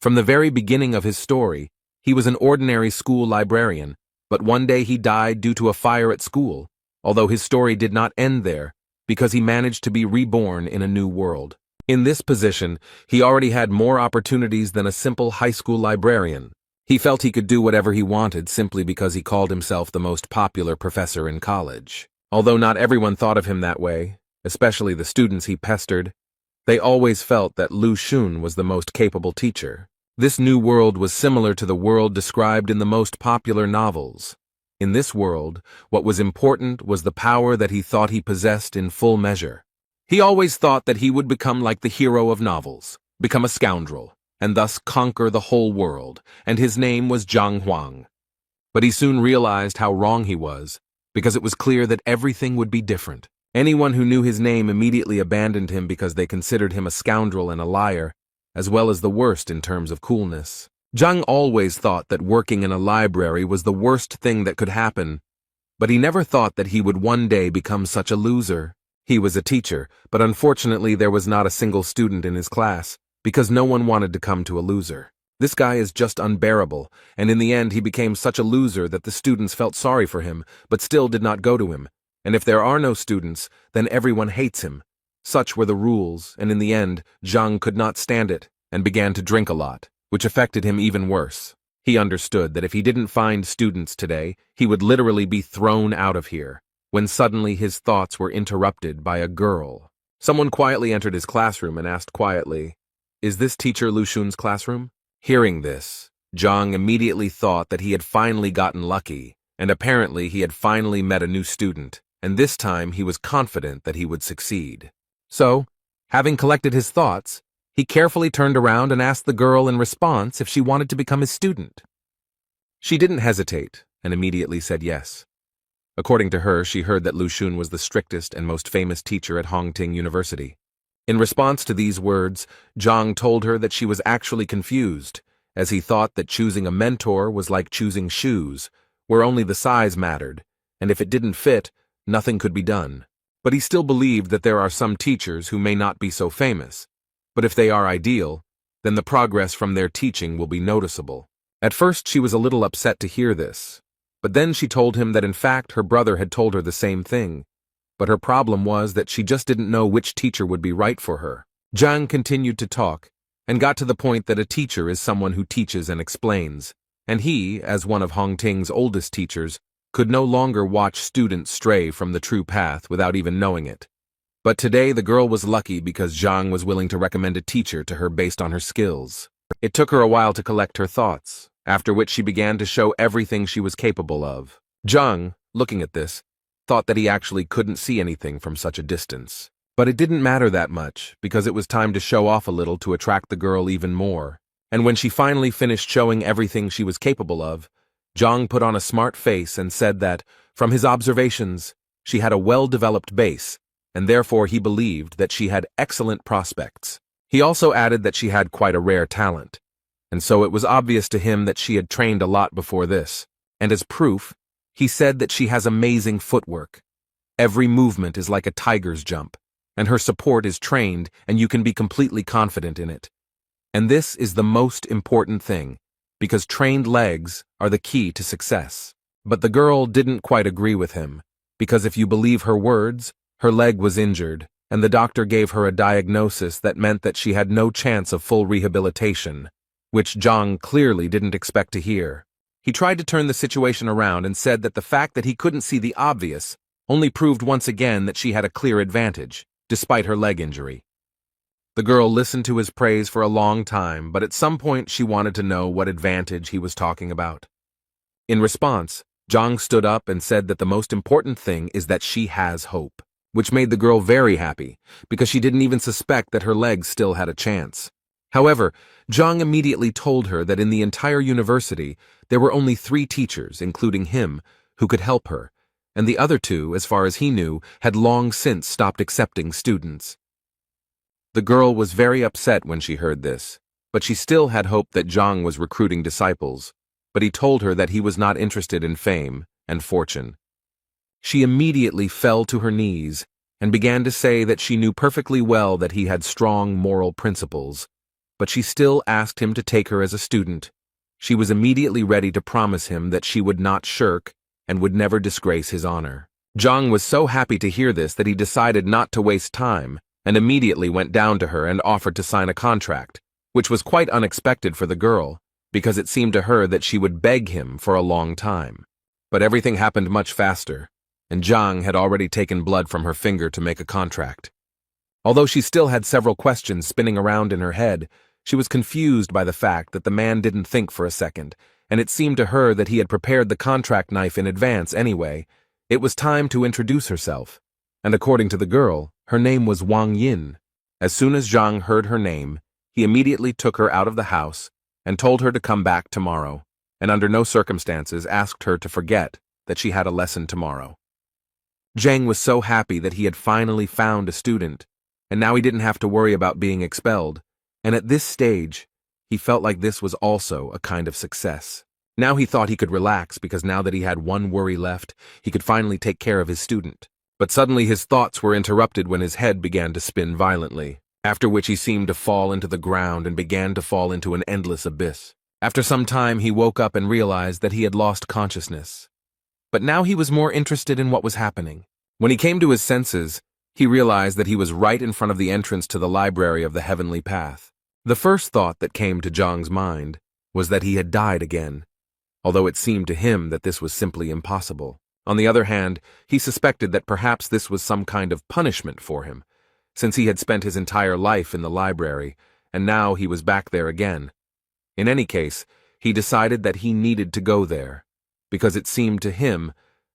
From the very beginning of his story, he was an ordinary school librarian, but one day he died due to a fire at school, although his story did not end there, because he managed to be reborn in a new world. In this position, he already had more opportunities than a simple high school librarian. He felt he could do whatever he wanted simply because he called himself the most popular professor in college. Although not everyone thought of him that way, especially the students he pestered, they always felt that Lu Xun was the most capable teacher. This new world was similar to the world described in the most popular novels. In this world, what was important was the power that he thought he possessed in full measure. He always thought that he would become like the hero of novels, become a scoundrel, and thus conquer the whole world, and his name was Zhang Huang. But he soon realized how wrong he was, because it was clear that everything would be different. Anyone who knew his name immediately abandoned him because they considered him a scoundrel and a liar, as well as the worst in terms of coolness. Zhang always thought that working in a library was the worst thing that could happen, but he never thought that he would one day become such a loser. He was a teacher, but unfortunately there was not a single student in his class, because no one wanted to come to a loser. This guy is just unbearable, and in the end he became such a loser that the students felt sorry for him, but still did not go to him. And if there are no students, then everyone hates him. Such were the rules, and in the end, Zhang could not stand it, and began to drink a lot, which affected him even worse. He understood that if he didn't find students today, he would literally be thrown out of here, when suddenly his thoughts were interrupted by a girl. Someone quietly entered his classroom and asked quietly, "Is this teacher Lu Xun's classroom?" Hearing this, Zhang immediately thought that he had finally gotten lucky, and apparently he had finally met a new student, and this time he was confident that he would succeed. So, having collected his thoughts, he carefully turned around and asked the girl in response if she wanted to become his student. She didn't hesitate, and immediately said yes. According to her, she heard that Lu Xun was the strictest and most famous teacher at Hongting University. In response to these words, Zhang told her that she was actually confused, as he thought that choosing a mentor was like choosing shoes, where only the size mattered, and if it didn't fit, nothing could be done. But he still believed that there are some teachers who may not be so famous, but if they are ideal, then the progress from their teaching will be noticeable. At first she was a little upset to hear this, but then she told him that in fact her brother had told her the same thing, but her problem was that she just didn't know which teacher would be right for her. Zhang continued to talk, and got to the point that a teacher is someone who teaches and explains, and he, as one of Hongting's oldest teachers, could no longer watch students stray from the true path without even knowing it. But today the girl was lucky because Zhang was willing to recommend a teacher to her based on her skills. It took her a while to collect her thoughts, after which she began to show everything she was capable of. Zhang, looking at this, thought that he actually couldn't see anything from such a distance. But it didn't matter that much, because it was time to show off a little to attract the girl even more. And when she finally finished showing everything she was capable of, Zhang put on a smart face and said that, from his observations, she had a well-developed base, and therefore he believed that she had excellent prospects. He also added that she had quite a rare talent, and so it was obvious to him that she had trained a lot before this, and as proof, he said that she has amazing footwork. Every movement is like a tiger's jump, and her support is trained and you can be completely confident in it. And this is the most important thing, because trained legs are the key to success. But the girl didn't quite agree with him, because if you believe her words, her leg was injured, and the doctor gave her a diagnosis that meant that she had no chance of full rehabilitation, which Zhang clearly didn't expect to hear. He tried to turn the situation around and said that the fact that he couldn't see the obvious only proved once again that she had a clear advantage, despite her leg injury. The girl listened to his praise for a long time, but at some point she wanted to know what advantage he was talking about. In response, Zhang stood up and said that the most important thing is that she has hope, which made the girl very happy, because she didn't even suspect that her legs still had a chance. However, Zhang immediately told her that in the entire university, there were only 3 teachers, including him, who could help her, and the other 2, as far as he knew, had long since stopped accepting students. The girl was very upset when she heard this, but she still had hope that Zhang was recruiting disciples, but he told her that he was not interested in fame and fortune. She immediately fell to her knees and began to say that she knew perfectly well that he had strong moral principles, but she still asked him to take her as a student. She was immediately ready to promise him that she would not shirk and would never disgrace his honor. Zhang was so happy to hear this that he decided not to waste time and immediately went down to her and offered to sign a contract, which was quite unexpected for the girl, because it seemed to her that she would beg him for a long time. But everything happened much faster, and Zhang had already taken blood from her finger to make a contract. Although she still had several questions spinning around in her head, she was confused by the fact that the man didn't think for a second, and it seemed to her that he had prepared the contract knife in advance anyway. It was time to introduce herself, and according to the girl, her name was Wang Yin. As soon as Zhang heard her name, he immediately took her out of the house and told her to come back tomorrow, and under no circumstances asked her to forget that she had a lesson tomorrow. Zhang was so happy that he had finally found a student, and now he didn't have to worry about being expelled, and at this stage, he felt like this was also a kind of success. Now he thought he could relax because now that he had one worry left, he could finally take care of his student. But suddenly his thoughts were interrupted when his head began to spin violently, after which he seemed to fall into the ground and began to fall into an endless abyss. After some time he woke up and realized that he had lost consciousness. But now he was more interested in what was happening. When he came to his senses, he realized that he was right in front of the entrance to the library of the Heavenly Path. The first thought that came to Zhang's mind was that he had died again, although it seemed to him that this was simply impossible. On the other hand, he suspected that perhaps this was some kind of punishment for him, since he had spent his entire life in the library, and now he was back there again. In any case, he decided that he needed to go there, because it seemed to him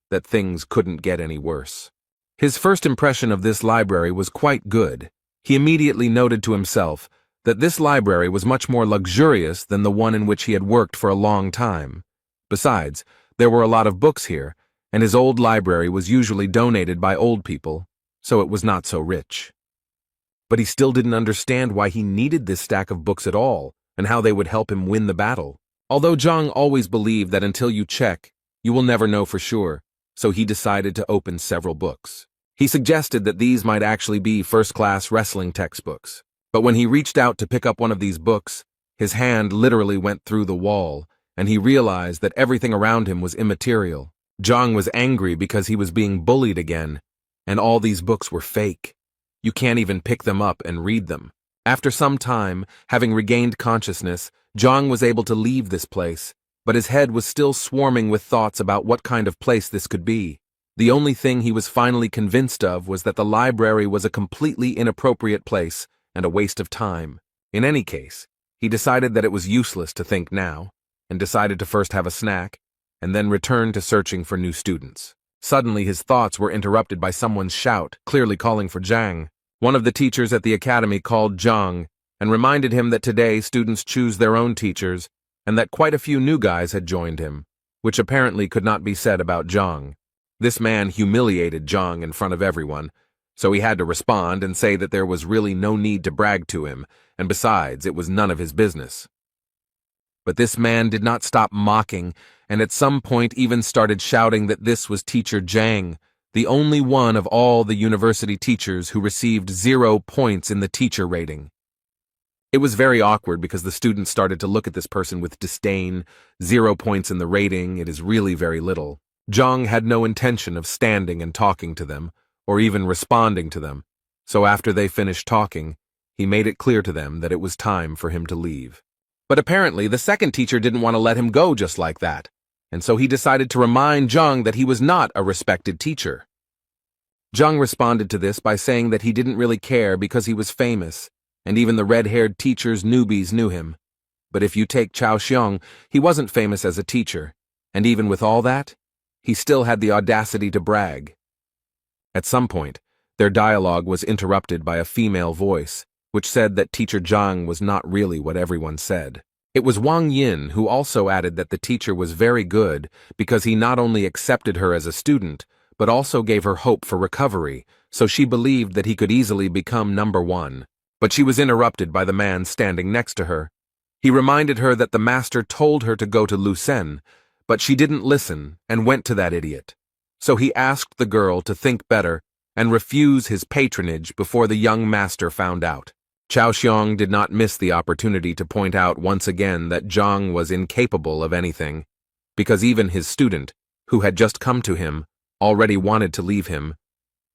that things couldn't get any worse. His first impression of this library was quite good. He immediately noted to himself that this library was much more luxurious than the one in which he had worked for a long time. Besides, there were a lot of books here, and his old library was usually donated by old people, so it was not so rich. But he still didn't understand why he needed this stack of books at all, and how they would help him win the battle. Although Zhang always believed that until you check, you will never know for sure, so he decided to open several books. He suggested that these might actually be first-class wrestling textbooks. But when he reached out to pick up one of these books, his hand literally went through the wall, and he realized that everything around him was immaterial. Zhang was angry because he was being bullied again, and all these books were fake. You can't even pick them up and read them. After some time, having regained consciousness, Zhang was able to leave this place, but his head was still swarming with thoughts about what kind of place this could be. The only thing he was finally convinced of was that the library was a completely inappropriate place and a waste of time. In any case, he decided that it was useless to think now, and decided to first have a snack, and then return to searching for new students. Suddenly his thoughts were interrupted by someone's shout, clearly calling for Zhang. One of the teachers at the academy called Zhang and reminded him that today students choose their own teachers, and that quite a few new guys had joined him, which apparently could not be said about Zhang. This man humiliated Zhang in front of everyone, so he had to respond and say that there was really no need to brag to him, and besides, it was none of his business. But this man did not stop mocking, and at some point even started shouting that this was Teacher Zhang, the only one of all the university teachers who received 0 points in the teacher rating. It was very awkward because the students started to look at this person with disdain. 0 points in the rating, it is really very little. Zhang had no intention of standing and talking to them, or even responding to them, so after they finished talking, he made it clear to them that it was time for him to leave. But apparently the second teacher didn't want to let him go just like that, and so he decided to remind Zhang that he was not a respected teacher. Zhang responded to this by saying that he didn't really care because he was famous, and even the red-haired teacher's newbies knew him. But if you take Chao Xiong, he wasn't famous as a teacher, and even with all that, he still had the audacity to brag. At some point, their dialogue was interrupted by a female voice, which said that Teacher Zhang was not really what everyone said. It was Wang Yin who also added that the teacher was very good because he not only accepted her as a student, but also gave her hope for recovery, so she believed that he could easily become number 1. But she was interrupted by the man standing next to her. He reminded her that the master told her to go to Lucen, but she didn't listen and went to that idiot. So he asked the girl to think better and refuse his patronage before the young master found out. Chao Xiong did not miss the opportunity to point out once again that Zhang was incapable of anything, because even his student, who had just come to him, already wanted to leave him.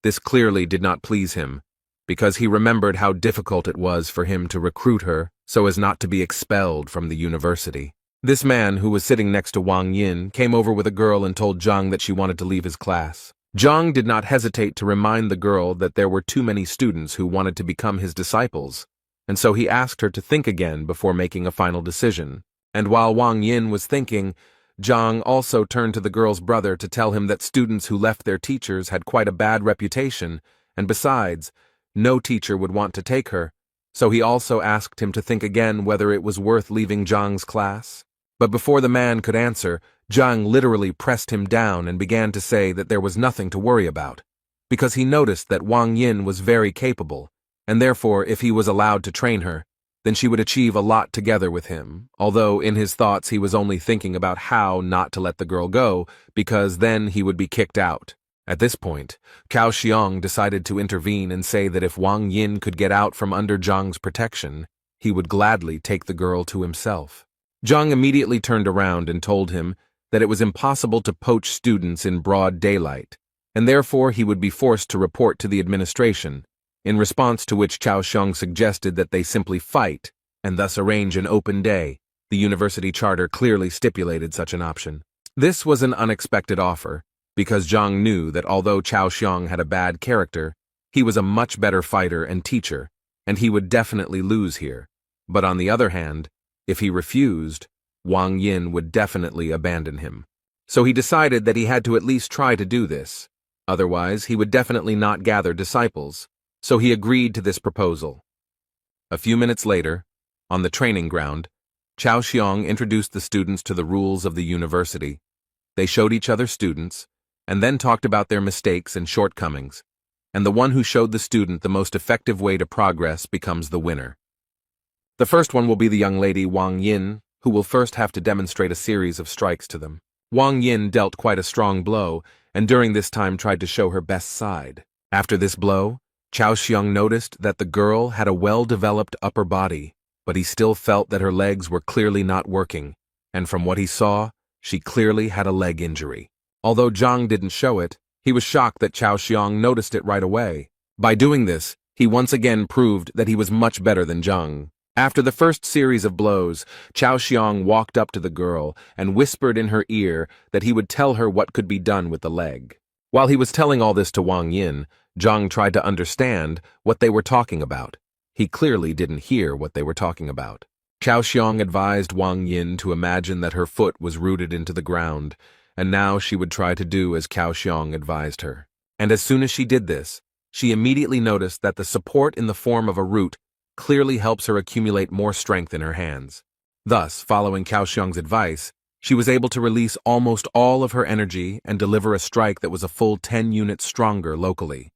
This clearly did not please him, because he remembered how difficult it was for him to recruit her so as not to be expelled from the university. This man, who was sitting next to Wang Yin, came over with a girl and told Zhang that she wanted to leave his class. Zhang did not hesitate to remind the girl that there were too many students who wanted to become his disciples, and so he asked her to think again before making a final decision. And while Wang Yin was thinking, Zhang also turned to the girl's brother to tell him that students who left their teachers had quite a bad reputation, and besides, no teacher would want to take her, so he also asked him to think again whether it was worth leaving Zhang's class. But before the man could answer, Zhang literally pressed him down and began to say that there was nothing to worry about, because he noticed that Wang Yin was very capable, and therefore if he was allowed to train her, then she would achieve a lot together with him, although in his thoughts he was only thinking about how not to let the girl go, because then he would be kicked out. At this point, Cao Xiong decided to intervene and say that if Wang Yin could get out from under Zhang's protection, he would gladly take the girl to himself. Zhang immediately turned around and told him that it was impossible to poach students in broad daylight, and therefore he would be forced to report to the administration, in response to which Cao Xiong suggested that they simply fight and thus arrange an open day. The university charter clearly stipulated such an option. This was an unexpected offer, because Zhang knew that although Cao Xiong had a bad character, he was a much better fighter and teacher, and he would definitely lose here. But on the other hand, if he refused, Wang Yin would definitely abandon him. So he decided that he had to at least try to do this. Otherwise, he would definitely not gather disciples. So he agreed to this proposal. A few minutes later, on the training ground, Cao Xiong introduced the students to the rules of the university. They showed each other students, and then talked about their mistakes and shortcomings, and the one who showed the student the most effective way to progress becomes the winner. The first one will be the young lady Wang Yin, who will first have to demonstrate a series of strikes to them. Wang Yin dealt quite a strong blow, and during this time tried to show her best side. After this blow, Cao Xiong noticed that the girl had a well-developed upper body, but he still felt that her legs were clearly not working, and from what he saw, she clearly had a leg injury. Although Zhang didn't show it, he was shocked that Cao Xiong noticed it right away. By doing this, he once again proved that he was much better than Zhang. After the first series of blows, Cao Xiong walked up to the girl and whispered in her ear that he would tell her what could be done with the leg. While he was telling all this to Wang Yin, Zhang tried to understand what they were talking about. He clearly didn't hear what they were talking about. Cao Xiong advised Wang Yin to imagine that her foot was rooted into the ground, and now she would try to do as Cao Xiong advised her. And as soon as she did this, she immediately noticed that the support in the form of a root clearly helps her accumulate more strength in her hands. Thus, following Cao Xiong's advice, she was able to release almost all of her energy and deliver a strike that was a full 10 units stronger locally.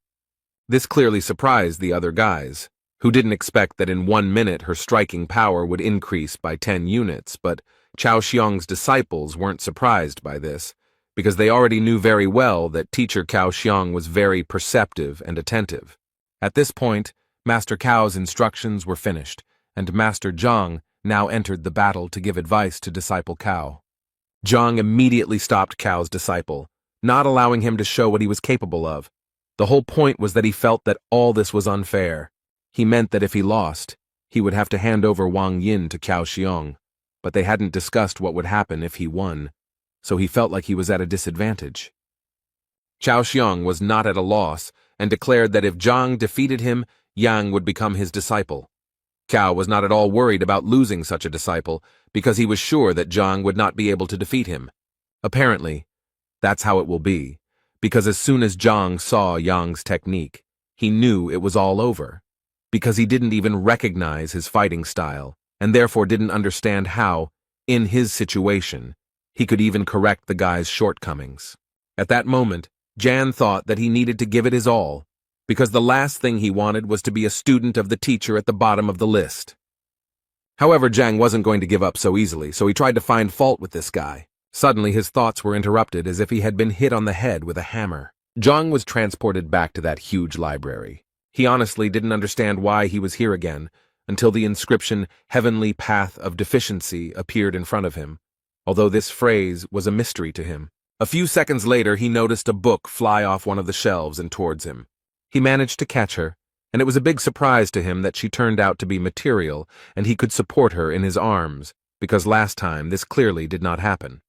This clearly surprised the other guys, who didn't expect that in 1 minute her striking power would increase by 10 units, but Cao Xiong's disciples weren't surprised by this, because they already knew very well that teacher Cao Xiong was very perceptive and attentive. At this point, Master Cao's instructions were finished, and Master Zhang now entered the battle to give advice to disciple Cao. Zhang immediately stopped Cao's disciple, not allowing him to show what he was capable of. The whole point was that he felt that all this was unfair. He meant that if he lost, he would have to hand over Wang Yin to Cao Xiong, but they hadn't discussed what would happen if he won, so he felt like he was at a disadvantage. Cao Xiong was not at a loss and declared that if Zhang defeated him, Yang would become his disciple. Cao was not at all worried about losing such a disciple because he was sure that Zhang would not be able to defeat him. Apparently, that's how it will be, because as soon as Zhang saw Yang's technique, he knew it was all over, because he didn't even recognize his fighting style, and therefore didn't understand how, in his situation, he could even correct the guy's shortcomings. At that moment, Jan thought that he needed to give it his all, because the last thing he wanted was to be a student of the teacher at the bottom of the list. However, Zhang wasn't going to give up so easily, so he tried to find fault with this guy. Suddenly, his thoughts were interrupted as if he had been hit on the head with a hammer. Zhang was transported back to that huge library. He honestly didn't understand why he was here again, until the inscription "Heavenly Path of Deficiency" appeared in front of him, although this phrase was a mystery to him. A few seconds later, he noticed a book fly off one of the shelves and towards him. He managed to catch her, and it was a big surprise to him that she turned out to be material and he could support her in his arms, because last time this clearly did not happen.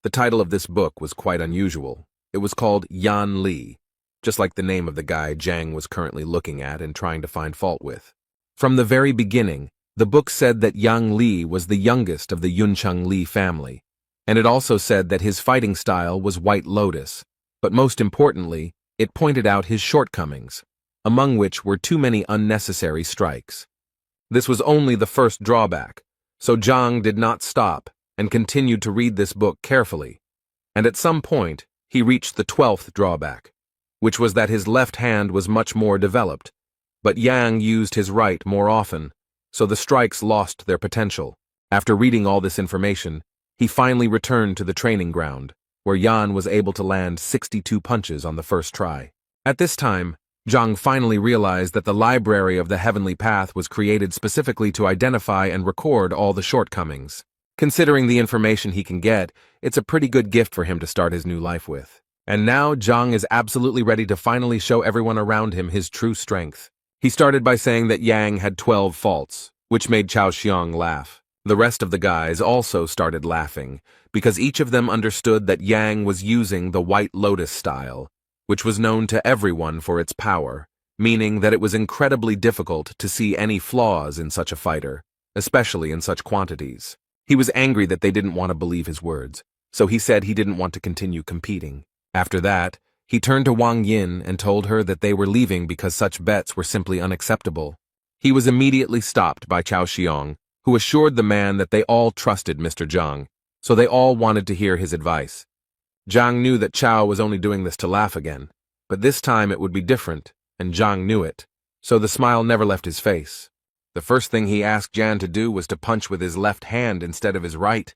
The title of this book was quite unusual. It was called Yan Li, just like the name of the guy Jang was currently looking at and trying to find fault with. From the very beginning, the book said that Yang Li was the youngest of the Yuncheng Li family, and it also said that his fighting style was White Lotus, but most importantly, it pointed out his shortcomings, among which were too many unnecessary strikes. This was only the first drawback, so Zhang did not stop and continued to read this book carefully, and at some point, he reached the 12th drawback, which was that his left hand was much more developed, but Yang used his right more often, so the strikes lost their potential. After reading all this information, he finally returned to the training ground, where Yan was able to land 62 punches on the first try. At this time, Zhang finally realized that the library of the Heavenly Path was created specifically to identify and record all the shortcomings. Considering the information he can get, it's a pretty good gift for him to start his new life with. And now Zhang is absolutely ready to finally show everyone around him his true strength. He started by saying that Yang had 12 faults, which made Chao Xiong laugh. The rest of the guys also started laughing, because each of them understood that Yang was using the White Lotus style, which was known to everyone for its power, meaning that it was incredibly difficult to see any flaws in such a fighter, especially in such quantities. He was angry that they didn't want to believe his words, so he said he didn't want to continue competing. After that, he turned to Wang Yin and told her that they were leaving because such bets were simply unacceptable. He was immediately stopped by Chao Xiong, who assured the man that they all trusted Mr. Zhang, so they all wanted to hear his advice. Zhang knew that Chao was only doing this to laugh again, but this time it would be different, and Zhang knew it, so the smile never left his face. The first thing he asked Jan to do was to punch with his left hand instead of his right.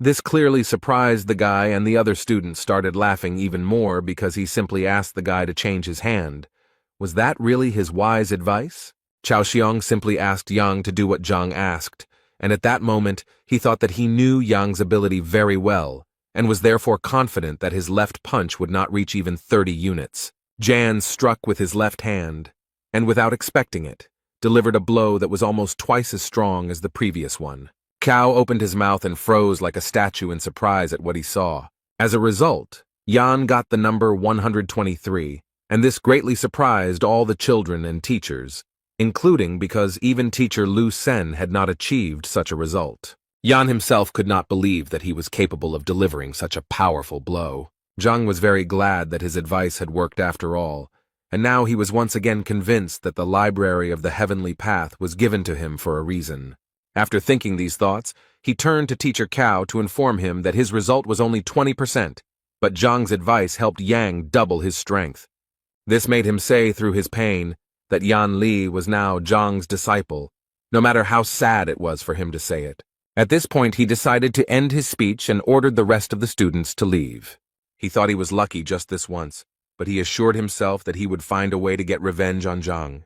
This clearly surprised the guy, and the other students started laughing even more because he simply asked the guy to change his hand. Was that really his wise advice? Chao Xiong simply asked Yang to do what Zhang asked, and at that moment he thought that he knew Yang's ability very well, and was therefore confident that his left punch would not reach even 30 units. Jan struck with his left hand, and without expecting it, delivered a blow that was almost twice as strong as the previous one. Cao opened his mouth and froze like a statue in surprise at what he saw. As a result, Yan got the number 123, and this greatly surprised all the children and teachers, including because even teacher Lu Sen had not achieved such a result. Yan himself could not believe that he was capable of delivering such a powerful blow. Zhang was very glad that his advice had worked after all, and now he was once again convinced that the library of the Heavenly Path was given to him for a reason. After thinking these thoughts, he turned to Teacher Cao to inform him that his result was only 20%, but Zhang's advice helped Yang double his strength. This made him say through his pain that Yan Li was now Zhang's disciple, no matter how sad it was for him to say it. At this point, he decided to end his speech and ordered the rest of the students to leave. He thought he was lucky just this once, but he assured himself that he would find a way to get revenge on Zhang.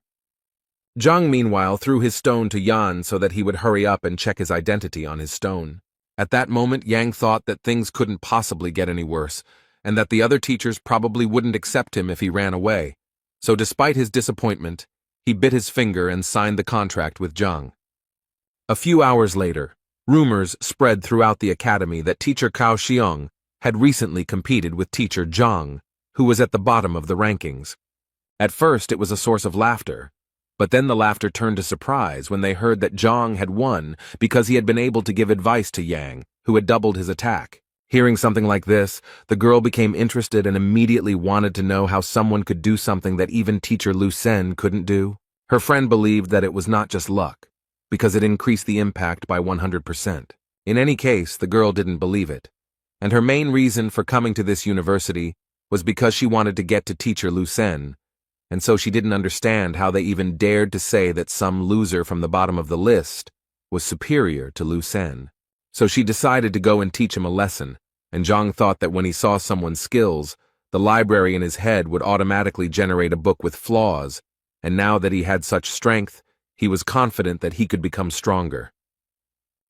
Zhang, meanwhile, threw his stone to Yan so that he would hurry up and check his identity on his stone. At that moment, Yang thought that things couldn't possibly get any worse, and that the other teachers probably wouldn't accept him if he ran away. So despite his disappointment, he bit his finger and signed the contract with Zhang. A few hours later, rumors spread throughout the academy that teacher Cao Xiong had recently competed with teacher Zhang, who was at the bottom of the rankings. At first, it was a source of laughter, but then the laughter turned to surprise when they heard that Zhang had won because he had been able to give advice to Yang, who had doubled his attack. Hearing something like this, the girl became interested and immediately wanted to know how someone could do something that even teacher Lu Sen couldn't do. Her friend believed that it was not just luck, because it increased the impact by 100%. In any case, the girl didn't believe it, and her main reason for coming to this university was because she wanted to get to teacher Lu Sen, and so she didn't understand how they even dared to say that some loser from the bottom of the list was superior to Lu Sen. So she decided to go and teach him a lesson, and Zhang thought that when he saw someone's skills, the library in his head would automatically generate a book with flaws, and now that he had such strength, He was confident that he could become stronger.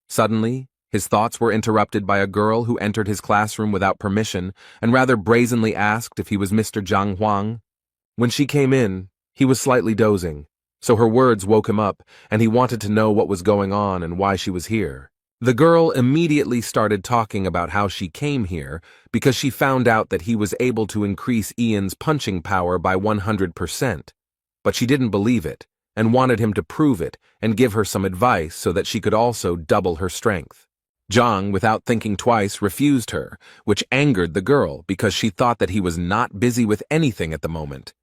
Suddenly, his thoughts were interrupted by a girl who entered his classroom without permission and rather brazenly asked if he was Mr. Zhang Huang. When she came in, he was slightly dozing, so her words woke him up, and he wanted to know what was going on and why she was here. The girl immediately started talking about how she came here because she found out that he was able to increase Ian's punching power by 100%, but she didn't believe it and wanted him to prove it and give her some advice so that she could also double her strength. Zhang, without thinking twice, refused her, which angered the girl because she thought that he was not busy with anything at the moment.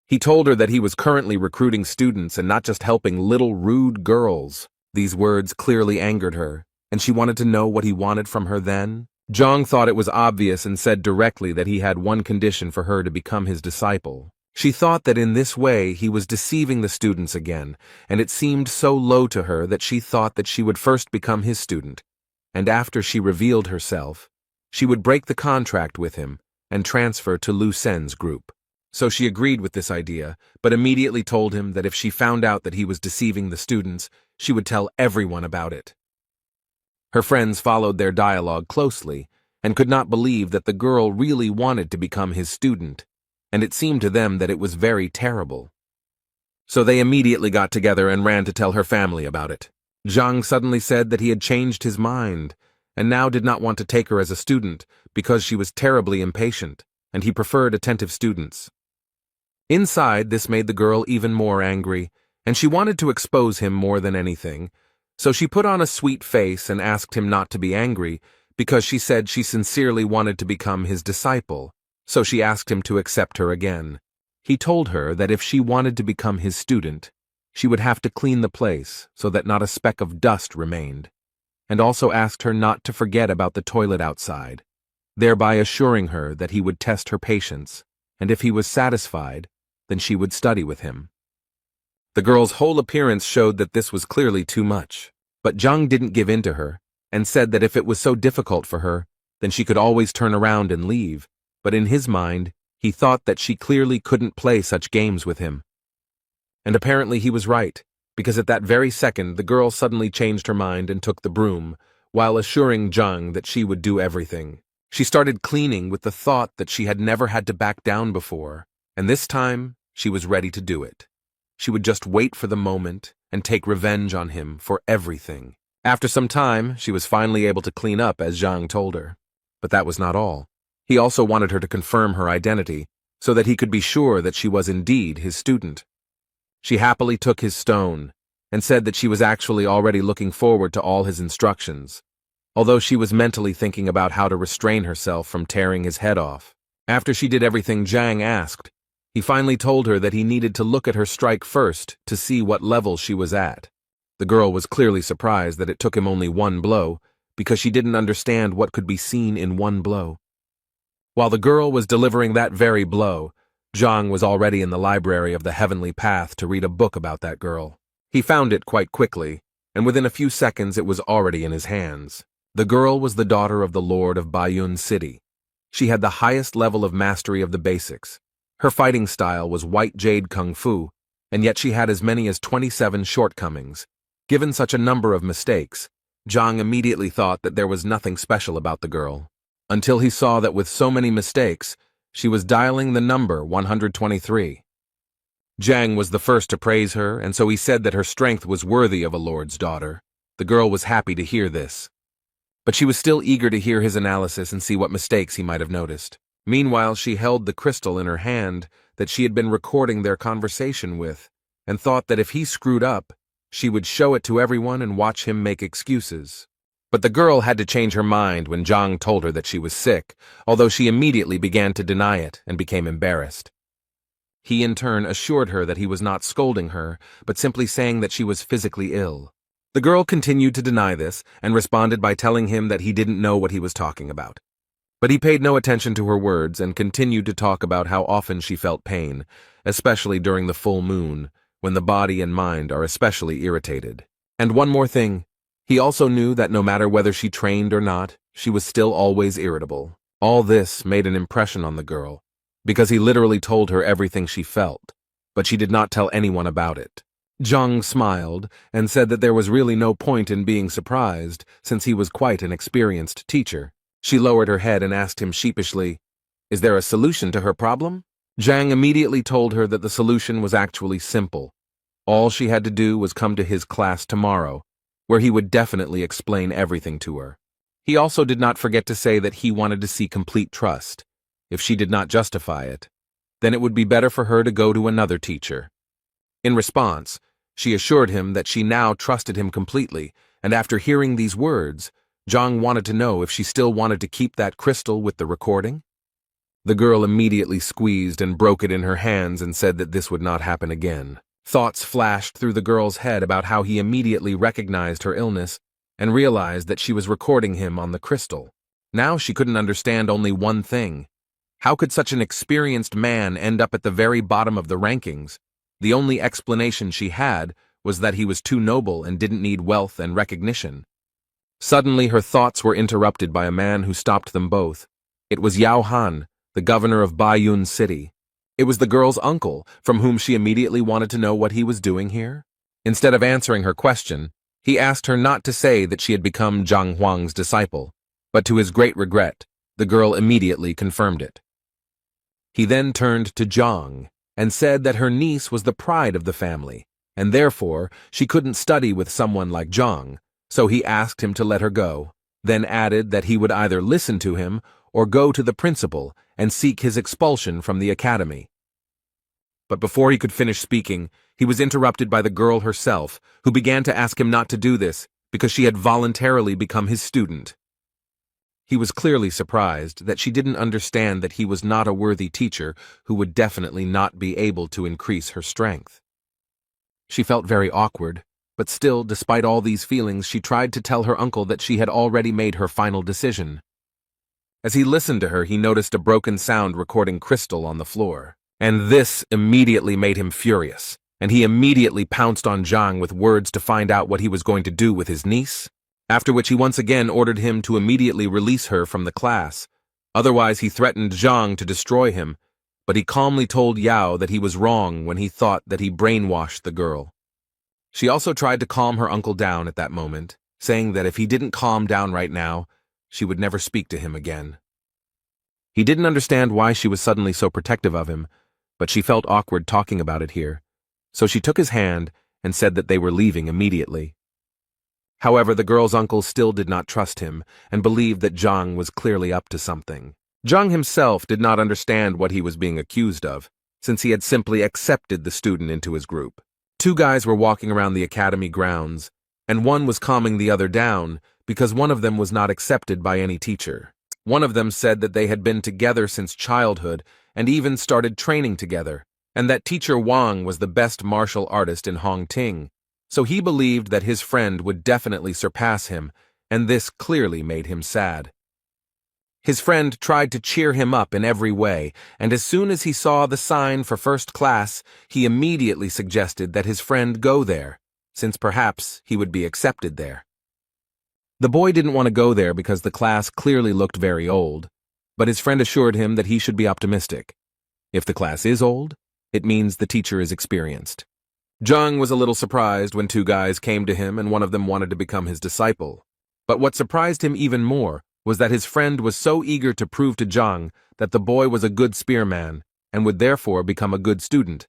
He told her that he was currently recruiting students and not just helping little rude girls. These words clearly angered her, and she wanted to know what he wanted from her then. Zhang thought it was obvious and said directly that he had one condition for her to become his disciple. She thought that in this way he was deceiving the students again, and it seemed so low to her that she thought that she would first become his student, and after she revealed herself, she would break the contract with him and transfer to Lu Sen's group. So she agreed with this idea, but immediately told him that if she found out that he was deceiving the students, she would tell everyone about it. Her friends followed their dialogue closely and could not believe that the girl really wanted to become his student, and it seemed to them that it was very terrible. So they immediately got together and ran to tell her family about it. Zhang suddenly said that he had changed his mind and now did not want to take her as a student because she was terribly impatient, and he preferred attentive students. Inside, this made the girl even more angry, and she wanted to expose him more than anything, so she put on a sweet face and asked him not to be angry because she said she sincerely wanted to become his disciple, so she asked him to accept her again. He told her that if she wanted to become his student, she would have to clean the place so that not a speck of dust remained, and also asked her not to forget about the toilet outside, thereby assuring her that he would test her patience, and if he was satisfied, then she would study with him. The girl's whole appearance showed that this was clearly too much, but Zhang didn't give in to her, and said that if it was so difficult for her, then she could always turn around and leave, but in his mind, he thought that she clearly couldn't play such games with him. And apparently he was right, because at that very second the girl suddenly changed her mind and took the broom, while assuring Zhang that she would do everything. She started cleaning with the thought that she had never had to back down before, and this time she was ready to do it. She would just wait for the moment and take revenge on him for everything. After some time, she was finally able to clean up as Zhang told her. But that was not all. He also wanted her to confirm her identity, so that he could be sure that she was indeed his student. She happily took his stone, and said that she was actually already looking forward to all his instructions, although she was mentally thinking about how to restrain herself from tearing his head off. After she did everything Zhang asked, he finally told her that he needed to look at her strike first to see what level she was at. The girl was clearly surprised that it took him only one blow, because she didn't understand what could be seen in one blow. While the girl was delivering that very blow, Zhang was already in the library of the Heavenly Path to read a book about that girl. He found it quite quickly, and within a few seconds it was already in his hands. The girl was the daughter of the Lord of Baiyun City. She had the highest level of mastery of the basics. Her fighting style was white jade kung fu, and yet she had as many as 27 shortcomings. Given such a number of mistakes, Zhang immediately thought that there was nothing special about the girl, until he saw that with so many mistakes, she was dialing the number 123. Zhang was the first to praise her, and so he said that her strength was worthy of a lord's daughter. The girl was happy to hear this, but she was still eager to hear his analysis and see what mistakes he might have noticed. Meanwhile, she held the crystal in her hand that she had been recording their conversation with, and thought that if he screwed up, she would show it to everyone and watch him make excuses. But the girl had to change her mind when Zhang told her that she was sick, although she immediately began to deny it and became embarrassed. He in turn assured her that he was not scolding her, but simply saying that she was physically ill. The girl continued to deny this and responded by telling him that he didn't know what he was talking about. But he paid no attention to her words and continued to talk about how often she felt pain, especially during the full moon, when the body and mind are especially irritated. And one more thing, he also knew that no matter whether she trained or not, she was still always irritable. All this made an impression on the girl, because he literally told her everything she felt, but she did not tell anyone about it. Zhang smiled and said that there was really no point in being surprised, since he was quite an experienced teacher. She lowered her head and asked him sheepishly, "Is there a solution to her problem?" Zhang immediately told her that the solution was actually simple. All she had to do was come to his class tomorrow, where he would definitely explain everything to her. He also did not forget to say that he wanted to see complete trust. If she did not justify it, then it would be better for her to go to another teacher. In response, she assured him that she now trusted him completely, and after hearing these words, Zhang wanted to know if she still wanted to keep that crystal with the recording. The girl immediately squeezed and broke it in her hands and said that this would not happen again. Thoughts flashed through the girl's head about how he immediately recognized her illness and realized that she was recording him on the crystal. Now she couldn't understand only one thing. How could such an experienced man end up at the very bottom of the rankings? The only explanation she had was that he was too noble and didn't need wealth and recognition. Suddenly her thoughts were interrupted by a man who stopped them both. It was Yao Han, the governor of Baiyun City. It was the girl's uncle, from whom she immediately wanted to know what he was doing here. Instead of answering her question, he asked her not to say that she had become Zhang Huang's disciple, but to his great regret, the girl immediately confirmed it. He then turned to Zhang and said that her niece was the pride of the family, and therefore she couldn't study with someone like Zhang, so he asked him to let her go, then added that he would either listen to him or go to the principal and seek his expulsion from the academy. But before he could finish speaking, he was interrupted by the girl herself, who began to ask him not to do this because she had voluntarily become his student. He was clearly surprised that she didn't understand that he was not a worthy teacher who would definitely not be able to increase her strength. She felt very awkward, but still, despite all these feelings, she tried to tell her uncle that she had already made her final decision. As he listened to her, he noticed a broken sound recording crystal on the floor, and this immediately made him furious, and he immediately pounced on Zhang with words to find out what he was going to do with his niece. After which he once again ordered him to immediately release her from the class. Otherwise, he threatened Zhang to destroy him, but he calmly told Yao that he was wrong when he thought that he brainwashed the girl. She also tried to calm her uncle down at that moment, saying that if he didn't calm down right now, she would never speak to him again. He didn't understand why she was suddenly so protective of him, but she felt awkward talking about it here, so she took his hand and said that they were leaving immediately. However, the girl's uncle still did not trust him and believed that Zhang was clearly up to something. Zhang himself did not understand what he was being accused of, since he had simply accepted the student into his group. Two guys were walking around the academy grounds, and one was calming the other down because one of them was not accepted by any teacher. One of them said that they had been together since childhood and even started training together, and that teacher Wang was the best martial artist in Hongting. So he believed that his friend would definitely surpass him, and this clearly made him sad. His friend tried to cheer him up in every way, and as soon as he saw the sign for first class, he immediately suggested that his friend go there, since perhaps he would be accepted there. The boy didn't want to go there because the class clearly looked very old, but his friend assured him that he should be optimistic. If the class is old, it means the teacher is experienced. Zhang was a little surprised when two guys came to him and one of them wanted to become his disciple. But what surprised him even more was that his friend was so eager to prove to Zhang that the boy was a good spearman and would therefore become a good student.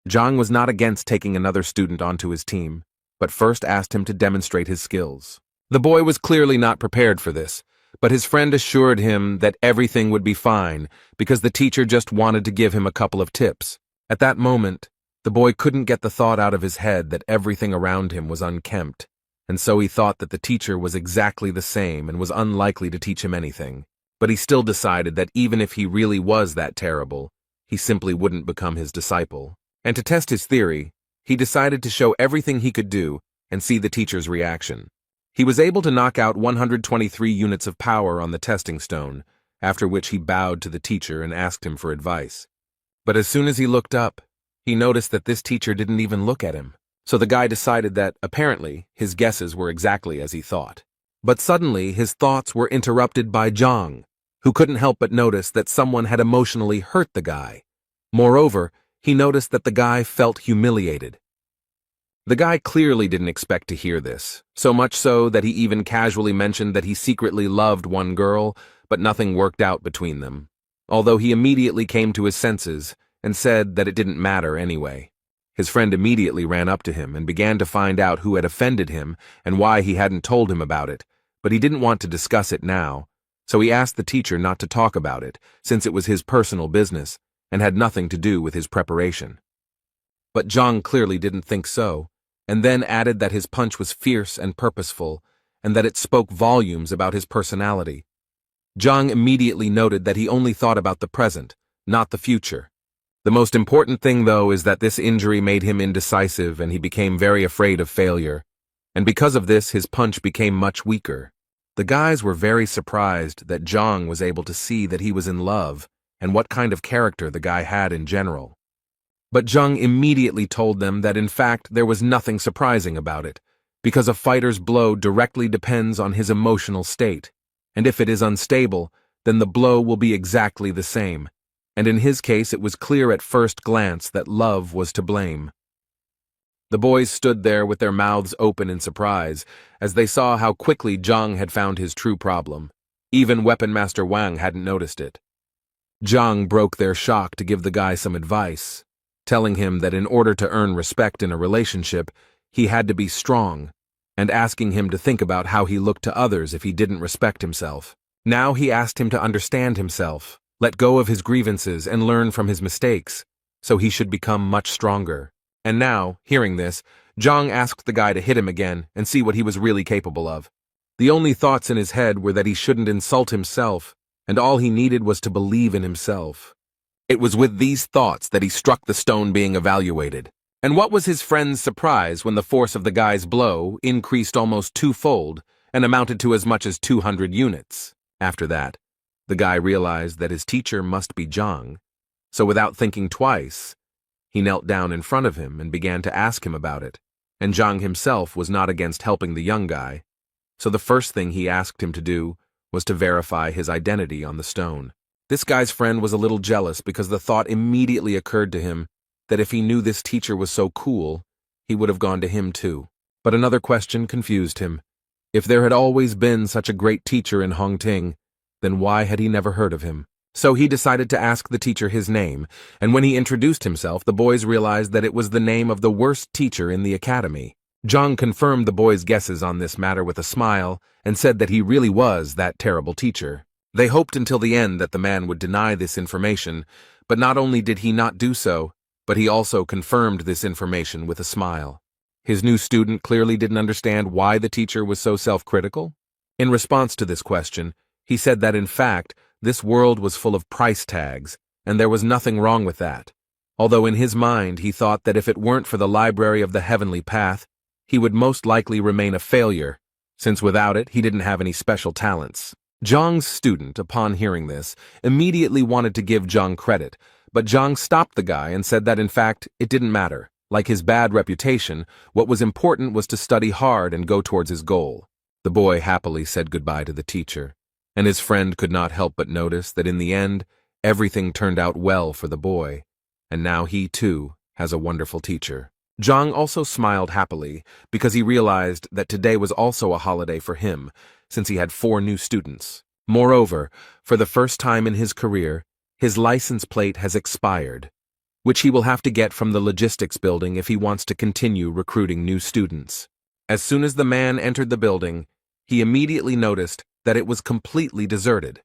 Zhang was not against taking another student onto his team, but first asked him to demonstrate his skills. The boy was clearly not prepared for this, but his friend assured him that everything would be fine because the teacher just wanted to give him a couple of tips. At that moment, the boy couldn't get the thought out of his head that everything around him was unkempt, and so he thought that the teacher was exactly the same and was unlikely to teach him anything. But he still decided that even if he really was that terrible, he simply wouldn't become his disciple. And to test his theory, he decided to show everything he could do and see the teacher's reaction. He was able to knock out 123 units of power on the testing stone, after which he bowed to the teacher and asked him for advice. But as soon as he looked up, he noticed that this teacher didn't even look at him. So the guy decided that, apparently, his guesses were exactly as he thought. But suddenly, his thoughts were interrupted by Zhang, who couldn't help but notice that someone had emotionally hurt the guy. Moreover, he noticed that the guy felt humiliated. The guy clearly didn't expect to hear this, so much so that he even casually mentioned that he secretly loved one girl, but nothing worked out between them. Although he immediately came to his senses and said that it didn't matter anyway. His friend immediately ran up to him and began to find out who had offended him and why he hadn't told him about it, but he didn't want to discuss it now, so he asked the teacher not to talk about it, since it was his personal business and had nothing to do with his preparation. But Zhang clearly didn't think so, and then added that his punch was fierce and purposeful, and that it spoke volumes about his personality. Zhang immediately noted that he only thought about the present, not the future. The most important thing, though, is that this injury made him indecisive and he became very afraid of failure, and because of this his punch became much weaker. The guys were very surprised that Zhang was able to see that he was in love and what kind of character the guy had in general. But Zhang immediately told them that in fact there was nothing surprising about it, because a fighter's blow directly depends on his emotional state, and if it is unstable, then the blow will be exactly the same, and in his case it was clear at first glance that love was to blame. The boys stood there with their mouths open in surprise, as they saw how quickly Zhang had found his true problem. Even Weapon Master Wang hadn't noticed it. Zhang broke their shock to give the guy some advice, telling him that in order to earn respect in a relationship, he had to be strong, and asking him to think about how he looked to others if he didn't respect himself. Now he asked him to understand himself, let go of his grievances and learn from his mistakes, so he should become much stronger. And now, hearing this, Zhang asked the guy to hit him again and see what he was really capable of. The only thoughts in his head were that he shouldn't insult himself, and all he needed was to believe in himself. It was with these thoughts that he struck the stone being evaluated. And what was his friend's surprise when the force of the guy's blow increased almost twofold and amounted to as much as 200 units. After that, the guy realized that his teacher must be Zhang, so without thinking twice, he knelt down in front of him and began to ask him about it, and Zhang himself was not against helping the young guy, so the first thing he asked him to do was to verify his identity on the stone. This guy's friend was a little jealous because the thought immediately occurred to him that if he knew this teacher was so cool, he would have gone to him too. But another question confused him. If there had always been such a great teacher in Hongting, then why had he never heard of him? So he decided to ask the teacher his name, and when he introduced himself, the boys realized that it was the name of the worst teacher in the academy. Zhang confirmed the boys' guesses on this matter with a smile and said that he really was that terrible teacher. They hoped until the end that the man would deny this information, but not only did he not do so, but he also confirmed this information with a smile. His new student clearly didn't understand why the teacher was so self-critical. In response to this question, he said that in fact, this world was full of price tags, and there was nothing wrong with that. Although in his mind he thought that if it weren't for the library of the heavenly path, he would most likely remain a failure, since without it he didn't have any special talents. Zhang's student, upon hearing this, immediately wanted to give Zhang credit, but Zhang stopped the guy and said that in fact it didn't matter. Like his bad reputation, what was important was to study hard and go towards his goal. The boy happily said goodbye to the teacher, and his friend could not help but notice that in the end, everything turned out well for the boy, and now he too has a wonderful teacher. Zhang also smiled happily because he realized that today was also a holiday for him, since he had 4 new students. Moreover, for the first time in his career, his license plate has expired, which he will have to get from the logistics building if he wants to continue recruiting new students. As soon as the man entered the building, he immediately noticed that it was completely deserted,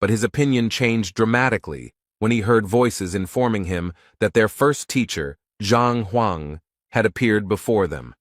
but his opinion changed dramatically when he heard voices informing him that their first teacher, Zhang Huang, had appeared before them.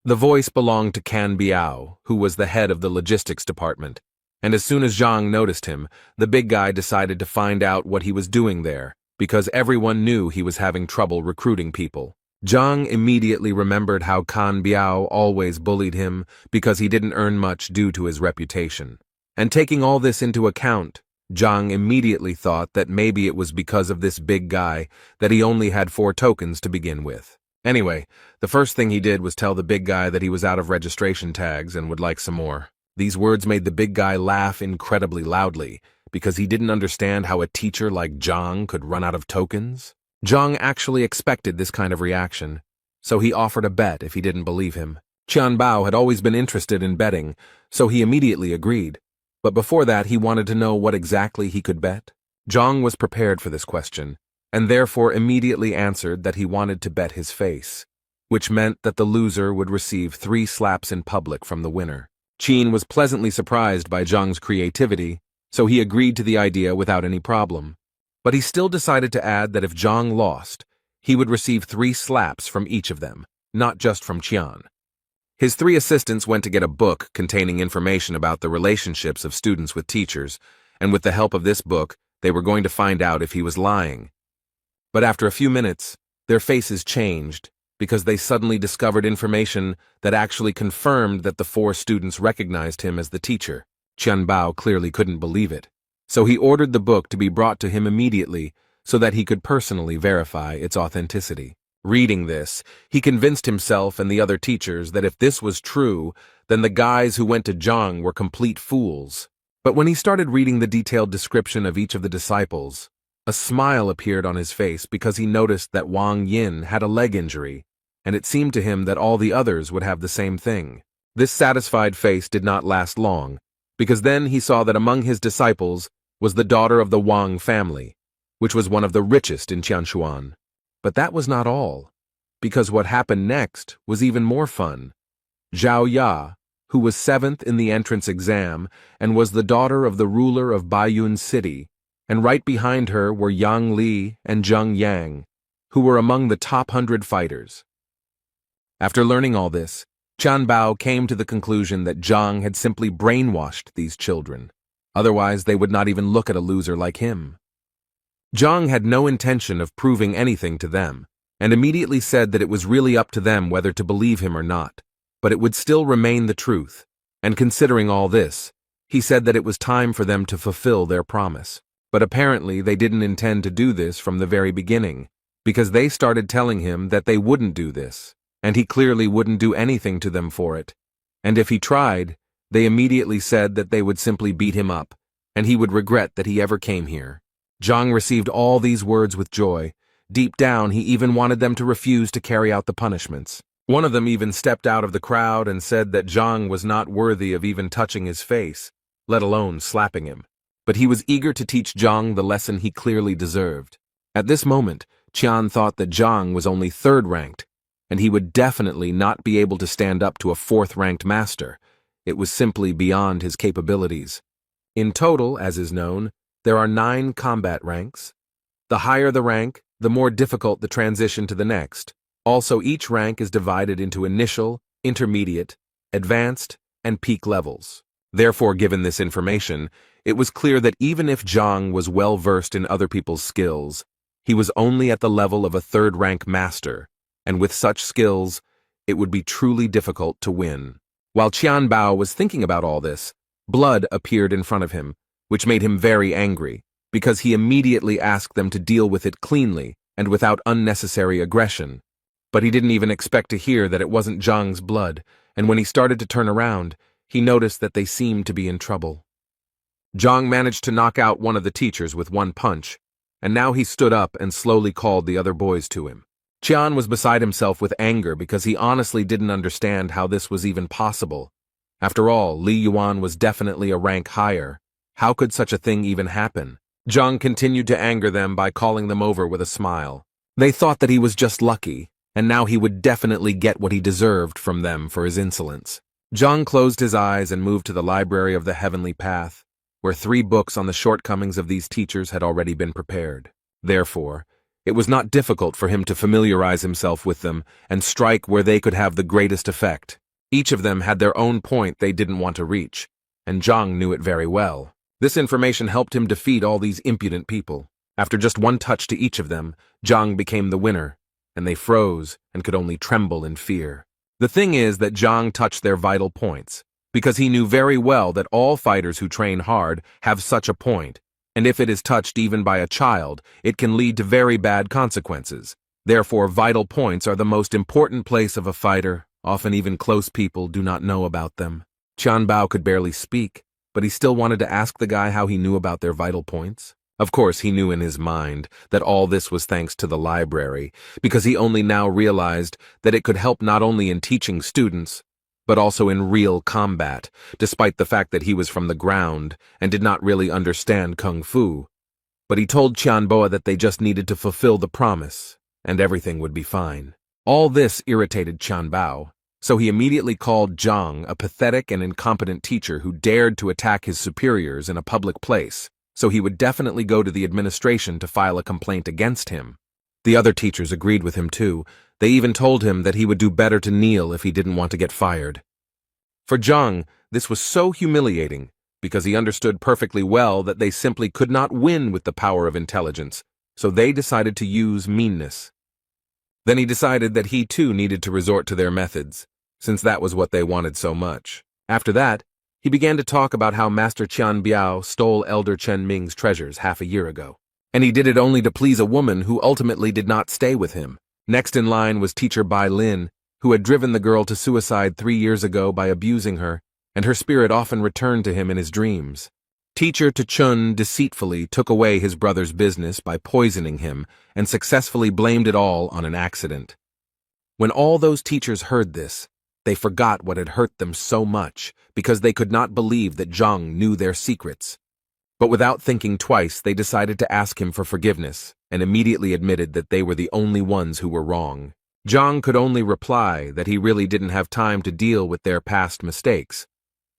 The voice belonged to Can Biao, who was the head of the logistics department, and as soon as Zhang noticed him, the big guy decided to find out what he was doing there, because everyone knew he was having trouble recruiting people. Zhang immediately remembered how Can Biao always bullied him because he didn't earn much due to his reputation. And taking all this into account, Zhang immediately thought that maybe it was because of this big guy that he only had 4 tokens to begin with. Anyway, the first thing he did was tell the big guy that he was out of registration tags and would like some more. These words made the big guy laugh incredibly loudly, because he didn't understand how a teacher like Zhang could run out of tokens. Zhang actually expected this kind of reaction, so he offered a bet if he didn't believe him. Qianbao had always been interested in betting, so he immediately agreed. But before that, he wanted to know what exactly he could bet. Zhang was prepared for this question, and therefore immediately answered that he wanted to bet his face, which meant that the loser would receive 3 slaps in public from the winner. Qin was pleasantly surprised by Zhang's creativity, so he agreed to the idea without any problem. But he still decided to add that if Zhang lost, he would receive 3 slaps from each of them, not just from Qian. His 3 assistants went to get a book containing information about the relationships of students with teachers, and with the help of this book, they were going to find out if he was lying. But after a few minutes, their faces changed because they suddenly discovered information that actually confirmed that the 4 students recognized him as the teacher. Qianbao clearly couldn't believe it, so he ordered the book to be brought to him immediately so that he could personally verify its authenticity. Reading this, he convinced himself and the other teachers that if this was true, then the guys who went to Zhang were complete fools. But when he started reading the detailed description of each of the disciples, a smile appeared on his face because he noticed that Wang Yin had a leg injury, and it seemed to him that all the others would have the same thing. This satisfied face did not last long, because then he saw that among his disciples was the daughter of the Wang family, which was one of the richest in Qianshuan. But that was not all, because what happened next was even more fun. Zhao Ya, who was 7th in the entrance exam and was the daughter of the ruler of Baiyun City, and right behind her were Yang Li and Zheng Yang, who were among the top 100 fighters. After learning all this, Qianbao came to the conclusion that Zhang had simply brainwashed these children. Otherwise, they would not even look at a loser like him. Zhang had no intention of proving anything to them, and immediately said that it was really up to them whether to believe him or not, but it would still remain the truth. And considering all this, he said that it was time for them to fulfill their promise. But apparently they didn't intend to do this from the very beginning, because they started telling him that they wouldn't do this, and he clearly wouldn't do anything to them for it. And if he tried, they immediately said that they would simply beat him up, and he would regret that he ever came here. Zhang received all these words with joy. Deep down, he even wanted them to refuse to carry out the punishments. One of them even stepped out of the crowd and said that Zhang was not worthy of even touching his face, let alone slapping him. But he was eager to teach Zhang the lesson he clearly deserved. At this moment, Qian thought that Zhang was only 3rd ranked, and he would definitely not be able to stand up to a 4th-ranked master. It was simply beyond his capabilities. In total, as is known, there are 9 combat ranks. The higher the rank, the more difficult the transition to the next. Also, each rank is divided into initial, intermediate, advanced, and peak levels. Therefore, given this information, it was clear that even if Zhang was well versed in other people's skills, he was only at the level of a 3rd-rank master, and with such skills, it would be truly difficult to win. While Qianbao was thinking about all this, blood appeared in front of him, which made him very angry, because he immediately asked them to deal with it cleanly and without unnecessary aggression. But he didn't even expect to hear that it wasn't Zhang's blood, and when he started to turn around, he noticed that they seemed to be in trouble. Zhang managed to knock out one of the teachers with one punch, and now he stood up and slowly called the other boys to him. Qian was beside himself with anger because he honestly didn't understand how this was even possible. After all, Li Yuan was definitely a rank higher. How could such a thing even happen? Zhang continued to anger them by calling them over with a smile. They thought that he was just lucky, and now he would definitely get what he deserved from them for his insolence. Zhang closed his eyes and moved to the library of the Heavenly Path, where 3 books on the shortcomings of these teachers had already been prepared. Therefore, it was not difficult for him to familiarize himself with them and strike where they could have the greatest effect. Each of them had their own point they didn't want to reach, and Zhang knew it very well. This information helped him defeat all these impudent people. After just one touch to each of them, Zhang became the winner, and they froze and could only tremble in fear. The thing is that Zhang touched their vital points, because he knew very well that all fighters who train hard have such a point, and if it is touched even by a child, it can lead to very bad consequences. Therefore, vital points are the most important place of a fighter. Often even close people do not know about them. Qianbao could barely speak, but he still wanted to ask the guy how he knew about their vital points. Of course, he knew in his mind that all this was thanks to the library, because he only now realized that it could help not only in teaching students, but also in real combat, despite the fact that he was from the ground and did not really understand kung fu. But he told Tianboa that they just needed to fulfill the promise, and everything would be fine. All this irritated Tianbao, so he immediately called Zhang a pathetic and incompetent teacher who dared to attack his superiors in a public place, so he would definitely go to the administration to file a complaint against him. The other teachers agreed with him too. They even told him that he would do better to kneel if he didn't want to get fired. For Zhang, this was so humiliating, because he understood perfectly well that they simply could not win with the power of intelligence, so they decided to use meanness. Then he decided that he too needed to resort to their methods, since that was what they wanted so much. After that, he began to talk about how Master Qian Biao stole Elder Chen Ming's treasures half a year ago. And he did it only to please a woman who ultimately did not stay with him. Next in line was teacher Bai Lin, who had driven the girl to suicide 3 years ago by abusing her, and her spirit often returned to him in his dreams. Teacher Chun deceitfully took away his brother's business by poisoning him and successfully blamed it all on an accident. When all those teachers heard this, they forgot what had hurt them so much because they could not believe that Zhang knew their secrets. But without thinking twice, they decided to ask him for forgiveness and immediately admitted that they were the only ones who were wrong. Zhang could only reply that he really didn't have time to deal with their past mistakes,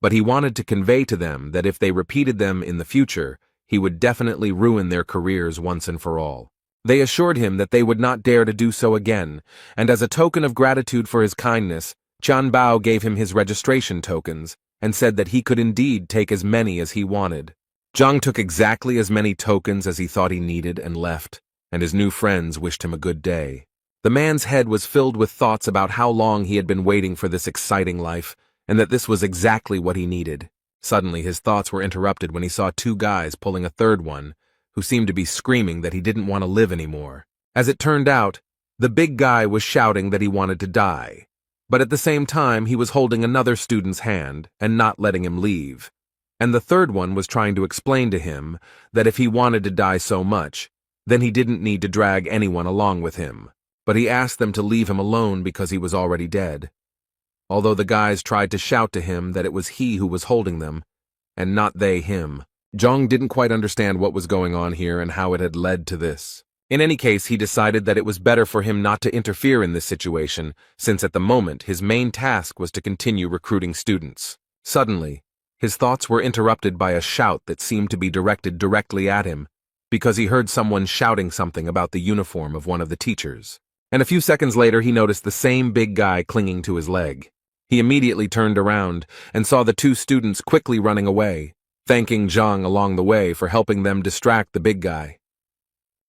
but he wanted to convey to them that if they repeated them in the future, he would definitely ruin their careers once and for all. They assured him that they would not dare to do so again, and as a token of gratitude for his kindness, Qian Bao gave him his registration tokens and said that he could indeed take as many as he wanted. Zhang took exactly as many tokens as he thought he needed and left, and his new friends wished him a good day. The man's head was filled with thoughts about how long he had been waiting for this exciting life, and that this was exactly what he needed. Suddenly, his thoughts were interrupted when he saw 2 guys pulling a third one, who seemed to be screaming that he didn't want to live anymore. As it turned out, the big guy was shouting that he wanted to die, but at the same time he was holding another student's hand and not letting him leave. And the third one was trying to explain to him that if he wanted to die so much, then he didn't need to drag anyone along with him. But he asked them to leave him alone because he was already dead. Although the guys tried to shout to him that it was he who was holding them, and not they him. Zhang didn't quite understand what was going on here and how it had led to this. In any case, he decided that it was better for him not to interfere in this situation, since at the moment his main task was to continue recruiting students. Suddenly, his thoughts were interrupted by a shout that seemed to be directed directly at him, because he heard someone shouting something about the uniform of one of the teachers. And a few seconds later, he noticed the same big guy clinging to his leg. He immediately turned around and saw the 2 students quickly running away, thanking Zhang along the way for helping them distract the big guy.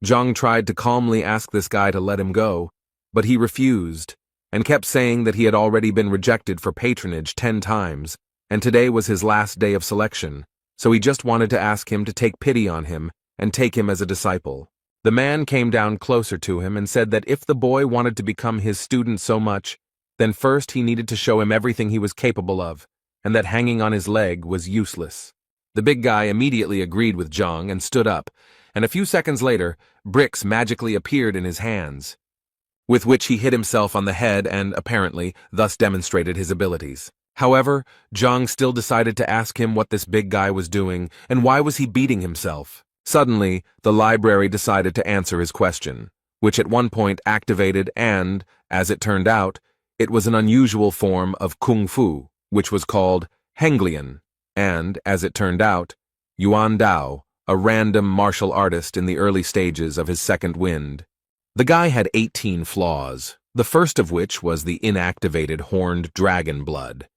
Zhang tried to calmly ask this guy to let him go, but he refused and kept saying that he had already been rejected for patronage 10 times, and today was his last day of selection, so he just wanted to ask him to take pity on him and take him as a disciple. The man came down closer to him and said that if the boy wanted to become his student so much, then first he needed to show him everything he was capable of, and that hanging on his leg was useless. The big guy immediately agreed with Zhang and stood up, and a few seconds later, bricks magically appeared in his hands, with which he hit himself on the head and, apparently, thus demonstrated his abilities. However, Zhang still decided to ask him what this big guy was doing and why was he beating himself. Suddenly, the library decided to answer his question, which at one point activated and, as it turned out, it was an unusual form of kung fu, which was called Henglian, and, as it turned out, Yuan Dao, a random martial artist in the early stages of his second wind. The guy had 18 flaws, the first of which was the inactivated horned dragon blood.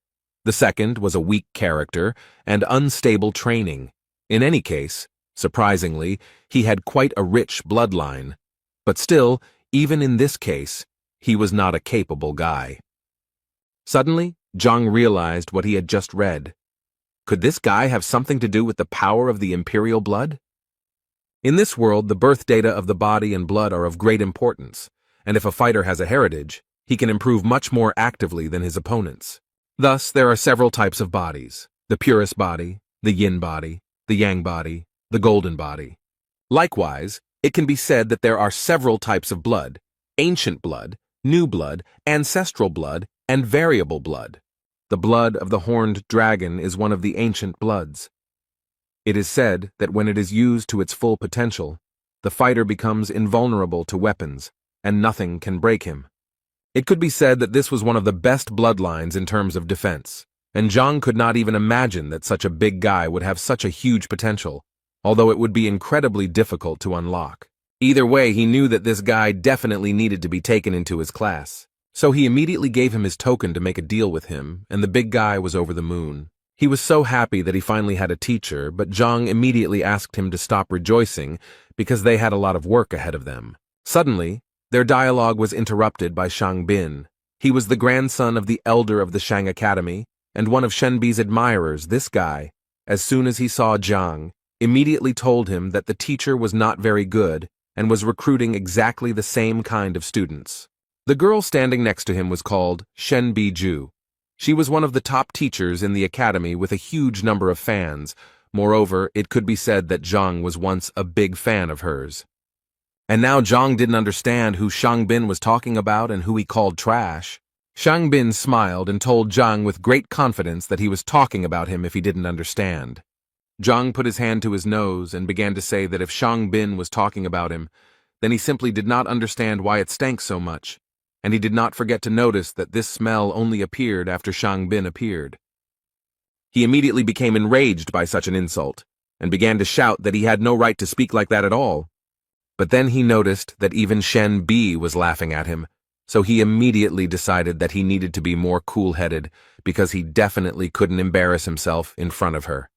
The second was a weak character and unstable training. In any case, surprisingly, he had quite a rich bloodline. But still, even in this case, he was not a capable guy. Suddenly, Zhang realized what he had just read. Could this guy have something to do with the power of the imperial blood? In this world, the birth data of the body and blood are of great importance, and if a fighter has a heritage, he can improve much more actively than his opponents. Thus, there are several types of bodies: the purest body, the yin body, the yang body, the golden body. Likewise, it can be said that there are several types of blood: ancient blood, new blood, ancestral blood, and variable blood. The blood of the horned dragon is one of the ancient bloods. It is said that when it is used to its full potential, the fighter becomes invulnerable to weapons, and nothing can break him. It could be said that this was one of the best bloodlines in terms of defense, and Zhang could not even imagine that such a big guy would have such a huge potential, although it would be incredibly difficult to unlock. Either way, he knew that this guy definitely needed to be taken into his class. So he immediately gave him his token to make a deal with him, and the big guy was over the moon. He was so happy that he finally had a teacher, but Zhang immediately asked him to stop rejoicing because they had a lot of work ahead of them. Suddenly, their dialogue was interrupted by Shang Bin. He was the grandson of the elder of the Shang Academy, and one of Shenbi's admirers. This guy, as soon as he saw Zhang, immediately told him that the teacher was not very good and was recruiting exactly the same kind of students. The girl standing next to him was called Shenbi Ju. She was one of the top teachers in the academy with a huge number of fans. Moreover, it could be said that Zhang was once a big fan of hers. And now Zhang didn't understand who Shang Bin was talking about and who he called trash. Shang Bin smiled and told Zhang with great confidence that he was talking about him if he didn't understand. Zhang put his hand to his nose and began to say that if Shang Bin was talking about him, then he simply did not understand why it stank so much, and he did not forget to notice that this smell only appeared after Shang Bin appeared. He immediately became enraged by such an insult, and began to shout that he had no right to speak like that at all. But then he noticed that even Shen Bi was laughing at him, so he immediately decided that he needed to be more cool-headed because he definitely couldn't embarrass himself in front of her.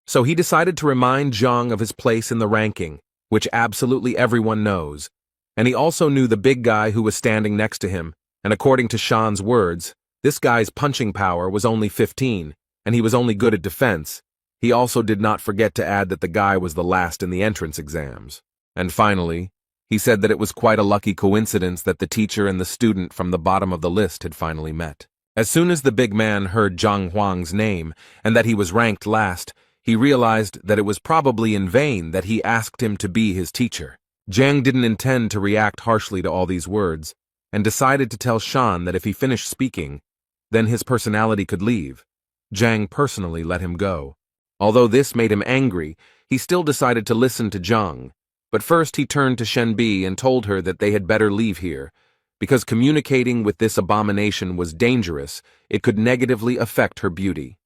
So he decided to remind Zhang of his place in the ranking, which absolutely everyone knows, and he also knew the big guy who was standing next to him, and according to Shan's words, this guy's punching power was only 15, and he was only good at defense. He also did not forget to add that the guy was the last in the entrance exams. And finally, he said that it was quite a lucky coincidence that the teacher and the student from the bottom of the list had finally met. As soon as the big man heard Zhang Huang's name and that he was ranked last, he realized that it was probably in vain that he asked him to be his teacher. Zhang didn't intend to react harshly to all these words, and decided to tell Shan that if he finished speaking, then his personality could leave. Zhang personally let him go. Although this made him angry, he still decided to listen to Zhang. But first he turned to Shenbi and told her that they had better leave here, because communicating with this abomination was dangerous. It could negatively affect her beauty.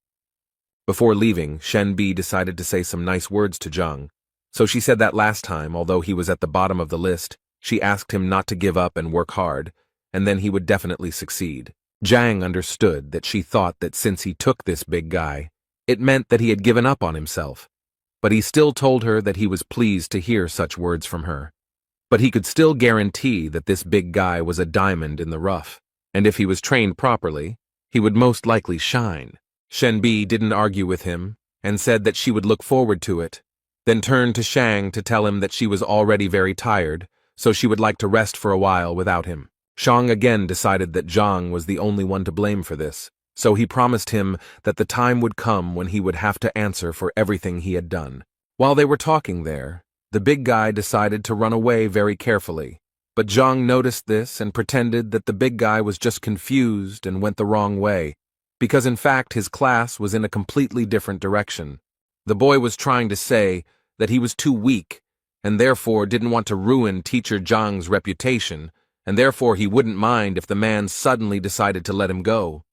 Before leaving, Shenbi decided to say some nice words to Zhang. So she said that last time, although he was at the bottom of the list, she asked him not to give up and work hard, and then he would definitely succeed. Zhang understood that she thought that since he took this big guy, it meant that he had given up on himself. But he still told her that he was pleased to hear such words from her. But he could still guarantee that this big guy was a diamond in the rough, and if he was trained properly, he would most likely shine. Shenbi didn't argue with him, and said that she would look forward to it, then turned to Shang to tell him that she was already very tired, so she would like to rest for a while without him. Shang again decided that Zhang was the only one to blame for this, so he promised him that the time would come when he would have to answer for everything he had done. While they were talking there, the big guy decided to run away very carefully, but Zhang noticed this and pretended that the big guy was just confused and went the wrong way, because in fact his class was in a completely different direction. The boy was trying to say that he was too weak, and therefore didn't want to ruin teacher Zhang's reputation, and therefore he wouldn't mind if the man suddenly decided to let him go.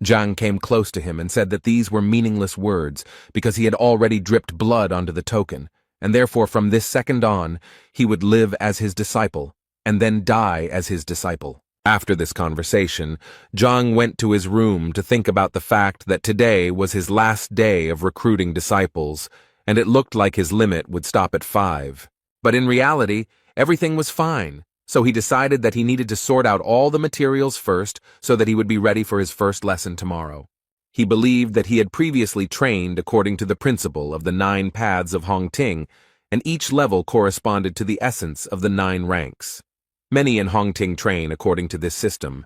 Zhang came close to him and said that these were meaningless words because he had already dripped blood onto the token, and therefore from this second on, he would live as his disciple, and then die as his disciple. After this conversation, Zhang went to his room to think about the fact that today was his last day of recruiting disciples, and it looked like his limit would stop at 5. But in reality, everything was fine. So he decided that he needed to sort out all the materials first so that he would be ready for his first lesson tomorrow. He believed that he had previously trained according to the principle of the 9 paths of Hongting, and each level corresponded to the essence of the 9 ranks. Many in Hongting train according to this system.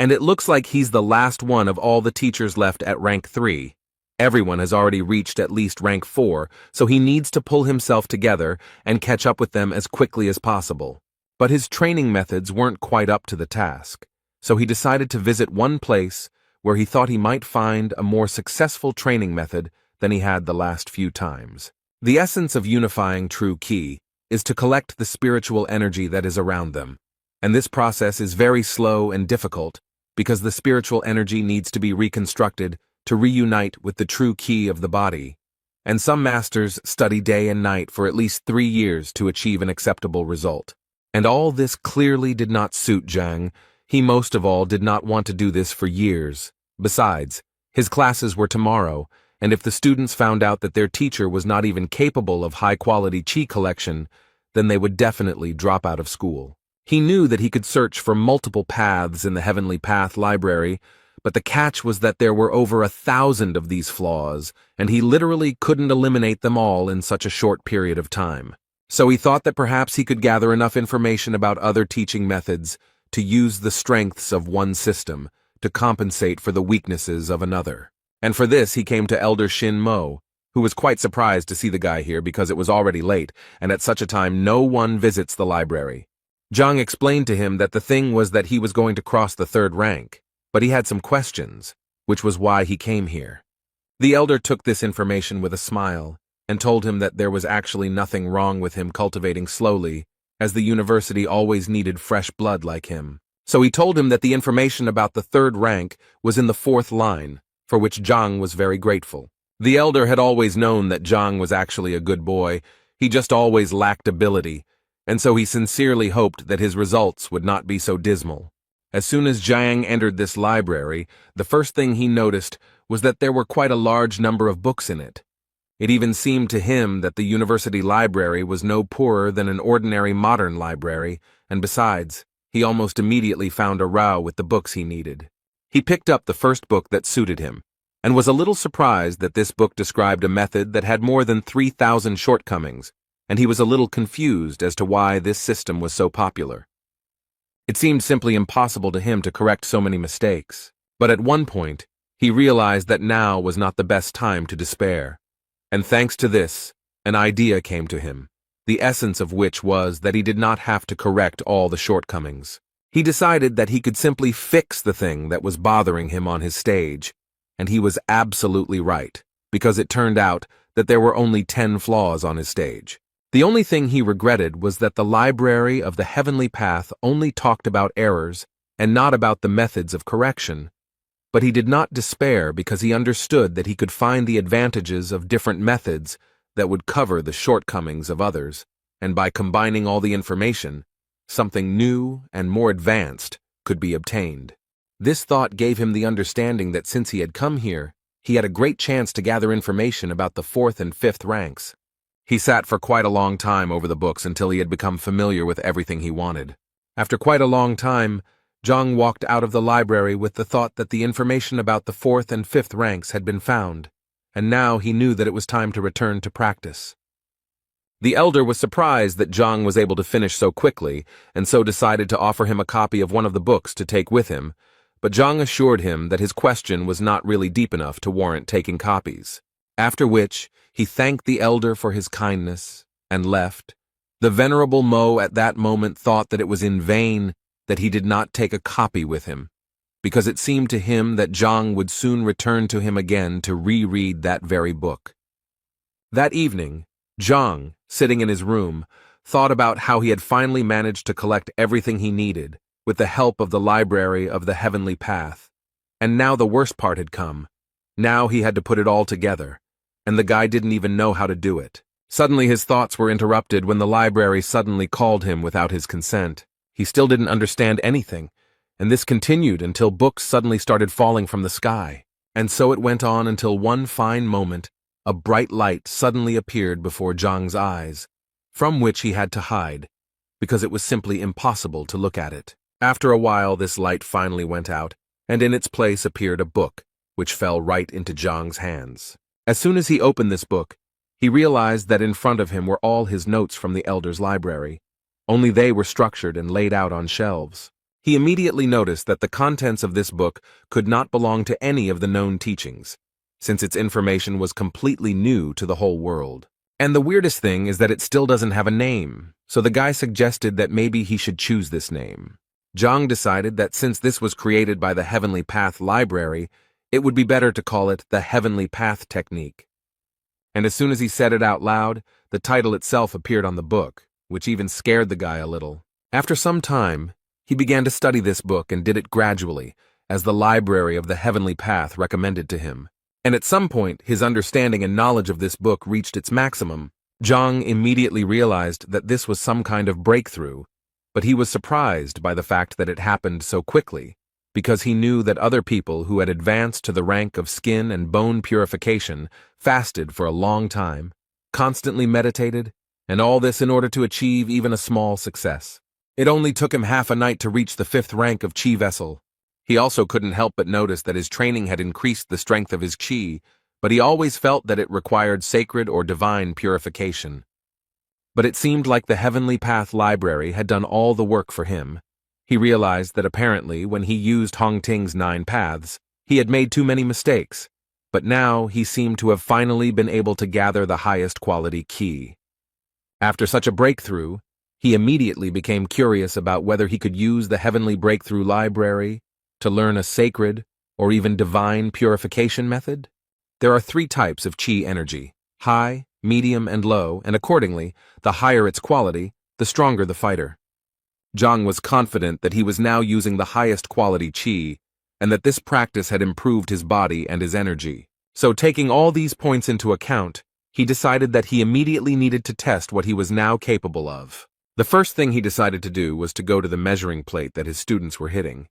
And it looks like he's the last one of all the teachers left at rank 3. Everyone has already reached at least rank 4, so he needs to pull himself together and catch up with them as quickly as possible. But his training methods weren't quite up to the task, so he decided to visit one place where he thought he might find a more successful training method than he had the last few times. The essence of unifying true ki is to collect the spiritual energy that is around them, and this process is very slow and difficult because the spiritual energy needs to be reconstructed to reunite with the true ki of the body, and some masters study day and night for at least 3 years to achieve an acceptable result. And all this clearly did not suit Zhang. He most of all did not want to do this for years. Besides, his classes were tomorrow, and if the students found out that their teacher was not even capable of high-quality qi collection, then they would definitely drop out of school. He knew that he could search for multiple paths in the Heavenly Path library, but the catch was that there were over 1,000 of these flaws, and he literally couldn't eliminate them all in such a short period of time. So he thought that perhaps he could gather enough information about other teaching methods to use the strengths of one system to compensate for the weaknesses of another. And for this he came to Elder Shin Mo, who was quite surprised to see the guy here because it was already late, and at such a time no one visits the library. Zhang explained to him that the thing was that he was going to cross the 3rd rank, but he had some questions, which was why he came here. The elder took this information with a smile and told him that there was actually nothing wrong with him cultivating slowly, as the university always needed fresh blood like him. So he told him that the information about the 3rd rank was in the 4th line, for which Zhang was very grateful. The elder had always known that Zhang was actually a good boy, he just always lacked ability, and so he sincerely hoped that his results would not be so dismal. As soon as Zhang entered this library, the first thing he noticed was that there were quite a large number of books in it. It even seemed to him that the university library was no poorer than an ordinary modern library, and besides, he almost immediately found a row with the books he needed. He picked up the first book that suited him, and was a little surprised that this book described a method that had more than 3,000 shortcomings, and he was a little confused as to why this system was so popular. It seemed simply impossible to him to correct so many mistakes, but at one point, he realized that now was not the best time to despair. And thanks to this, an idea came to him, the essence of which was that he did not have to correct all the shortcomings. He decided that he could simply fix the thing that was bothering him on his stage, and he was absolutely right, because it turned out that there were only 10 flaws on his stage. The only thing he regretted was that the library of the Heavenly Path only talked about errors and not about the methods of correction. But he did not despair because he understood that he could find the advantages of different methods that would cover the shortcomings of others, and by combining all the information, something new and more advanced could be obtained. This thought gave him the understanding that since he had come here, he had a great chance to gather information about the 4th and 5th ranks. He sat for quite a long time over the books until he had become familiar with everything he wanted. After quite a long time, Zhang walked out of the library with the thought that the information about the 4th and 5th ranks had been found, and now he knew that it was time to return to practice. The elder was surprised that Zhang was able to finish so quickly, and so decided to offer him a copy of one of the books to take with him, but Zhang assured him that his question was not really deep enough to warrant taking copies. After which, he thanked the elder for his kindness and left. The venerable Mo at that moment thought that it was in vain that he did not take a copy with him, because it seemed to him that Zhang would soon return to him again to reread that very book. That evening, Zhang, sitting in his room, thought about how he had finally managed to collect everything he needed with the help of the library of the Heavenly Path. And now the worst part had come. Now he had to put it all together, and the guy didn't even know how to do it. Suddenly his thoughts were interrupted when the library suddenly called him without his consent. He still didn't understand anything, and this continued until books suddenly started falling from the sky. And so it went on until one fine moment, a bright light suddenly appeared before Zhang's eyes, from which he had to hide, because it was simply impossible to look at it. After a while, this light finally went out, and in its place appeared a book, which fell right into Zhang's hands. As soon as he opened this book, he realized that in front of him were all his notes from the elder's library, only they were structured and laid out on shelves. He immediately noticed that the contents of this book could not belong to any of the known teachings, since its information was completely new to the whole world. And the weirdest thing is that it still doesn't have a name, so the guy suggested that maybe he should choose this name. Zhang decided that since this was created by the Heavenly Path Library, it would be better to call it the Heavenly Path Technique. And as soon as he said it out loud, the title itself appeared on the book, which even scared the guy a little. After some time, he began to study this book and did it gradually, as the library of the Heavenly Path recommended to him. And at some point, his understanding and knowledge of this book reached its maximum. Zhang immediately realized that this was some kind of breakthrough, but he was surprised by the fact that it happened so quickly, because he knew that other people who had advanced to the rank of skin and bone purification fasted for a long time, constantly meditated, and all this in order to achieve even a small success. It only took him half a night to reach the 5th rank of Chi Vessel. He also couldn't help but notice that his training had increased the strength of his Chi, but he always felt that it required sacred or divine purification. But it seemed like the Heavenly Path Library had done all the work for him. He realized that apparently when he used Hongting's 9 paths, he had made too many mistakes, but now he seemed to have finally been able to gather the highest quality Qi. After such a breakthrough, he immediately became curious about whether he could use the Heavenly Breakthrough Library to learn a sacred or even divine purification method. There are 3 types of Qi energy: high, medium, and low, and accordingly, the higher its quality, the stronger the fighter. Zhang was confident that he was now using the highest quality Qi, and that this practice had improved his body and his energy. So taking all these points into account, he decided that he immediately needed to test what he was now capable of. The first thing he decided to do was to go to the measuring plate that his students were hitting.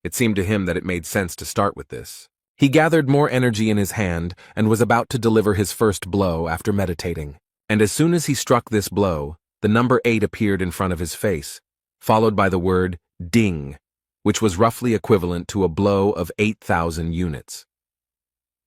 It seemed to him that it made sense to start with this. He gathered more energy in his hand and was about to deliver his first blow after meditating. And as soon as he struck this blow, the number 8 appeared in front of his face, followed by the word ding, which was roughly equivalent to a blow of 8,000 units.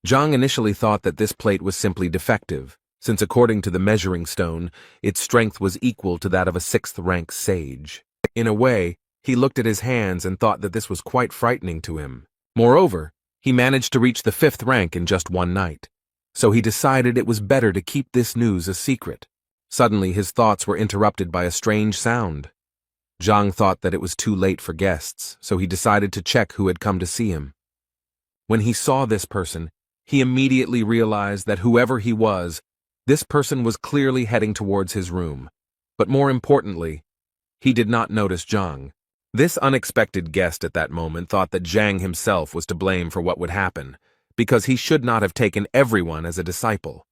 Zhang initially thought that this plate was simply defective, since according to the measuring stone, its strength was equal to that of a 6th-rank sage. In a way, he looked at his hands and thought that this was quite frightening to him. Moreover, he managed to reach the 5th rank in just one night, so he decided it was better to keep this news a secret. Suddenly, his thoughts were interrupted by a strange sound. Zhang thought that it was too late for guests, so he decided to check who had come to see him. When he saw this person, he immediately realized that whoever he was, this person was clearly heading towards his room. But more importantly, he did not notice Zhang. This unexpected guest at that moment thought that Zhang himself was to blame for what would happen, because he should not have taken everyone as a disciple.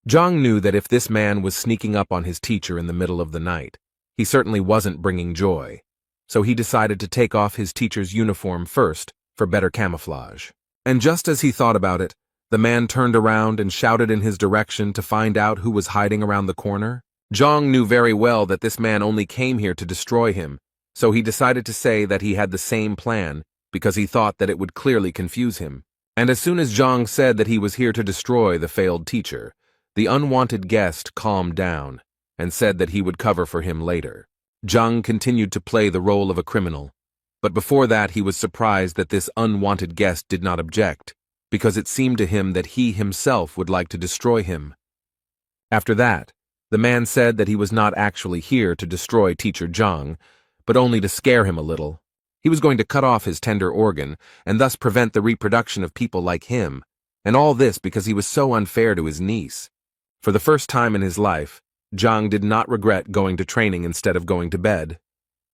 Zhang knew that if this man was sneaking up on his teacher in the middle of the night, he certainly wasn't bringing joy, so he decided to take off his teacher's uniform first for better camouflage. And just as he thought about it, the man turned around and shouted in his direction to find out who was hiding around the corner. Zhang knew very well that this man only came here to destroy him, so he decided to say that he had the same plan because he thought that it would clearly confuse him. And as soon as Zhang said that he was here to destroy the failed teacher, the unwanted guest calmed down and said that he would cover for him later. Zhang continued to play the role of a criminal, but before that he was surprised that this unwanted guest did not object, because it seemed to him that he himself would like to destroy him. After that, the man said that he was not actually here to destroy Teacher Zhang, but only to scare him a little. He was going to cut off his tender organ and thus prevent the reproduction of people like him, and all this because he was so unfair to his niece. For the first time in his life, Zhang did not regret going to training instead of going to bed,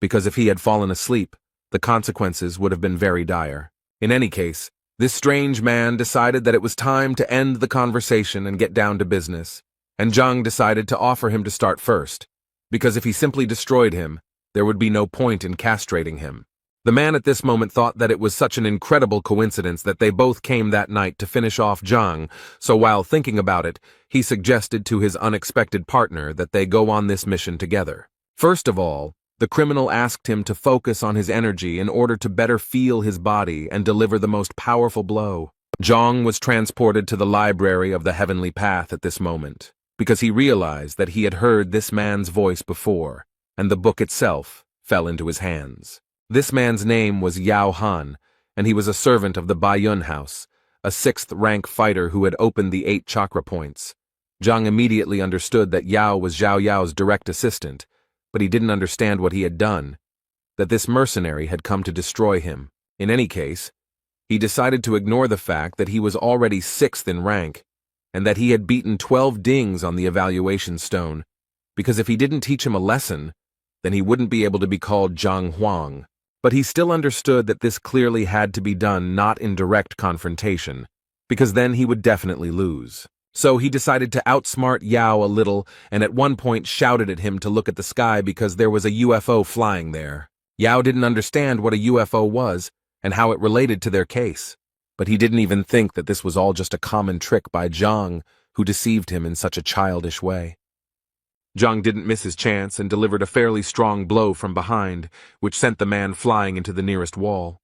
because if he had fallen asleep, the consequences would have been very dire. In any case, this strange man decided that it was time to end the conversation and get down to business, and Zhang decided to offer him to start first, because if he simply destroyed him, there would be no point in castrating him. The man at this moment thought that it was such an incredible coincidence that they both came that night to finish off Zhang, so while thinking about it, he suggested to his unexpected partner that they go on this mission together. First of all, the criminal asked him to focus on his energy in order to better feel his body and deliver the most powerful blow. Zhang was transported to the library of the Heavenly Path at this moment, because he realized that he had heard this man's voice before, and the book itself fell into his hands. This man's name was Yao Han, and he was a servant of the Baiyun house, a sixth-rank fighter who had opened the 8 chakra points. Zhang immediately understood that Yao was Zhao Yao's direct assistant, but he didn't understand what he had done, that this mercenary had come to destroy him. In any case, he decided to ignore the fact that he was already 6th in rank, and that he had beaten 12 dings on the evaluation stone, because if he didn't teach him a lesson, then he wouldn't be able to be called Zhang Huang. But he still understood that this clearly had to be done not in direct confrontation, because then he would definitely lose. So he decided to outsmart Yao a little and at one point shouted at him to look at the sky because there was a UFO flying there. Yao didn't understand what a UFO was and how it related to their case, but he didn't even think that this was all just a common trick by Zhang, who deceived him in such a childish way. Zhang didn't miss his chance and delivered a fairly strong blow from behind, which sent the man flying into the nearest wall.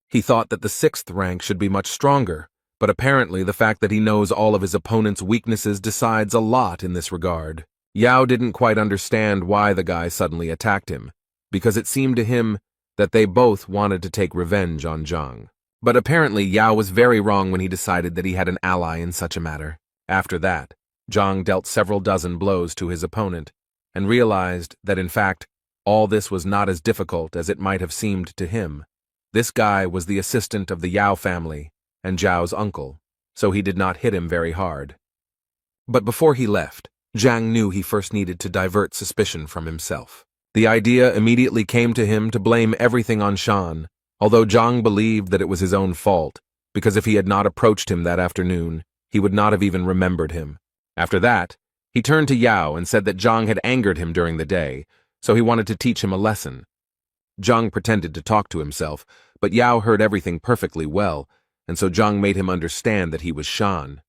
He thought that the 6th rank should be much stronger, but apparently the fact that he knows all of his opponent's weaknesses decides a lot in this regard. Yao didn't quite understand why the guy suddenly attacked him, because it seemed to him that they both wanted to take revenge on Zhang. But apparently Yao was very wrong when he decided that he had an ally in such a matter. After that, Zhang dealt several dozen blows to his opponent, and realized that in fact, all this was not as difficult as it might have seemed to him. This guy was the assistant of the Yao family, and Zhao's uncle, so he did not hit him very hard. But before he left, Zhang knew he first needed to divert suspicion from himself. The idea immediately came to him to blame everything on Shan, although Zhang believed that it was his own fault, because if he had not approached him that afternoon, he would not have even remembered him. After that, he turned to Yao and said that Zhang had angered him during the day, so he wanted to teach him a lesson. Zhang pretended to talk to himself, but Yao heard everything perfectly well, and so Zhang made him understand that he was Shan.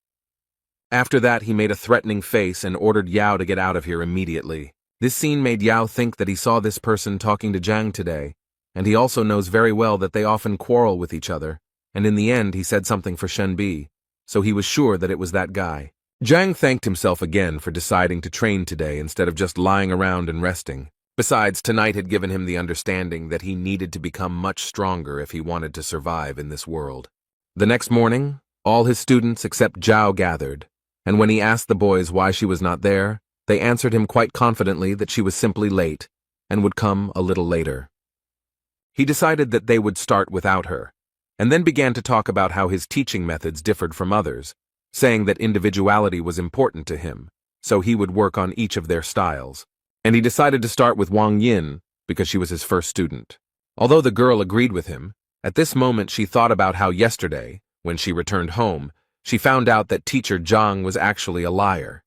After that, he made a threatening face and ordered Yao to get out of here immediately. This scene made Yao think that he saw this person talking to Zhang today, and he also knows very well that they often quarrel with each other, and in the end he said something for Shenbi, so he was sure that it was that guy. Zhang thanked himself again for deciding to train today instead of just lying around and resting. Besides, tonight had given him the understanding that he needed to become much stronger if he wanted to survive in this world. The next morning, all his students except Zhao gathered, and when he asked the boys why she was not there, they answered him quite confidently that she was simply late and would come a little later. He decided that they would start without her, and then began to talk about how his teaching methods differed from others, saying that individuality was important to him, so he would work on each of their styles. And he decided to start with Wang Yin because she was his first student. Although the girl agreed with him, at this moment she thought about how yesterday, when she returned home, she found out that teacher Zhang was actually a liar.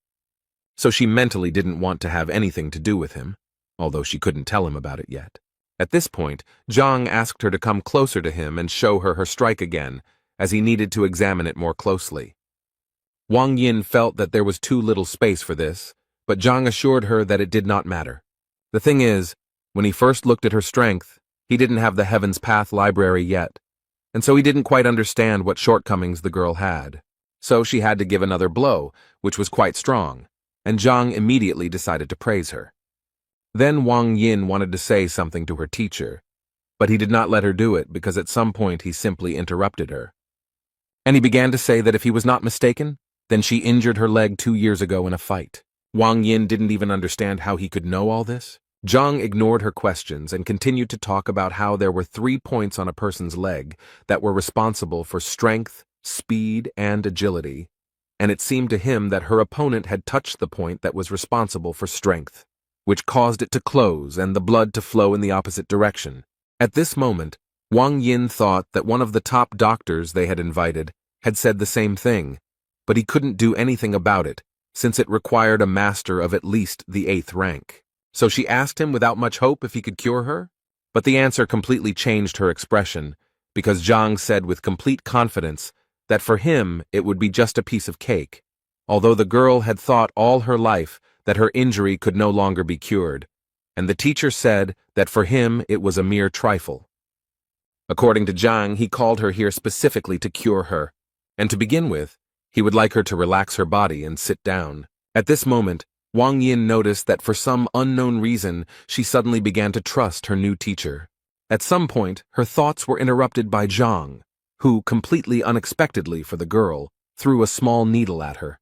So she mentally didn't want to have anything to do with him, although she couldn't tell him about it yet. At this point, Zhang asked her to come closer to him and show her her strike again, as he needed to examine it more closely. Wang Yin felt that there was too little space for this, but Zhang assured her that it did not matter. The thing is, when he first looked at her strength, he didn't have the Heaven's Path library yet, and so he didn't quite understand what shortcomings the girl had. So she had to give another blow, which was quite strong, and Zhang immediately decided to praise her. Then Wang Yin wanted to say something to her teacher, but he did not let her do it because at some point he simply interrupted her. And he began to say that if he was not mistaken, then she injured her leg 2 years ago in a fight. Wang Yin didn't even understand how he could know all this. Zhang ignored her questions and continued to talk about how there were 3 points on a person's leg that were responsible for strength, speed, and agility, and it seemed to him that her opponent had touched the point that was responsible for strength, which caused it to close and the blood to flow in the opposite direction. At this moment, Wang Yin thought that one of the top doctors they had invited had said the same thing, but he couldn't do anything about it, since it required a master of at least the 8th rank. So she asked him without much hope if he could cure her, but the answer completely changed her expression, because Zhang said with complete confidence that for him it would be just a piece of cake, although the girl had thought all her life that her injury could no longer be cured, and the teacher said that for him it was a mere trifle. According to Zhang, he called her here specifically to cure her, and to begin with, he would like her to relax her body and sit down. At this moment, Wang Yin noticed that for some unknown reason, she suddenly began to trust her new teacher. At some point, her thoughts were interrupted by Zhang, who, completely unexpectedly for the girl, threw a small needle at her.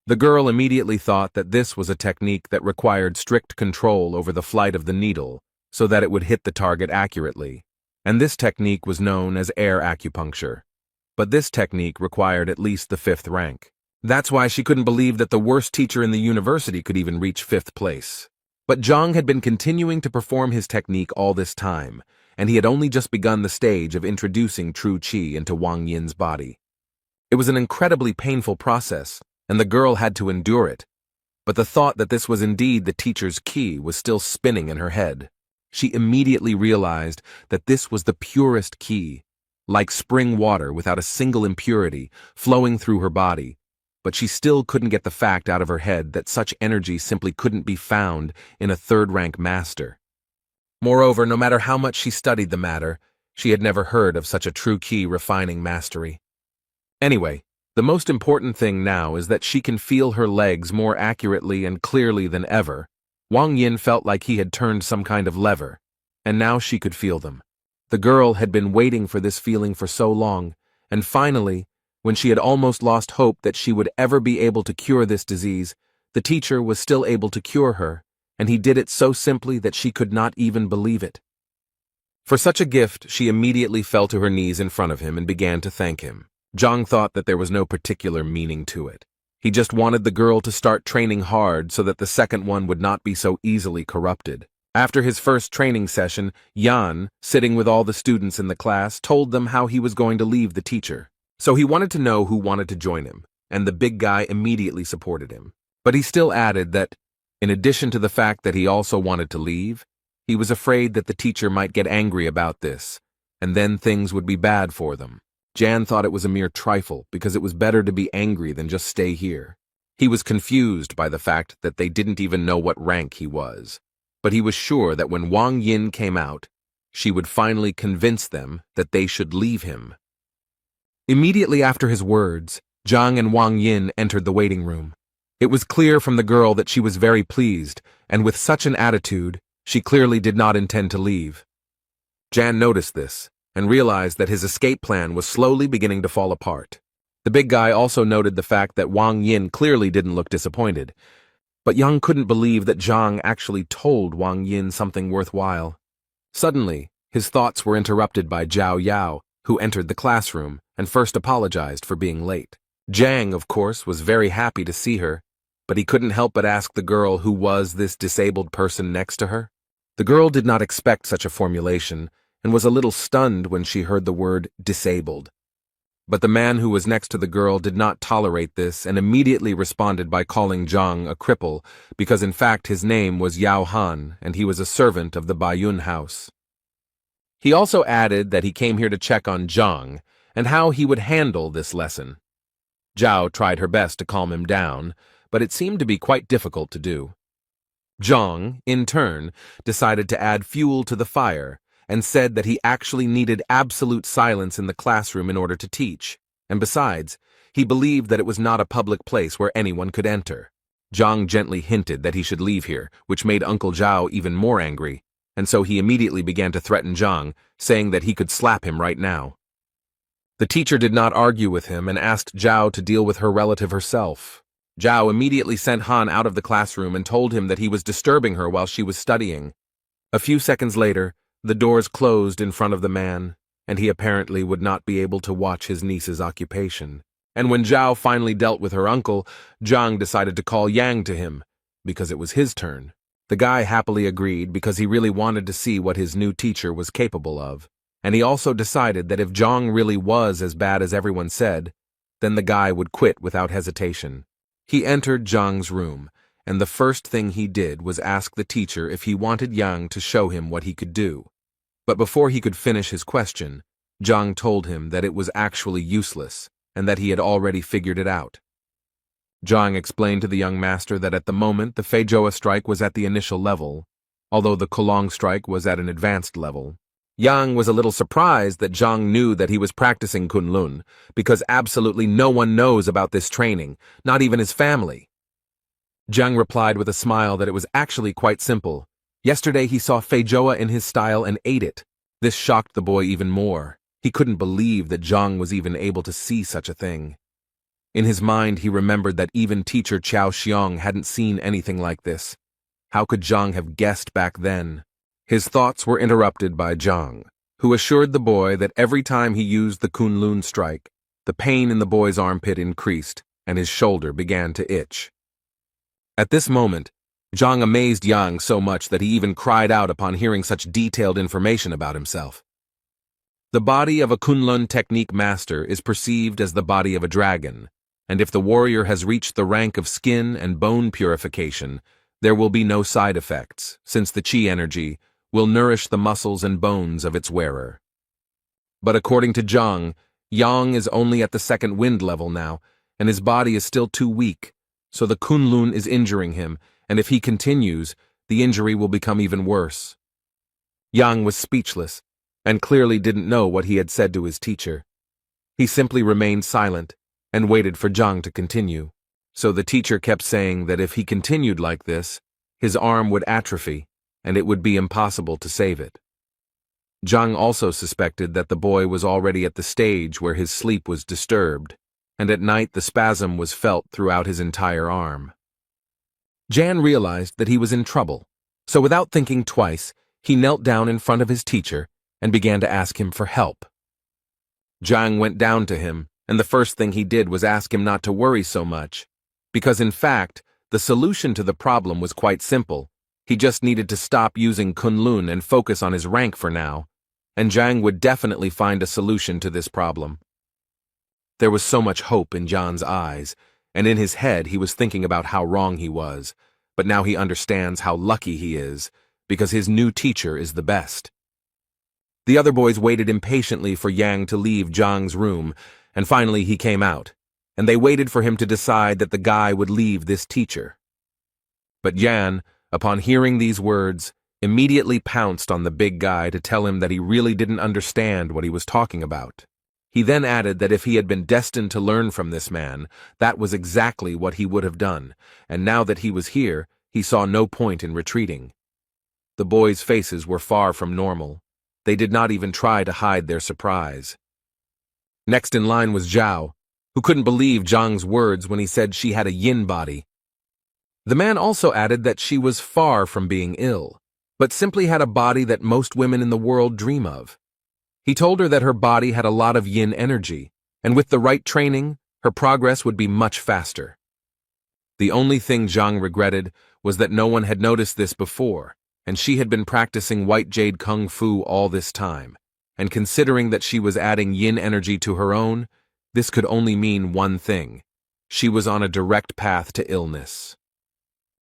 The girl immediately thought that this was a technique that required strict control over the flight of the needle so that it would hit the target accurately, and this technique was known as air acupuncture. But this technique required at least the 5th rank. That's why she couldn't believe that the worst teacher in the university could even reach 5th place. But Zhang had been continuing to perform his technique all this time, and he had only just begun the stage of introducing true qi into Wang Yin's body. It was an incredibly painful process, and the girl had to endure it. But the thought that this was indeed the teacher's qi was still spinning in her head. She immediately realized that this was the purest qi, like spring water without a single impurity, flowing through her body. But she still couldn't get the fact out of her head that such energy simply couldn't be found in a 3rd-rank master. Moreover, no matter how much she studied the matter, she had never heard of such a true qi refining mastery. Anyway, the most important thing now is that she can feel her legs more accurately and clearly than ever. Wang Yin felt like he had turned some kind of lever, and now she could feel them. The girl had been waiting for this feeling for so long, and finally, when she had almost lost hope that she would ever be able to cure this disease, the teacher was still able to cure her, and he did it so simply that she could not even believe it. For such a gift, she immediately fell to her knees in front of him and began to thank him. Zhang thought that there was no particular meaning to it. He just wanted the girl to start training hard so that the second one would not be so easily corrupted. After his first training session, Yan, sitting with all the students in the class, told them how he was going to leave the teacher. So he wanted to know who wanted to join him, and the big guy immediately supported him. But he still added that, in addition to the fact that he also wanted to leave, he was afraid that the teacher might get angry about this, and then things would be bad for them. Jan thought it was a mere trifle because it was better to be angry than just stay here. He was confused by the fact that they didn't even know what rank he was, but he was sure that when Wang Yin came out, she would finally convince them that they should leave him. Immediately after his words, Zhang and Wang Yin entered the waiting room. It was clear from the girl that she was very pleased, and with such an attitude, she clearly did not intend to leave. Jan noticed this, and realized that his escape plan was slowly beginning to fall apart. The big guy also noted the fact that Wang Yin clearly didn't look disappointed, but Yang couldn't believe that Zhang actually told Wang Yin something worthwhile. Suddenly, his thoughts were interrupted by Zhao Yao, who entered the classroom and first apologized for being late. Zhang, of course, was very happy to see her, but he couldn't help but ask the girl who was this disabled person next to her. The girl did not expect such a formulation and was a little stunned when she heard the word disabled. But the man who was next to the girl did not tolerate this and immediately responded by calling Zhang a cripple because in fact his name was Yao Han and he was a servant of the Bayun house. He also added that he came here to check on Zhang and how he would handle this lesson. Zhao tried her best to calm him down, but it seemed to be quite difficult to do. Zhang, in turn, decided to add fuel to the fire and said that he actually needed absolute silence in the classroom in order to teach, and besides, he believed that it was not a public place where anyone could enter. Zhang gently hinted that he should leave here, which made Uncle Zhao even more angry, and so he immediately began to threaten Zhang, saying that he could slap him right now. The teacher did not argue with him and asked Zhao to deal with her relative herself. Zhao immediately sent Han out of the classroom and told him that he was disturbing her while she was studying. A few seconds later, the doors closed in front of the man, and he apparently would not be able to watch his niece's occupation. And when Zhao finally dealt with her uncle, Zhang decided to call Yang to him, because it was his turn. The guy happily agreed because he really wanted to see what his new teacher was capable of, and he also decided that if Zhang really was as bad as everyone said, then the guy would quit without hesitation. He entered Zhang's room, and the first thing he did was ask the teacher if he wanted Yang to show him what he could do. But before he could finish his question, Zhang told him that it was actually useless, and that he had already figured it out. Zhang explained to the young master that at the moment the Feijoa strike was at the initial level, although the Kulong strike was at an advanced level. Yang was a little surprised that Zhang knew that he was practicing Kunlun, because absolutely no one knows about this training, not even his family. Zhang replied with a smile that it was actually quite simple. Yesterday he saw Feijoa in his style and ate it. This shocked the boy even more. He couldn't believe that Zhang was even able to see such a thing. In his mind, he remembered that even teacher Qiao Xiong hadn't seen anything like this. How could Zhang have guessed back then? His thoughts were interrupted by Zhang, who assured the boy that every time he used the Kunlun strike, the pain in the boy's armpit increased and his shoulder began to itch. At this moment, Zhang amazed Yang so much that he even cried out upon hearing such detailed information about himself. The body of a Kunlun technique master is perceived as the body of a dragon, and if the warrior has reached the rank of skin and bone purification, there will be no side effects, since the qi energy will nourish the muscles and bones of its wearer. But according to Zhang, Yang is only at the second wind level now, and his body is still too weak, so the Kunlun is injuring him, and if he continues, the injury will become even worse. Yang was speechless, and clearly didn't know what he had said to his teacher. He simply remained silent, and waited for Zhang to continue. So the teacher kept saying that if he continued like this, his arm would atrophy, and it would be impossible to save it. Zhang also suspected that the boy was already at the stage where his sleep was disturbed, and at night the spasm was felt throughout his entire arm. Jan realized that he was in trouble, so without thinking twice, he knelt down in front of his teacher and began to ask him for help. Zhang went down to him, and the first thing he did was ask him not to worry so much, because in fact, the solution to the problem was quite simple. He just needed to stop using Kunlun and focus on his rank for now, and Zhang would definitely find a solution to this problem. There was so much hope in Zhang's eyes, and in his head he was thinking about how wrong he was, but now he understands how lucky he is, because his new teacher is the best. The other boys waited impatiently for Yang to leave Zhang's room, and finally he came out, and they waited for him to decide that the guy would leave this teacher. But Yan, upon hearing these words, immediately pounced on the big guy to tell him that he really didn't understand what he was talking about. He then added that if he had been destined to learn from this man, that was exactly what he would have done, and now that he was here, he saw no point in retreating. The boys' faces were far from normal. They did not even try to hide their surprise. Next in line was Zhao, who couldn't believe Zhang's words when he said she had a yin body. The man also added that she was far from being ill, but simply had a body that most women in the world dream of. He told her that her body had a lot of yin energy, and with the right training, her progress would be much faster. The only thing Zhang regretted was that no one had noticed this before, and she had been practicing white jade kung fu all this time, and considering that she was adding yin energy to her own, this could only mean one thing: she was on a direct path to illness.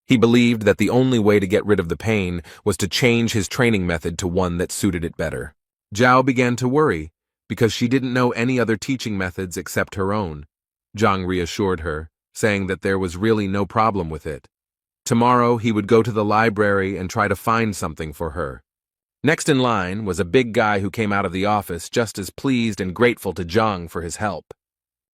He believed that the only way to get rid of the pain was to change his training method to one that suited it better. Zhao began to worry, because she didn't know any other teaching methods except her own. Zhang reassured her, saying that there was really no problem with it. Tomorrow he would go to the library and try to find something for her. Next in line was a big guy who came out of the office just as pleased and grateful to Zhang for his help.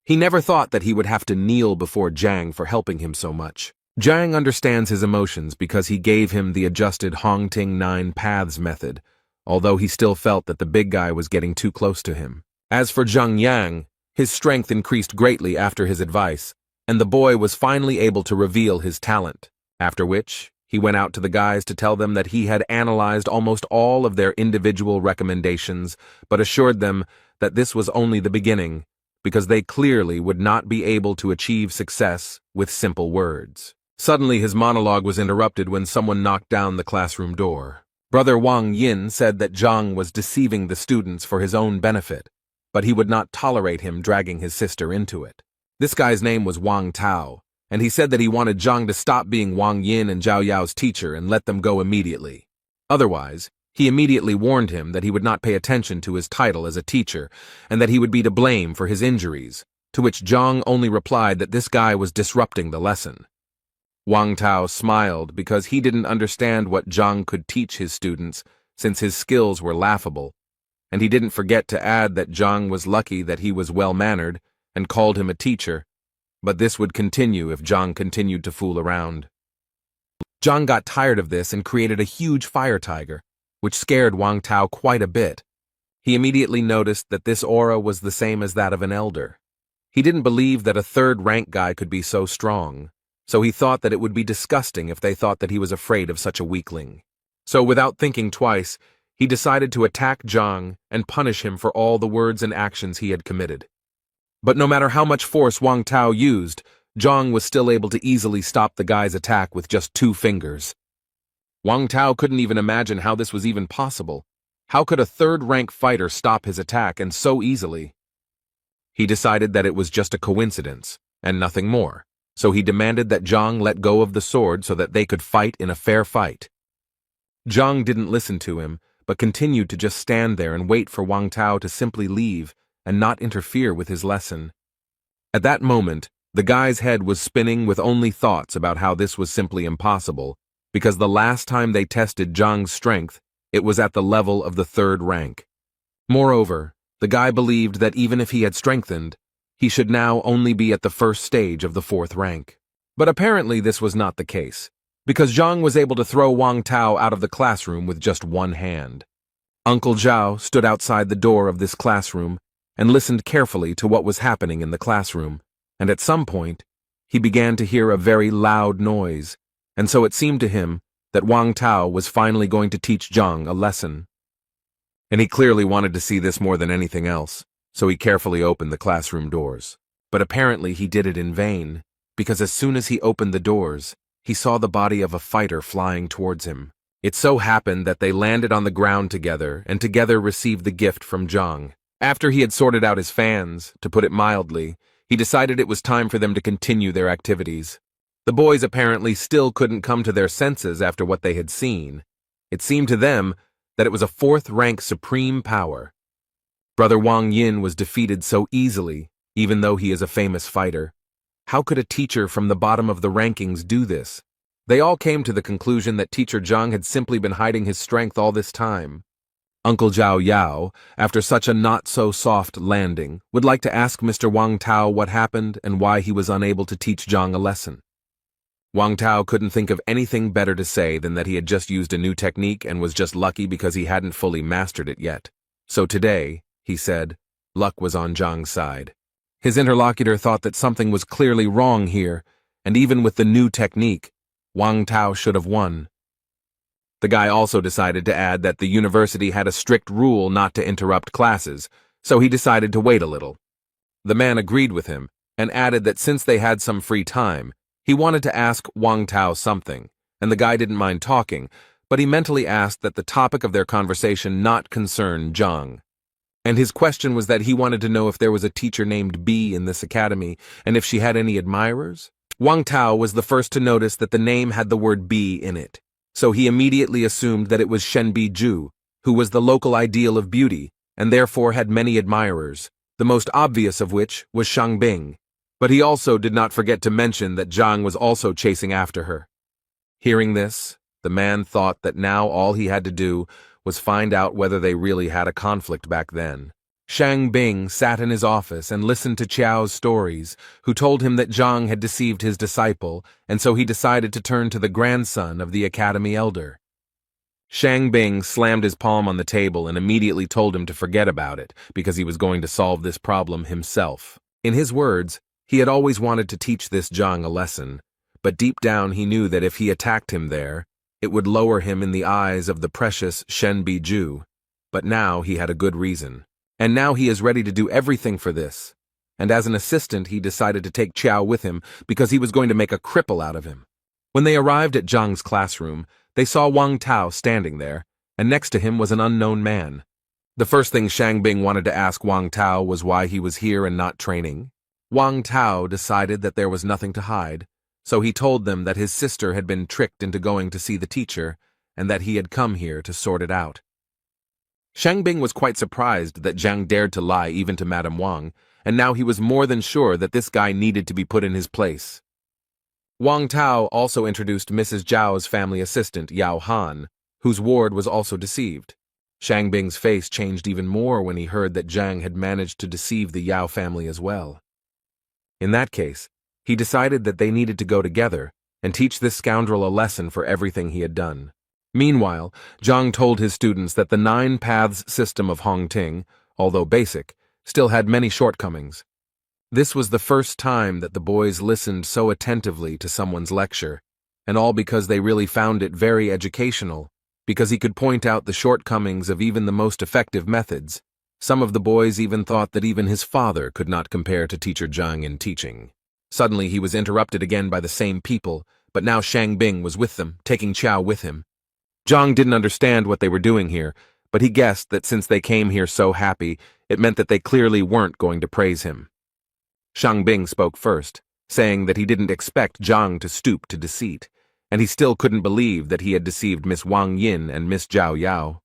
He never thought that he would have to kneel before Zhang for helping him so much. Zhang understands his emotions because he gave him the adjusted Hongting 9 Paths method, although he still felt that the big guy was getting too close to him. As for Zhang Yang, his strength increased greatly after his advice, and the boy was finally able to reveal his talent, after which he went out to the guys to tell them that he had analyzed almost all of their individual recommendations, but assured them that this was only the beginning, because they clearly would not be able to achieve success with simple words. Suddenly his monologue was interrupted when someone knocked down the classroom door. Brother Wang Yin said that Zhang was deceiving the students for his own benefit, but he would not tolerate him dragging his sister into it. This guy's name was Wang Tao, and he said that he wanted Zhang to stop being Wang Yin and Zhao Yao's teacher and let them go immediately. Otherwise, he immediately warned him that he would not pay attention to his title as a teacher and that he would be to blame for his injuries, to which Zhang only replied that this guy was disrupting the lesson. Wang Tao smiled because he didn't understand what Zhang could teach his students since his skills were laughable, and he didn't forget to add that Zhang was lucky that he was well-mannered and called him a teacher, but this would continue if Zhang continued to fool around. Zhang got tired of this and created a huge fire tiger, which scared Wang Tao quite a bit. He immediately noticed that this aura was the same as that of an elder. He didn't believe that a third-rank guy could be so strong, so he thought that it would be disgusting if they thought that he was afraid of such a weakling. So without thinking twice, he decided to attack Zhang and punish him for all the words and actions he had committed. But no matter how much force Wang Tao used, Zhang was still able to easily stop the guy's attack with just 2 fingers. Wang Tao couldn't even imagine how this was even possible. How could a third-rank fighter stop his attack and so easily? He decided that it was just a coincidence, and nothing more, so he demanded that Zhang let go of the sword so that they could fight in a fair fight. Zhang didn't listen to him, but continued to just stand there and wait for Wang Tao to simply leave and not interfere with his lesson. At that moment, the guy's head was spinning with only thoughts about how this was simply impossible, because the last time they tested Zhang's strength, it was at the level of the 3rd rank. Moreover, the guy believed that even if he had strengthened, he should now only be at the 1st stage of the 4th rank. But apparently this was not the case, because Zhang was able to throw Wang Tao out of the classroom with just 1 hand. Uncle Zhao stood outside the door of this classroom and listened carefully to what was happening in the classroom, and at some point, he began to hear a very loud noise, and so it seemed to him that Wang Tao was finally going to teach Zhang a lesson. And he clearly wanted to see this more than anything else, so he carefully opened the classroom doors. But apparently he did it in vain, because as soon as he opened the doors, he saw the body of a fighter flying towards him. It so happened that they landed on the ground together and together received the gift from Zhang. After he had sorted out his fans, to put it mildly, he decided it was time for them to continue their activities. The boys apparently still couldn't come to their senses after what they had seen. It seemed to them that it was a 4th-rank supreme power. Brother Wang Yin was defeated so easily, even though he is a famous fighter. How could a teacher from the bottom of the rankings do this? They all came to the conclusion that Teacher Zhang had simply been hiding his strength all this time. Uncle Zhao Yao, after such a not-so-soft landing, would like to ask Mr. Wang Tao what happened and why he was unable to teach Zhang a lesson. Wang Tao couldn't think of anything better to say than that he had just used a new technique and was just lucky because he hadn't fully mastered it yet. So today, he said, luck was on Zhang's side. His interlocutor thought that something was clearly wrong here, and even with the new technique, Wang Tao should have won. The guy also decided to add that the university had a strict rule not to interrupt classes, so he decided to wait a little. The man agreed with him, and added that since they had some free time, he wanted to ask Wang Tao something, and the guy didn't mind talking, but he mentally asked that the topic of their conversation not concern Zhang. And his question was that he wanted to know if there was a teacher named B in this academy, and if she had any admirers. Wang Tao was the first to notice that the name had the word B in it, so he immediately assumed that it was Shen Biju, who was the local ideal of beauty, and therefore had many admirers, the most obvious of which was Shang Bing. But he also did not forget to mention that Zhang was also chasing after her. Hearing this, the man thought that now all he had to do was find out whether they really had a conflict back then. Shang Bing sat in his office and listened to Qiao's stories, who told him that Zhang had deceived his disciple, and so he decided to turn to the grandson of the academy elder. Shang Bing slammed his palm on the table and immediately told him to forget about it, because he was going to solve this problem himself. In his words, he had always wanted to teach this Zhang a lesson, but deep down he knew that if he attacked him there, it would lower him in the eyes of the precious Shen Biju. But now he had a good reason. And now he is ready to do everything for this. And as an assistant, he decided to take Qiao with him because he was going to make a cripple out of him. When they arrived at Zhang's classroom, they saw Wang Tao standing there, and next to him was an unknown man. The first thing Shang Bing wanted to ask Wang Tao was why he was here and not training. Wang Tao decided that there was nothing to hide, so he told them that his sister had been tricked into going to see the teacher, and that he had come here to sort it out. Shang Bing was quite surprised that Zhang dared to lie even to Madame Wang, and now he was more than sure that this guy needed to be put in his place. Wang Tao also introduced Mrs. Zhao's family assistant, Yao Han, whose ward was also deceived. Shang Bing's face changed even more when he heard that Zhang had managed to deceive the Yao family as well. In that case, he decided that they needed to go together and teach this scoundrel a lesson for everything he had done. Meanwhile, Zhang told his students that the 9 paths system of Hongting, although basic, still had many shortcomings. This was the first time that the boys listened so attentively to someone's lecture, and all because they really found it very educational, because he could point out the shortcomings of even the most effective methods. Some of the boys even thought that even his father could not compare to Teacher Zhang in teaching. Suddenly he was interrupted again by the same people, but now Shang Bing was with them, taking Qiao with him. Zhang didn't understand what they were doing here, but he guessed that since they came here so happy, it meant that they clearly weren't going to praise him. Shang Bing spoke first, saying that he didn't expect Zhang to stoop to deceit, and he still couldn't believe that he had deceived Miss Wang Yin and Miss Zhao Yao.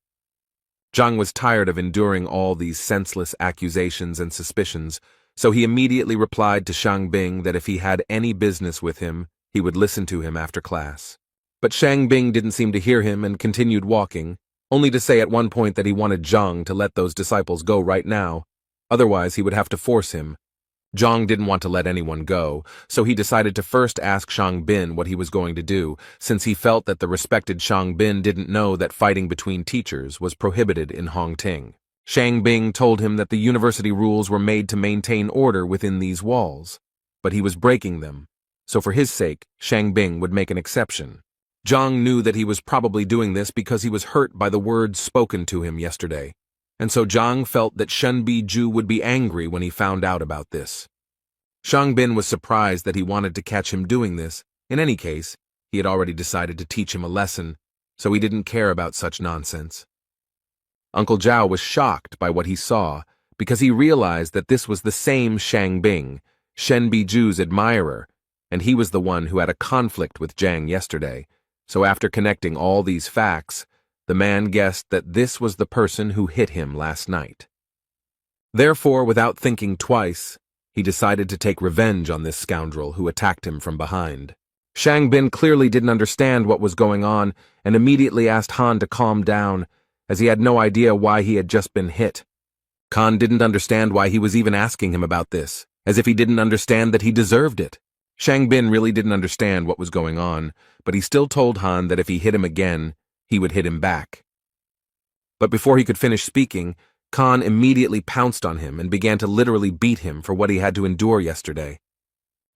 Zhang was tired of enduring all these senseless accusations and suspicions, so he immediately replied to Shang Bing that if he had any business with him, he would listen to him after class. But Shang Bing didn't seem to hear him and continued walking, only to say at one point that he wanted Zhang to let those disciples go right now, otherwise he would have to force him. Zhang didn't want to let anyone go, so he decided to first ask Shang Bin what he was going to do, since he felt that the respected Shang Bin didn't know that fighting between teachers was prohibited in Hongting. Shang Bing told him that the university rules were made to maintain order within these walls, but he was breaking them, so for his sake, Shang Bing would make an exception. Zhang knew that he was probably doing this because he was hurt by the words spoken to him yesterday, and so Zhang felt that Shen Biju would be angry when he found out about this. Shang Bin was surprised that he wanted to catch him doing this. In any case, he had already decided to teach him a lesson, so he didn't care about such nonsense. Uncle Zhao was shocked by what he saw, because he realized that this was the same Shang Bing, Shen Biju's admirer, and he was the one who had a conflict with Zhang yesterday. So after connecting all these facts, the man guessed that this was the person who hit him last night. Therefore, without thinking twice, he decided to take revenge on this scoundrel who attacked him from behind. Shang Bin clearly didn't understand what was going on and immediately asked Han to calm down, as he had no idea why he had just been hit. Han didn't understand why he was even asking him about this, as if he didn't understand that he deserved it. Shang Bin really didn't understand what was going on, but he still told Han that if he hit him again, he would hit him back. But before he could finish speaking, Khan immediately pounced on him and began to literally beat him for what he had to endure yesterday.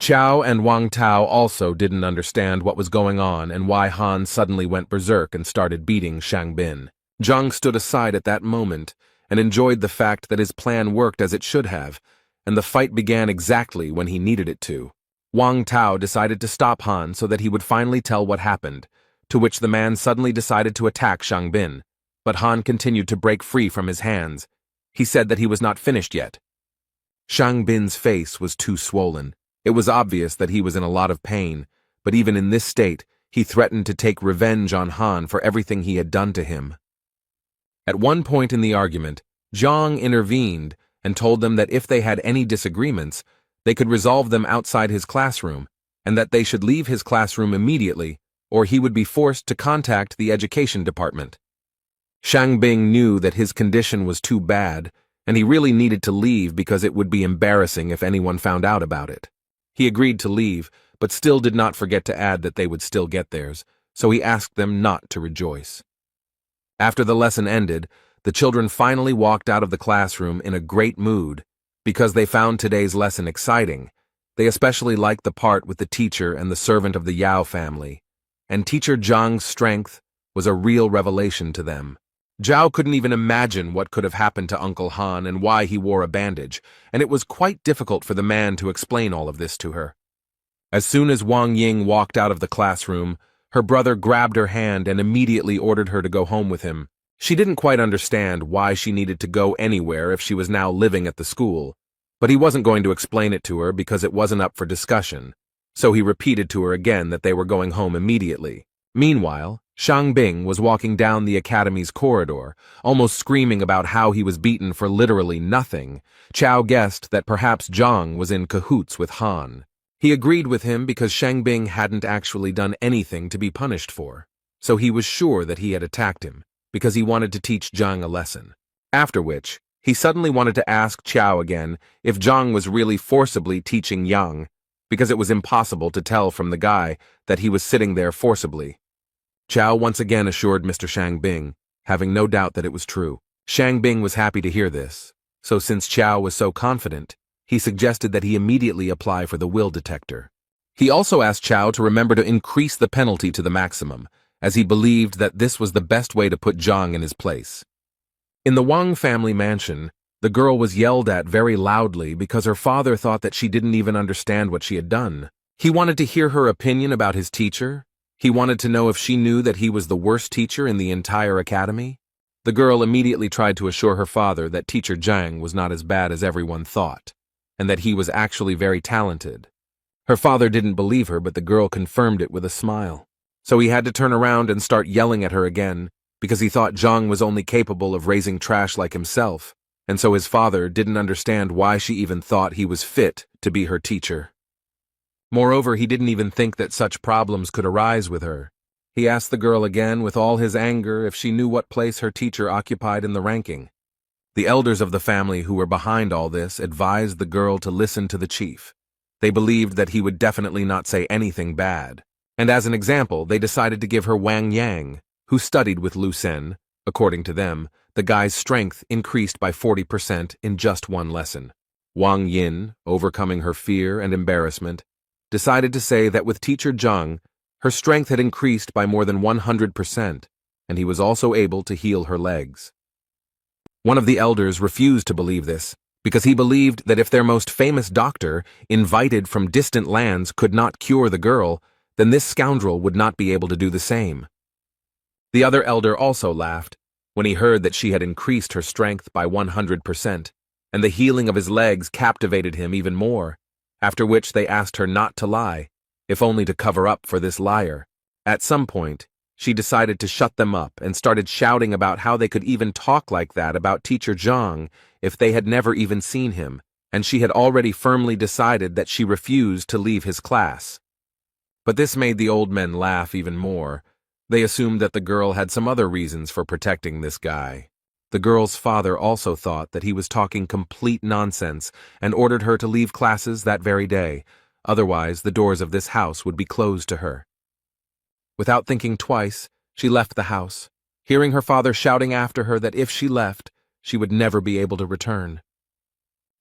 Qiao and Wang Tao also didn't understand what was going on and why Han suddenly went berserk and started beating Shang Bin. Zhang stood aside at that moment and enjoyed the fact that his plan worked as it should have, and the fight began exactly when he needed it to. Wang Tao decided to stop Han so that he would finally tell what happened, to which the man suddenly decided to attack Shang Bin, but Han continued to break free from his hands. He said that he was not finished yet. Shang Bin's face was too swollen. It was obvious that he was in a lot of pain, but even in this state, he threatened to take revenge on Han for everything he had done to him. At one point in the argument, Zhang intervened and told them that if they had any disagreements, they could resolve them outside his classroom, and that they should leave his classroom immediately, or he would be forced to contact the education department. Shang Bing knew that his condition was too bad, and he really needed to leave because it would be embarrassing if anyone found out about it. He agreed to leave, but still did not forget to add that they would still get theirs, so he asked them not to rejoice. After the lesson ended, the children finally walked out of the classroom in a great mood, because they found today's lesson exciting. They especially liked the part with the teacher and the servant of the Yao family, and Teacher Zhang's strength was a real revelation to them. Zhao couldn't even imagine what could have happened to Uncle Han and why he wore a bandage, and it was quite difficult for the man to explain all of this to her. As soon as Wang Ying walked out of the classroom, her brother grabbed her hand and immediately ordered her to go home with him. She didn't quite understand why she needed to go anywhere if she was now living at the school, but he wasn't going to explain it to her because it wasn't up for discussion, so he repeated to her again that they were going home immediately. Meanwhile, Shang Bing was walking down the academy's corridor, almost screaming about how he was beaten for literally nothing. Qiao guessed that perhaps Zhang was in cahoots with Han. He agreed with him because Shang Bing hadn't actually done anything to be punished for, so he was sure that he had attacked him, because he wanted to teach Zhang a lesson. After which, he suddenly wanted to ask Qiao again if Zhang was really forcibly teaching Yang, because it was impossible to tell from the guy that he was sitting there forcibly. Chow once again assured Mr. Shangbing, having no doubt that it was true. Shangbing was happy to hear this, so since Chow was so confident, he suggested that he immediately apply for the will detector. He also asked Chow to remember to increase the penalty to the maximum, as he believed that this was the best way to put Zhang in his place. In the Wang family mansion, the girl was yelled at very loudly because her father thought that she didn't even understand what she had done. He wanted to hear her opinion about his teacher. He wanted to know if she knew that he was the worst teacher in the entire academy. The girl immediately tried to assure her father that teacher Zhang was not as bad as everyone thought, and that he was actually very talented. Her father didn't believe her, but the girl confirmed it with a smile. So he had to turn around and start yelling at her again, because he thought Zhang was only capable of raising trash like himself, and so his father didn't understand why she even thought he was fit to be her teacher. Moreover, he didn't even think that such problems could arise with her. He asked the girl again with all his anger if she knew what place her teacher occupied in the ranking. The elders of the family who were behind all this advised the girl to listen to the chief. They believed that he would definitely not say anything bad, and as an example, they decided to give her Wang Yang, who studied with Lu Sen. According to them, the guy's strength increased by 40% in just one lesson. Wang Yin, overcoming her fear and embarrassment, decided to say that with teacher Zhang, her strength had increased by more than 100%, and he was also able to heal her legs. One of the elders refused to believe this, because he believed that if their most famous doctor, invited from distant lands, could not cure the girl, then this scoundrel would not be able to do the same. The other elder also laughed when he heard that she had increased her strength by 100%, and the healing of his legs captivated him even more, after which they asked her not to lie, if only to cover up for this liar. At some point, she decided to shut them up and started shouting about how they could even talk like that about teacher Zhang if they had never even seen him, and she had already firmly decided that she refused to leave his class. But this made the old men laugh even more. They assumed that the girl had some other reasons for protecting this guy. The girl's father also thought that he was talking complete nonsense and ordered her to leave classes that very day. Otherwise, the doors of this house would be closed to her. Without thinking twice, she left the house, hearing her father shouting after her that if she left, she would never be able to return.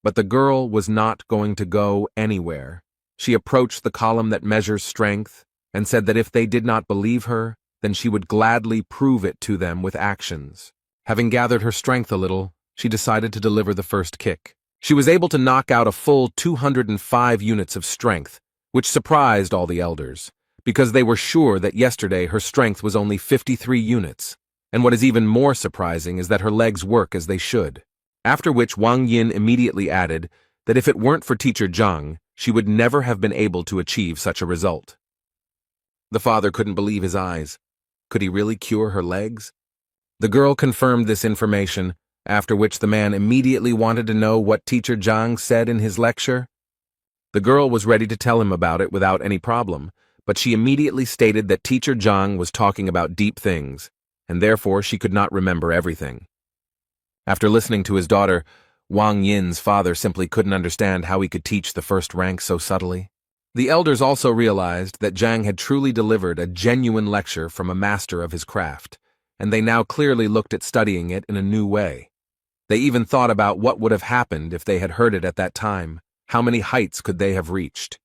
But the girl was not going to go anywhere. She approached the column that measures strength and said that if they did not believe her, then she would gladly prove it to them with actions. Having gathered her strength a little, she decided to deliver the first kick. She was able to knock out a full 205 units of strength, which surprised all the elders, because they were sure that yesterday her strength was only 53 units, and what is even more surprising is that her legs work as they should. After which Wang Yin immediately added that if it weren't for teacher Zhang, she would never have been able to achieve such a result. The father couldn't believe his eyes. Could he really cure her legs? The girl confirmed this information, after which the man immediately wanted to know what teacher Zhang said in his lecture. The girl was ready to tell him about it without any problem, but she immediately stated that teacher Zhang was talking about deep things, and therefore she could not remember everything. After listening to his daughter, Wang Yin's father simply couldn't understand how he could teach the first rank so subtly. The elders also realized that Zhang had truly delivered a genuine lecture from a master of his craft, and they now clearly looked at studying it in a new way. They even thought about what would have happened if they had heard it at that time. How many heights could they have reached?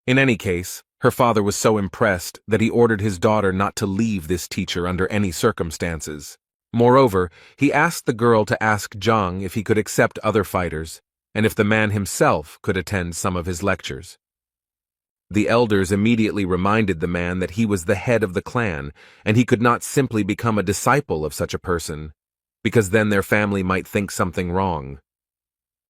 In any case, her father was so impressed that he ordered his daughter not to leave this teacher under any circumstances. Moreover, he asked the girl to ask Zhang if he could accept other fighters, and if the man himself could attend some of his lectures. The elders immediately reminded the man that he was the head of the clan, and he could not simply become a disciple of such a person, because then their family might think something wrong.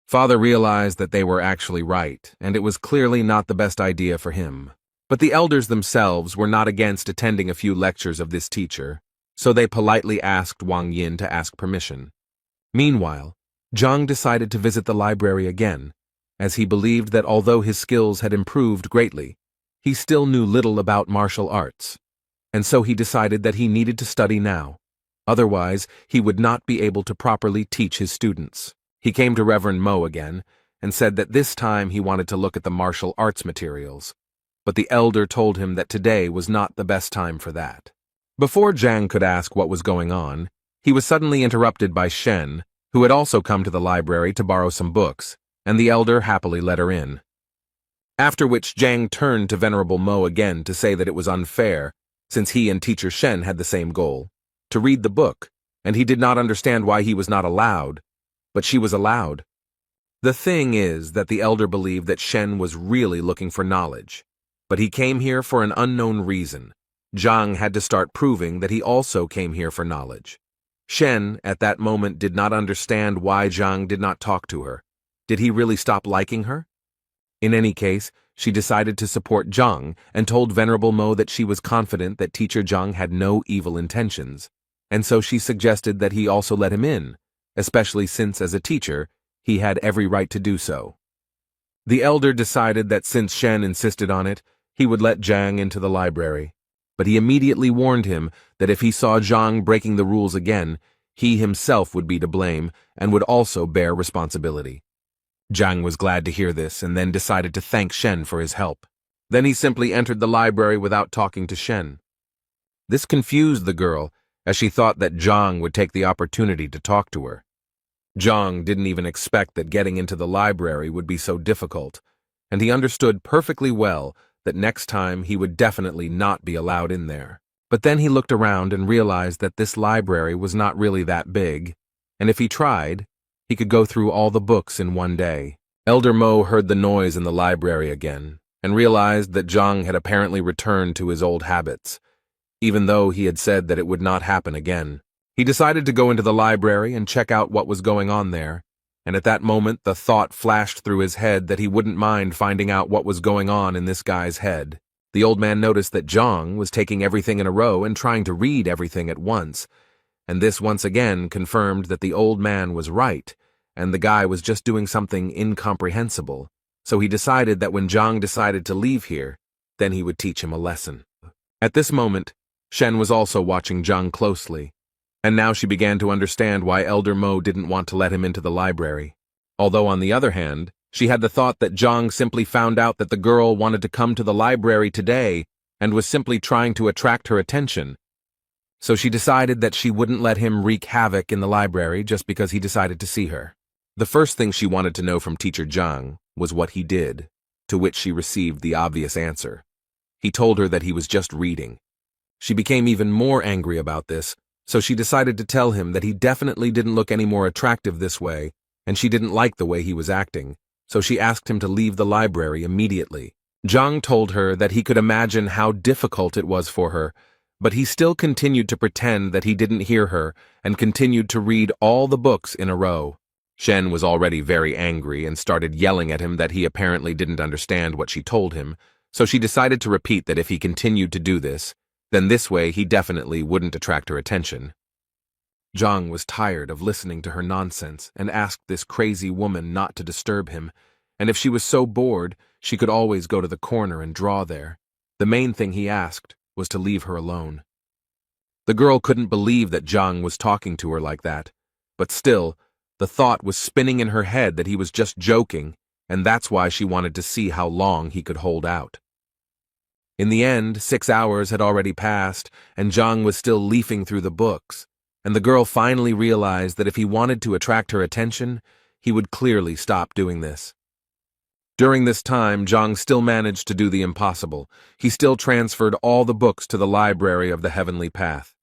Father realized that they were actually right, and it was clearly not the best idea for him. But the elders themselves were not against attending a few lectures of this teacher, so they politely asked Wang Yin to ask permission. Meanwhile, Zhang decided to visit the library again, as he believed that although his skills had improved greatly, he still knew little about martial arts, and so he decided that he needed to study now. Otherwise, he would not be able to properly teach his students. He came to Reverend Mo again and said that this time he wanted to look at the martial arts materials, but the elder told him that today was not the best time for that. Before Zhang could ask what was going on, he was suddenly interrupted by Shen, who had also come to the library to borrow some books, and the elder happily let her in. After which Zhang turned to Venerable Mo again to say that it was unfair, since he and Teacher Shen had the same goal, to read the book, and he did not understand why he was not allowed, but she was allowed. The thing is that the elder believed that Shen was really looking for knowledge, but he came here for an unknown reason. Zhang had to start proving that he also came here for knowledge. Shen, at that moment, did not understand why Zhang did not talk to her. Did he really stop liking her? In any case, she decided to support Zhang and told Venerable Mo that she was confident that Teacher Zhang had no evil intentions, and so she suggested that he also let him in, especially since, as a teacher, he had every right to do so. The elder decided that since Shen insisted on it, he would let Zhang into the library, but he immediately warned him that if he saw Zhang breaking the rules again, he himself would be to blame and would also bear responsibility. Zhang was glad to hear this and then decided to thank Shen for his help. Then he simply entered the library without talking to Shen. This confused the girl, as she thought that Zhang would take the opportunity to talk to her. Zhang didn't even expect that getting into the library would be so difficult, and he understood perfectly well that next time he would definitely not be allowed in there. But then he looked around and realized that this library was not really that big, and if he tried, he could go through all the books in one day. Elder Mo heard the noise in the library again, and realized that Zhang had apparently returned to his old habits, even though he had said that it would not happen again. He decided to go into the library and check out what was going on there, and at that moment the thought flashed through his head that he wouldn't mind finding out what was going on in this guy's head. The old man noticed that Zhang was taking everything in a row and trying to read everything at once, and this once again confirmed that the old man was right, and the guy was just doing something incomprehensible. So he decided that when Zhang decided to leave here, then he would teach him a lesson. At this moment, Shen was also watching Zhang closely, and now she began to understand why Elder Mo didn't want to let him into the library. Although on the other hand, she had the thought that Zhang simply found out that the girl wanted to come to the library today and was simply trying to attract her attention. So she decided that she wouldn't let him wreak havoc in the library just because he decided to see her. The first thing she wanted to know from Teacher Zhang was what he did, to which she received the obvious answer. He told her that he was just reading. She became even more angry about this, so she decided to tell him that he definitely didn't look any more attractive this way, and she didn't like the way he was acting, so she asked him to leave the library immediately. Zhang told her that he could imagine how difficult it was for her, but he still continued to pretend that he didn't hear her and continued to read all the books in a row. Shen was already very angry and started yelling at him that he apparently didn't understand what she told him, so she decided to repeat that if he continued to do this, then this way he definitely wouldn't attract her attention. Zhang was tired of listening to her nonsense and asked this crazy woman not to disturb him, and if she was so bored, she could always go to the corner and draw there. The main thing he asked was to leave her alone. The girl couldn't believe that Zhang was talking to her like that, but still, the thought was spinning in her head that he was just joking, and that's why she wanted to see how long he could hold out. In the end, 6 hours had already passed, and Zhang was still leafing through the books, and the girl finally realized that if he wanted to attract her attention, he would clearly stop doing this. During this time, Zhang still managed to do the impossible. He still transferred all the books to the library of the Heavenly Path.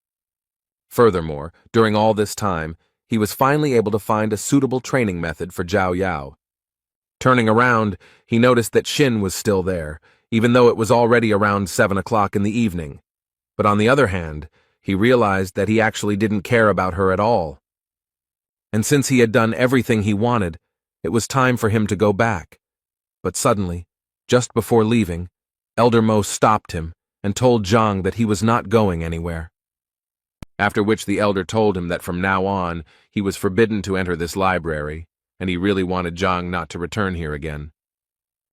Furthermore, during all this time, he was finally able to find a suitable training method for Zhao Yao. Turning around, he noticed that Xin was still there, even though it was already around 7 o'clock in the evening. But on the other hand, he realized that he actually didn't care about her at all. And since he had done everything he wanted, it was time for him to go back. But suddenly, just before leaving, Elder Mo stopped him and told Zhang that he was not going anywhere. After which the elder told him that from now on, he was forbidden to enter this library, and he really wanted Zhang not to return here again.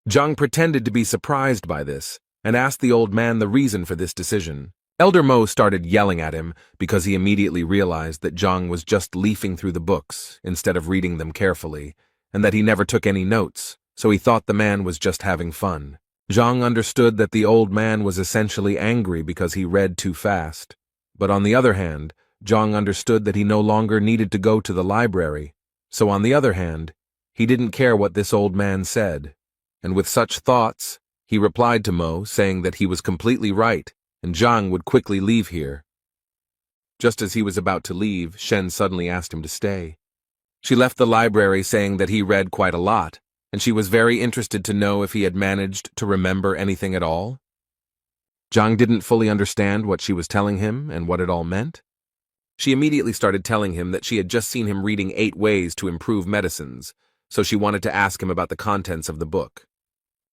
Zhang pretended to be surprised by this, and asked the old man the reason for this decision. Elder Mo started yelling at him because he immediately realized that Zhang was just leafing through the books instead of reading them carefully, and that he never took any notes, so he thought the man was just having fun. Zhang understood that the old man was essentially angry because he read too fast. But on the other hand, Zhang understood that he no longer needed to go to the library, so on the other hand, he didn't care what this old man said. And with such thoughts, he replied to Mo, saying that he was completely right, and Zhang would quickly leave here. Just as he was about to leave, Shen suddenly asked him to stay. She left the library saying that he read quite a lot, and she was very interested to know if he had managed to remember anything at all. Zhang didn't fully understand what she was telling him and what it all meant. She immediately started telling him that she had just seen him reading 8 ways to improve medicines, so she wanted to ask him about the contents of the book.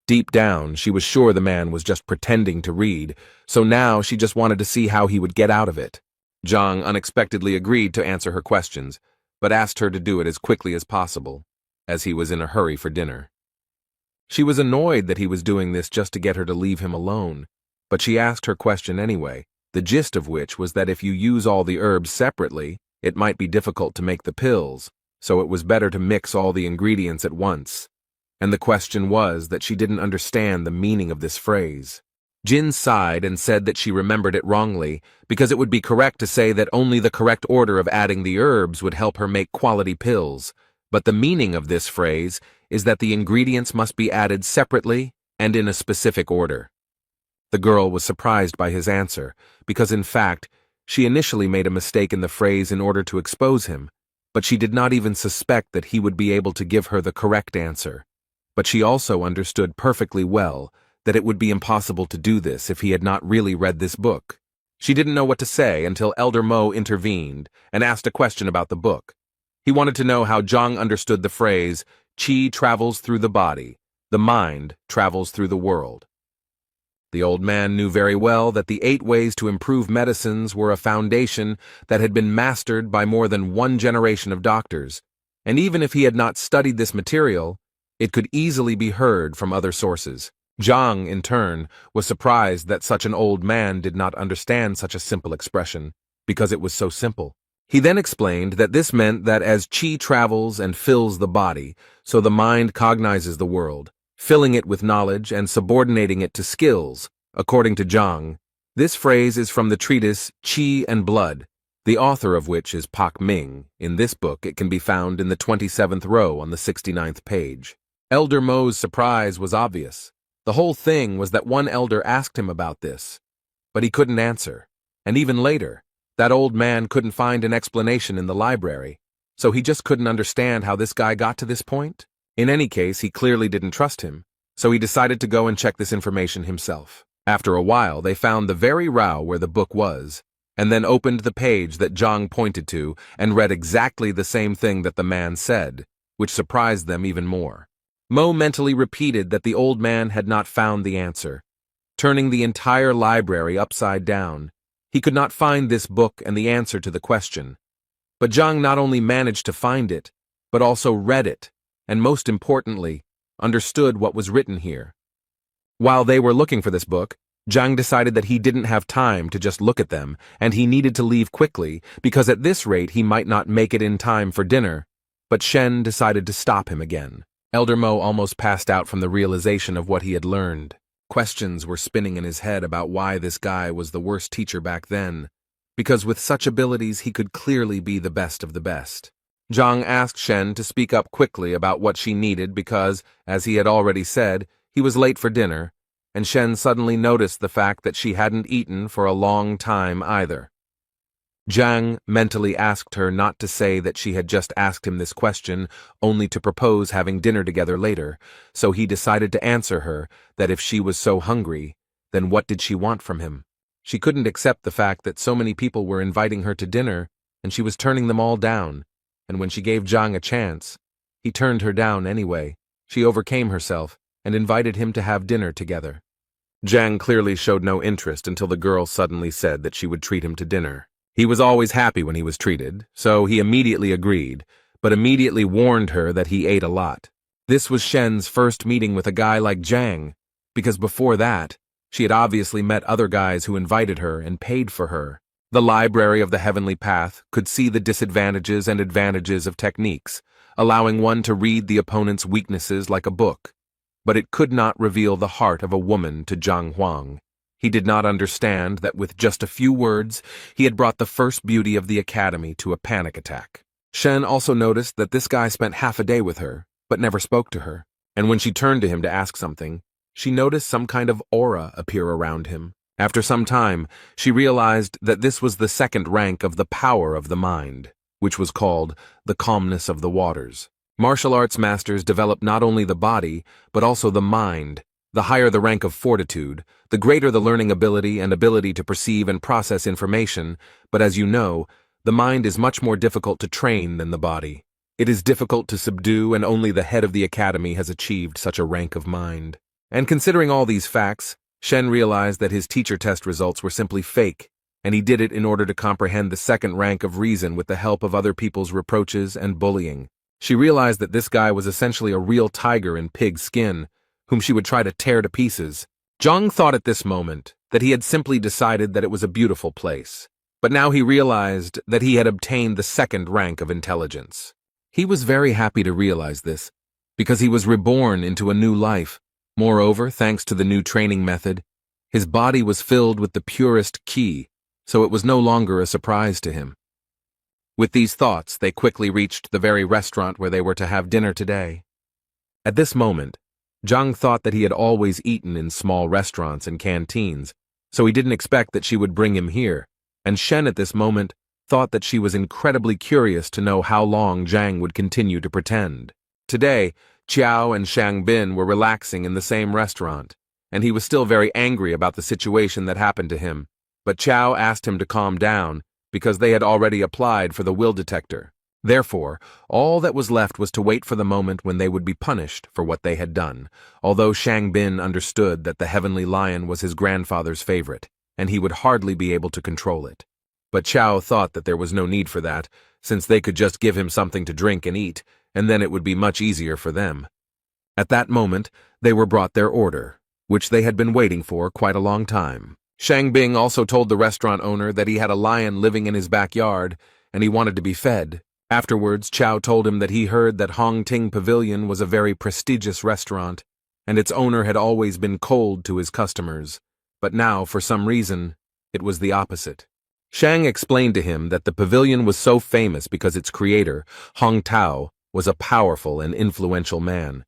Deep down, she was sure the man was just pretending to read, so now she just wanted to see how he would get out of it. Zhang unexpectedly agreed to answer her questions, but asked her to do it as quickly as possible, as he was in a hurry for dinner. She was annoyed that he was doing this just to get her to leave him alone, but she asked her question anyway, the gist of which was that if you use all the herbs separately, it might be difficult to make the pills, so it was better to mix all the ingredients at once. And the question was that she didn't understand the meaning of this phrase. Jin sighed and said that she remembered it wrongly, because it would be correct to say that only the correct order of adding the herbs would help her make quality pills, but the meaning of this phrase is that the ingredients must be added separately and in a specific order. The girl was surprised by his answer, because in fact, she initially made a mistake in the phrase in order to expose him, but she did not even suspect that he would be able to give her the correct answer. But she also understood perfectly well that it would be impossible to do this if he had not really read this book. She didn't know what to say until Elder Mo intervened and asked a question about the book. He wanted to know how Zhang understood the phrase, "Qi travels through the body, the mind travels through the world." The old man knew very well that the 8 ways to improve medicines were a foundation that had been mastered by more than 1 generation of doctors, and even if he had not studied this material, it could easily be heard from other sources. Zhang, in turn, was surprised that such an old man did not understand such a simple expression, because it was so simple. He then explained that this meant that as qi travels and fills the body, so the mind cognizes the world, filling it with knowledge and subordinating it to skills. According to Zhang, this phrase is from the treatise Qi and Blood, the author of which is Pak Ming. In this book, it can be found in the 27th row on the 69th page. Elder Mo's surprise was obvious. The whole thing was that one elder asked him about this, but he couldn't answer. And even later, that old man couldn't find an explanation in the library, so he just couldn't understand how this guy got to this point. In any case, he clearly didn't trust him, so he decided to go and check this information himself. After a while, they found the very row where the book was, and then opened the page that Zhang pointed to and read exactly the same thing that the man said, which surprised them even more. Mo mentally repeated that the old man had not found the answer, turning the entire library upside down. He could not find this book and the answer to the question. But Zhang not only managed to find it, but also read it, and most importantly, understood what was written here. While they were looking for this book, Zhang decided that he didn't have time to just look at them, and he needed to leave quickly, because at this rate he might not make it in time for dinner. But Shen decided to stop him again. Elder Mo almost passed out from the realization of what he had learned. Questions were spinning in his head about why this guy was the worst teacher back then, because with such abilities he could clearly be the best of the best. Zhang asked Shen to speak up quickly about what she needed because, as he had already said, he was late for dinner, and Shen suddenly noticed the fact that she hadn't eaten for a long time either. Zhang mentally asked her not to say that she had just asked him this question only to propose having dinner together later, so he decided to answer her that if she was so hungry, then what did she want from him? She couldn't accept the fact that so many people were inviting her to dinner, and she was turning them all down, and when she gave Zhang a chance, he turned her down anyway. She overcame herself and invited him to have dinner together. Zhang clearly showed no interest until the girl suddenly said that she would treat him to dinner. He was always happy when he was treated, so he immediately agreed, but immediately warned her that he ate a lot. This was Shen's first meeting with a guy like Zhang, because before that, she had obviously met other guys who invited her and paid for her. The Library of the Heavenly Path could see the disadvantages and advantages of techniques, allowing one to read the opponent's weaknesses like a book, but it could not reveal the heart of a woman to Zhang Huang. He did not understand that with just a few words, he had brought the first beauty of the academy to a panic attack. Shen also noticed that this guy spent half a day with her, but never spoke to her. And when she turned to him to ask something, she noticed some kind of aura appear around him. After some time, she realized that this was the second rank of the power of the mind, which was called the calmness of the waters. Martial arts masters develop not only the body, but also the mind. The higher the rank of fortitude, the greater the learning ability and ability to perceive and process information, but as you know, the mind is much more difficult to train than the body. It is difficult to subdue, and only the head of the academy has achieved such a rank of mind. And considering all these facts, Shen realized that his teacher test results were simply fake, and he did it in order to comprehend the second rank of reason with the help of other people's reproaches and bullying. She realized that this guy was essentially a real tiger in pig skin, whom she would try to tear to pieces. Zhang thought at this moment that he had simply decided that it was a beautiful place, but now he realized that he had obtained the second rank of intelligence. He was very happy to realize this, because he was reborn into a new life. Moreover, thanks to the new training method, his body was filled with the purest qi, so it was no longer a surprise to him. With these thoughts, they quickly reached the very restaurant where they were to have dinner today. At this moment, Zhang thought that he had always eaten in small restaurants and canteens, so he didn't expect that she would bring him here, and Shen at this moment thought that she was incredibly curious to know how long Zhang would continue to pretend. Today, Qiao and Shang Bin were relaxing in the same restaurant, and he was still very angry about the situation that happened to him, but Qiao asked him to calm down because they had already applied for the will detector. Therefore, all that was left was to wait for the moment when they would be punished for what they had done, although Shang Bin understood that the heavenly lion was his grandfather's favorite, and he would hardly be able to control it. But Qiao thought that there was no need for that, since they could just give him something to drink and eat, and then it would be much easier for them. At that moment, they were brought their order, which they had been waiting for quite a long time. Shang Bing also told the restaurant owner that he had a lion living in his backyard, and he wanted to be fed. Afterwards, Qiao told him that he heard that Hong Ting Pavilion was a very prestigious restaurant, and its owner had always been cold to his customers, but now, for some reason, it was the opposite. Shang explained to him that the pavilion was so famous because its creator, Hong Tao, was a powerful and influential man.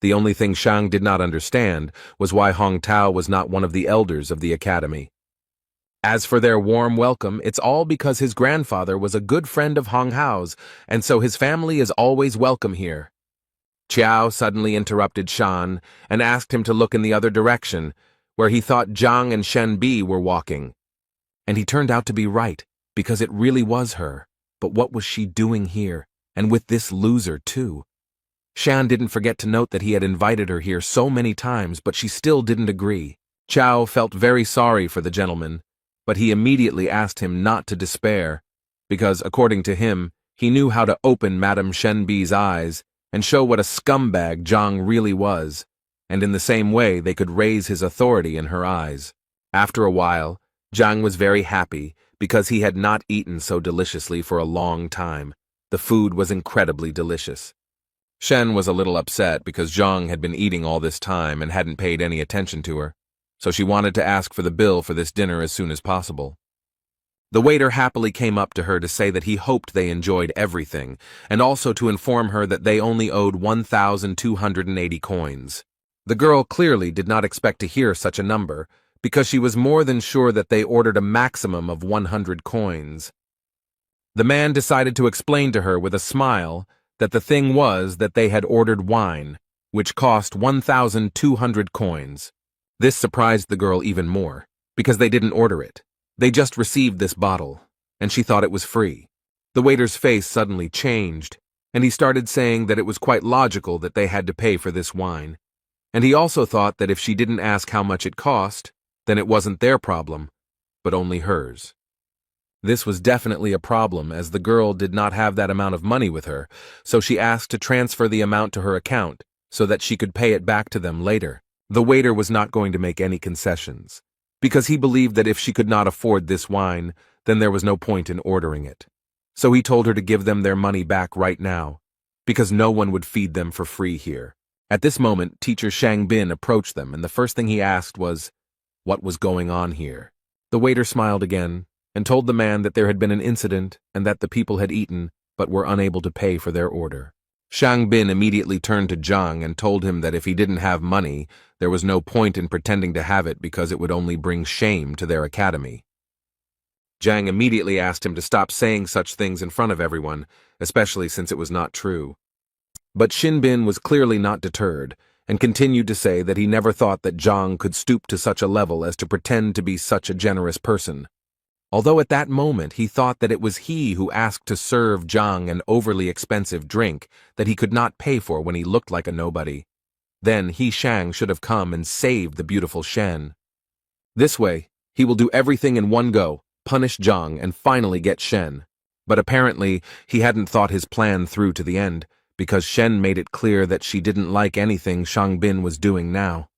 The only thing Shang did not understand was why Hong Tao was not one of the elders of the academy. As for their warm welcome, it's all because his grandfather was a good friend of Hong Hao's, and so his family is always welcome here. Qiao suddenly interrupted Shan and asked him to look in the other direction, where he thought Zhang and Shen Bi were walking. And he turned out to be right, because it really was her. But what was she doing here, and with this loser too? Shan didn't forget to note that he had invited her here so many times, but she still didn't agree. Qiao felt very sorry for the gentleman, but he immediately asked him not to despair, because, according to him, he knew how to open Madame Shenbi's eyes and show what a scumbag Zhang really was, and in the same way they could raise his authority in her eyes. After a while, Zhang was very happy because he had not eaten so deliciously for a long time. The food was incredibly delicious. Shen was a little upset because Zhang had been eating all this time and hadn't paid any attention to her, so she wanted to ask for the bill for this dinner as soon as possible. The waiter happily came up to her to say that he hoped they enjoyed everything, and also to inform her that they only owed 1,280 coins. The girl clearly did not expect to hear such a number, because she was more than sure that they ordered a maximum of 100 coins. The man decided to explain to her with a smile that the thing was that they had ordered wine, which cost 1,200 coins. This surprised the girl even more, because they didn't order it. They just received this bottle, and she thought it was free. The waiter's face suddenly changed, and he started saying that it was quite logical that they had to pay for this wine, and he also thought that if she didn't ask how much it cost, then it wasn't their problem, but only hers. This was definitely a problem, as the girl did not have that amount of money with her, so she asked to transfer the amount to her account so that she could pay it back to them later. The waiter was not going to make any concessions, because he believed that if she could not afford this wine, then there was no point in ordering it. So he told her to give them their money back right now, because no one would feed them for free here. At this moment, teacher Shang Bin approached them, and the first thing he asked was, what was going on here. The waiter smiled again and told the man that there had been an incident and that the people had eaten but were unable to pay for their order. Shang Bin immediately turned to Zhang and told him that if he didn't have money, there was no point in pretending to have it because it would only bring shame to their academy. Zhang immediately asked him to stop saying such things in front of everyone, especially since it was not true. But Xin Bin was clearly not deterred, and continued to say that he never thought that Zhang could stoop to such a level as to pretend to be such a generous person. Although at that moment he thought that it was he who asked to serve Zhang an overly expensive drink that he could not pay for when he looked like a nobody. Then he, Shang, should have come and saved the beautiful Shen. This way, he will do everything in one go, punish Zhang, and finally get Shen. But apparently, he hadn't thought his plan through to the end, because Shen made it clear that she didn't like anything Shang Bin was doing now.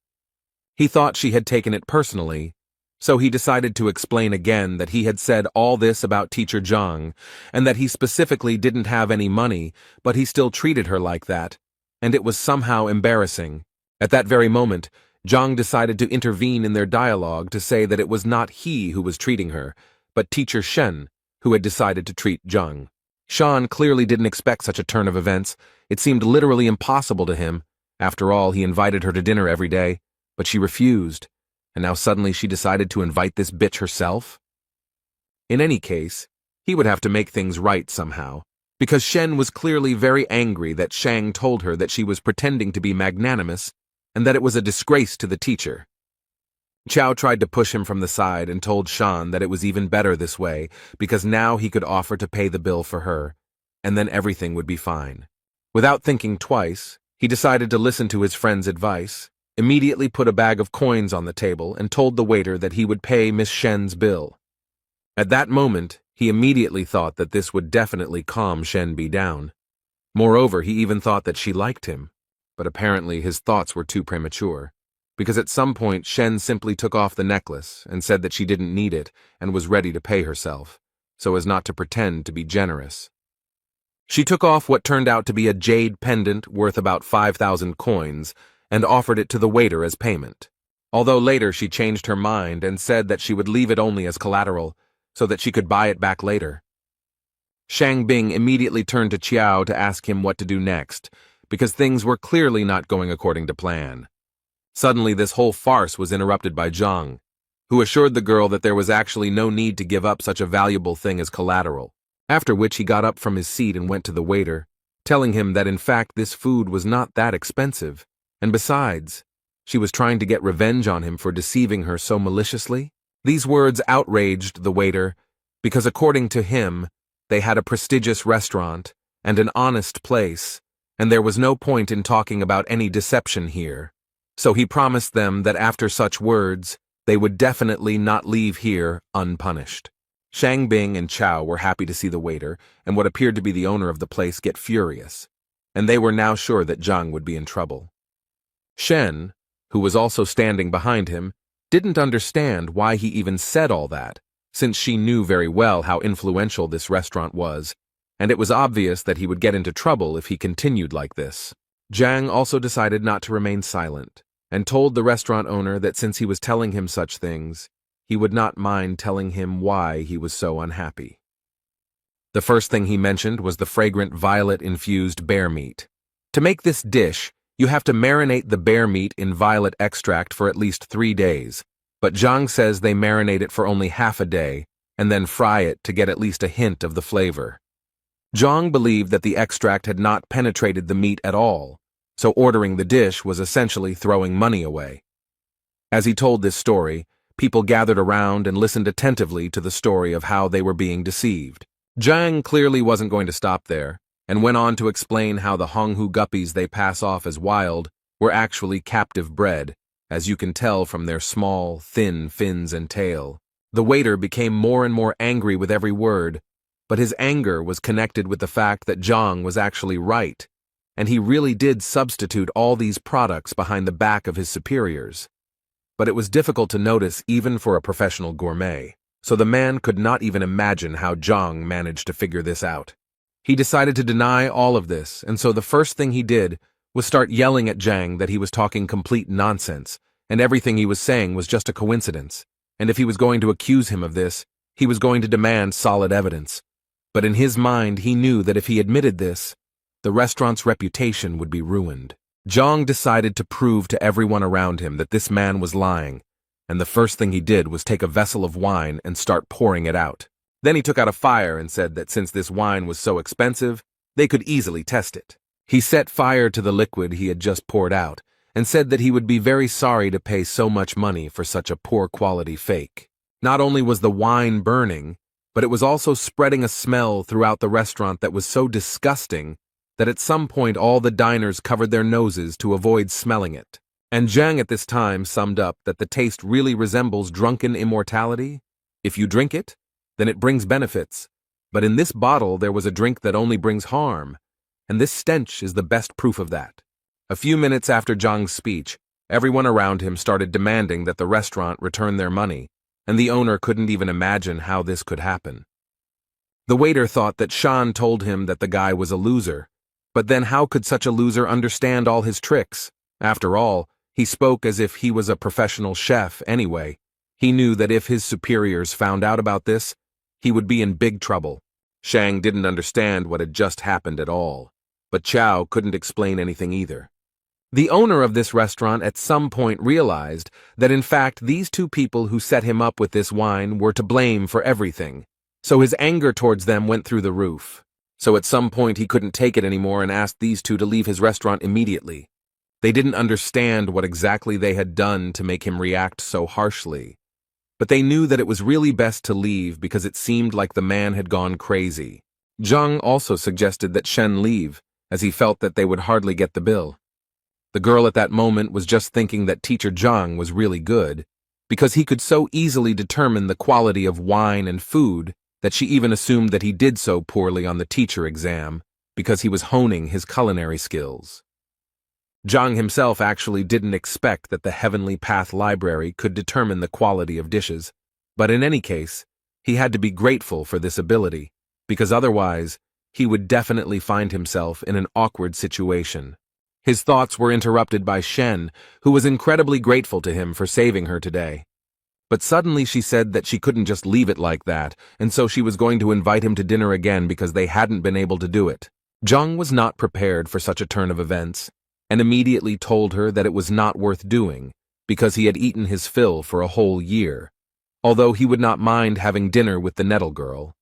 He thought she had taken it personally, so he decided to explain again that he had said all this about teacher Zhang, and that he specifically didn't have any money, but he still treated her like that, and it was somehow embarrassing. At that very moment, Zhang decided to intervene in their dialogue to say that it was not he who was treating her, but teacher Shen, who had decided to treat Zhang. Shan clearly didn't expect such a turn of events. It seemed literally impossible to him. After all, he invited her to dinner every day, but she refused, and now suddenly she decided to invite this bitch herself? In any case, he would have to make things right somehow, because Shen was clearly very angry that Shang told her that she was pretending to be magnanimous and that it was a disgrace to the teacher. Chao tried to push him from the side and told Shan that it was even better this way because now he could offer to pay the bill for her, and then everything would be fine. Without thinking twice, he decided to listen to his friend's advice, immediately put a bag of coins on the table and told the waiter that he would pay Miss Shen's bill. At that moment, he immediately thought that this would definitely calm Shen Bi down. Moreover, he even thought that she liked him, but apparently his thoughts were too premature, because at some point Shen simply took off the necklace and said that she didn't need it and was ready to pay herself, so as not to pretend to be generous. She took off what turned out to be a jade pendant worth about 5,000 coins and offered it to the waiter as payment, although later she changed her mind and said that she would leave it only as collateral so that she could buy it back later. Shang Bing immediately turned to Qiao to ask him what to do next, because things were clearly not going according to plan. Suddenly, this whole farce was interrupted by Zhang, who assured the girl that there was actually no need to give up such a valuable thing as collateral, after which he got up from his seat and went to the waiter, telling him that in fact this food was not that expensive, and besides, she was trying to get revenge on him for deceiving her so maliciously. These words outraged the waiter, because according to him, they had a prestigious restaurant and an honest place, and there was no point in talking about any deception here. So he promised them that after such words, they would definitely not leave here unpunished. Shang Bing and Chao were happy to see the waiter and what appeared to be the owner of the place get furious, and they were now sure that Zhang would be in trouble. Shen, who was also standing behind him, didn't understand why he even said all that, since she knew very well how influential this restaurant was, and it was obvious that he would get into trouble if he continued like this. Zhang also decided not to remain silent, and told the restaurant owner that since he was telling him such things, he would not mind telling him why he was so unhappy. The first thing he mentioned was the fragrant violet-infused bear meat. To make this dish, you have to marinate the bear meat in violet extract for at least 3 days, but Zhang says they marinate it for only half a day, and then fry it to get at least a hint of the flavor. Zhang believed that the extract had not penetrated the meat at all, so ordering the dish was essentially throwing money away. As he told this story, people gathered around and listened attentively to the story of how they were being deceived. Zhang clearly wasn't going to stop there, and went on to explain how the Honghu guppies they pass off as wild were actually captive bred, as you can tell from their small, thin fins and tail. The waiter became more and more angry with every word, but his anger was connected with the fact that Zhang was actually right, and he really did substitute all these products behind the back of his superiors. But it was difficult to notice even for a professional gourmet, so the man could not even imagine how Zhang managed to figure this out. He decided to deny all of this, and so the first thing he did was start yelling at Zhang that he was talking complete nonsense, and everything he was saying was just a coincidence, and if he was going to accuse him of this, he was going to demand solid evidence. But in his mind, he knew that if he admitted this, the restaurant's reputation would be ruined. Zhang decided to prove to everyone around him that this man was lying, and the first thing he did was take a vessel of wine and start pouring it out. Then he took out a fire and said that since this wine was so expensive, they could easily test it. He set fire to the liquid he had just poured out and said that he would be very sorry to pay so much money for such a poor quality fake. Not only was the wine burning, but it was also spreading a smell throughout the restaurant that was so disgusting that at some point all the diners covered their noses to avoid smelling it. And Zhang at this time summed up that the taste really resembles drunken immortality. If you drink it, then it brings benefits. But in this bottle there was a drink that only brings harm, and this stench is the best proof of that. A few minutes after Zhang's speech, everyone around him started demanding that the restaurant return their money, and the owner couldn't even imagine how this could happen. The waiter thought that Shan told him that the guy was a loser, but then how could such a loser understand all his tricks? After all, he spoke as if he was a professional chef anyway. He knew that if his superiors found out about this, he would be in big trouble. Shang didn't understand what had just happened at all, but Chow couldn't explain anything either. The owner of this restaurant at some point realized that in fact these two people who set him up with this wine were to blame for everything, so his anger towards them went through the roof. So at some point he couldn't take it anymore and asked these two to leave his restaurant immediately. They didn't understand what exactly they had done to make him react so harshly, but they knew that it was really best to leave because it seemed like the man had gone crazy. Zhang also suggested that Shen leave, as he felt that they would hardly get the bill. The girl at that moment was just thinking that teacher Zhang was really good, because he could so easily determine the quality of wine and food that she even assumed that he did so poorly on the teacher exam because he was honing his culinary skills. Zhang himself actually didn't expect that the Heavenly Path Library could determine the quality of dishes, but in any case, he had to be grateful for this ability, because otherwise, he would definitely find himself in an awkward situation. His thoughts were interrupted by Shen, who was incredibly grateful to him for saving her today. But suddenly she said that she couldn't just leave it like that, and so she was going to invite him to dinner again because they hadn't been able to do it. Zhang was not prepared for such a turn of events, and immediately told her that it was not worth doing, because he had eaten his fill for a whole year, although he would not mind having dinner with the Nettle girl,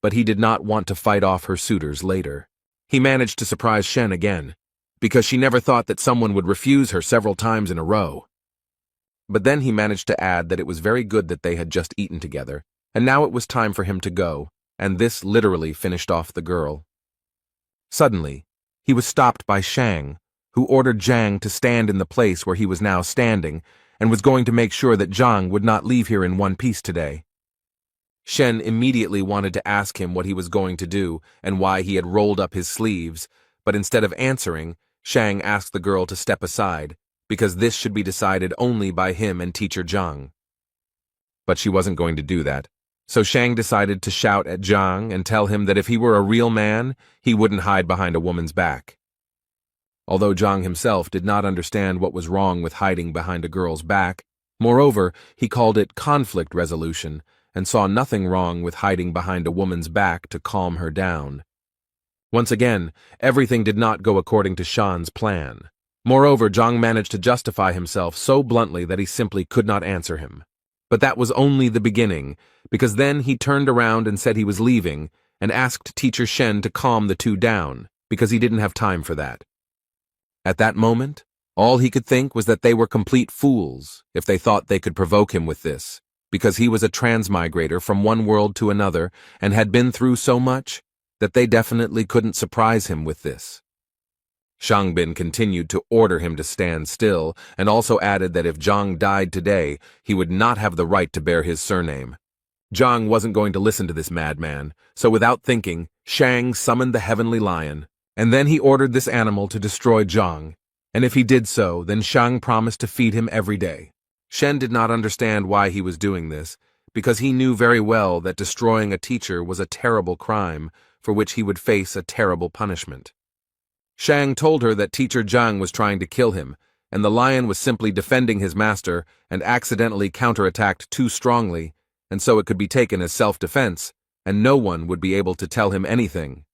but he did not want to fight off her suitors later. He managed to surprise Shen again, because she never thought that someone would refuse her several times in a row. But then he managed to add that it was very good that they had just eaten together, and now it was time for him to go, and this literally finished off the girl. Suddenly, he was stopped by Shang, who ordered Zhang to stand in the place where he was now standing, and was going to make sure that Zhang would not leave here in one piece today. Shen immediately wanted to ask him what he was going to do and why he had rolled up his sleeves, but instead of answering, Shang asked the girl to step aside, because this should be decided only by him and teacher Zhang. But she wasn't going to do that, so Shang decided to shout at Zhang and tell him that if he were a real man, he wouldn't hide behind a woman's back. Although Zhang himself did not understand what was wrong with hiding behind a girl's back, moreover, he called it conflict resolution and saw nothing wrong with hiding behind a woman's back to calm her down. Once again, everything did not go according to Shan's plan. Moreover, Zhang managed to justify himself so bluntly that he simply could not answer him. But that was only the beginning, because then he turned around and said he was leaving, and asked teacher Shen to calm the two down, because he didn't have time for that. At that moment, all he could think was that they were complete fools if they thought they could provoke him with this, because he was a transmigrator from one world to another and had been through so much that they definitely couldn't surprise him with this. Shangbin continued to order him to stand still and also added that if Zhang died today, he would not have the right to bear his surname. Zhang wasn't going to listen to this madman, so without thinking, Shang summoned the heavenly lion, and then he ordered this animal to destroy Zhang, and if he did so, then Shang promised to feed him every day. Shen did not understand why he was doing this, because he knew very well that destroying a teacher was a terrible crime for which he would face a terrible punishment. Shang told her that teacher Zhang was trying to kill him, and the lion was simply defending his master and accidentally counterattacked too strongly, and so it could be taken as self-defense, and no one would be able to tell him anything.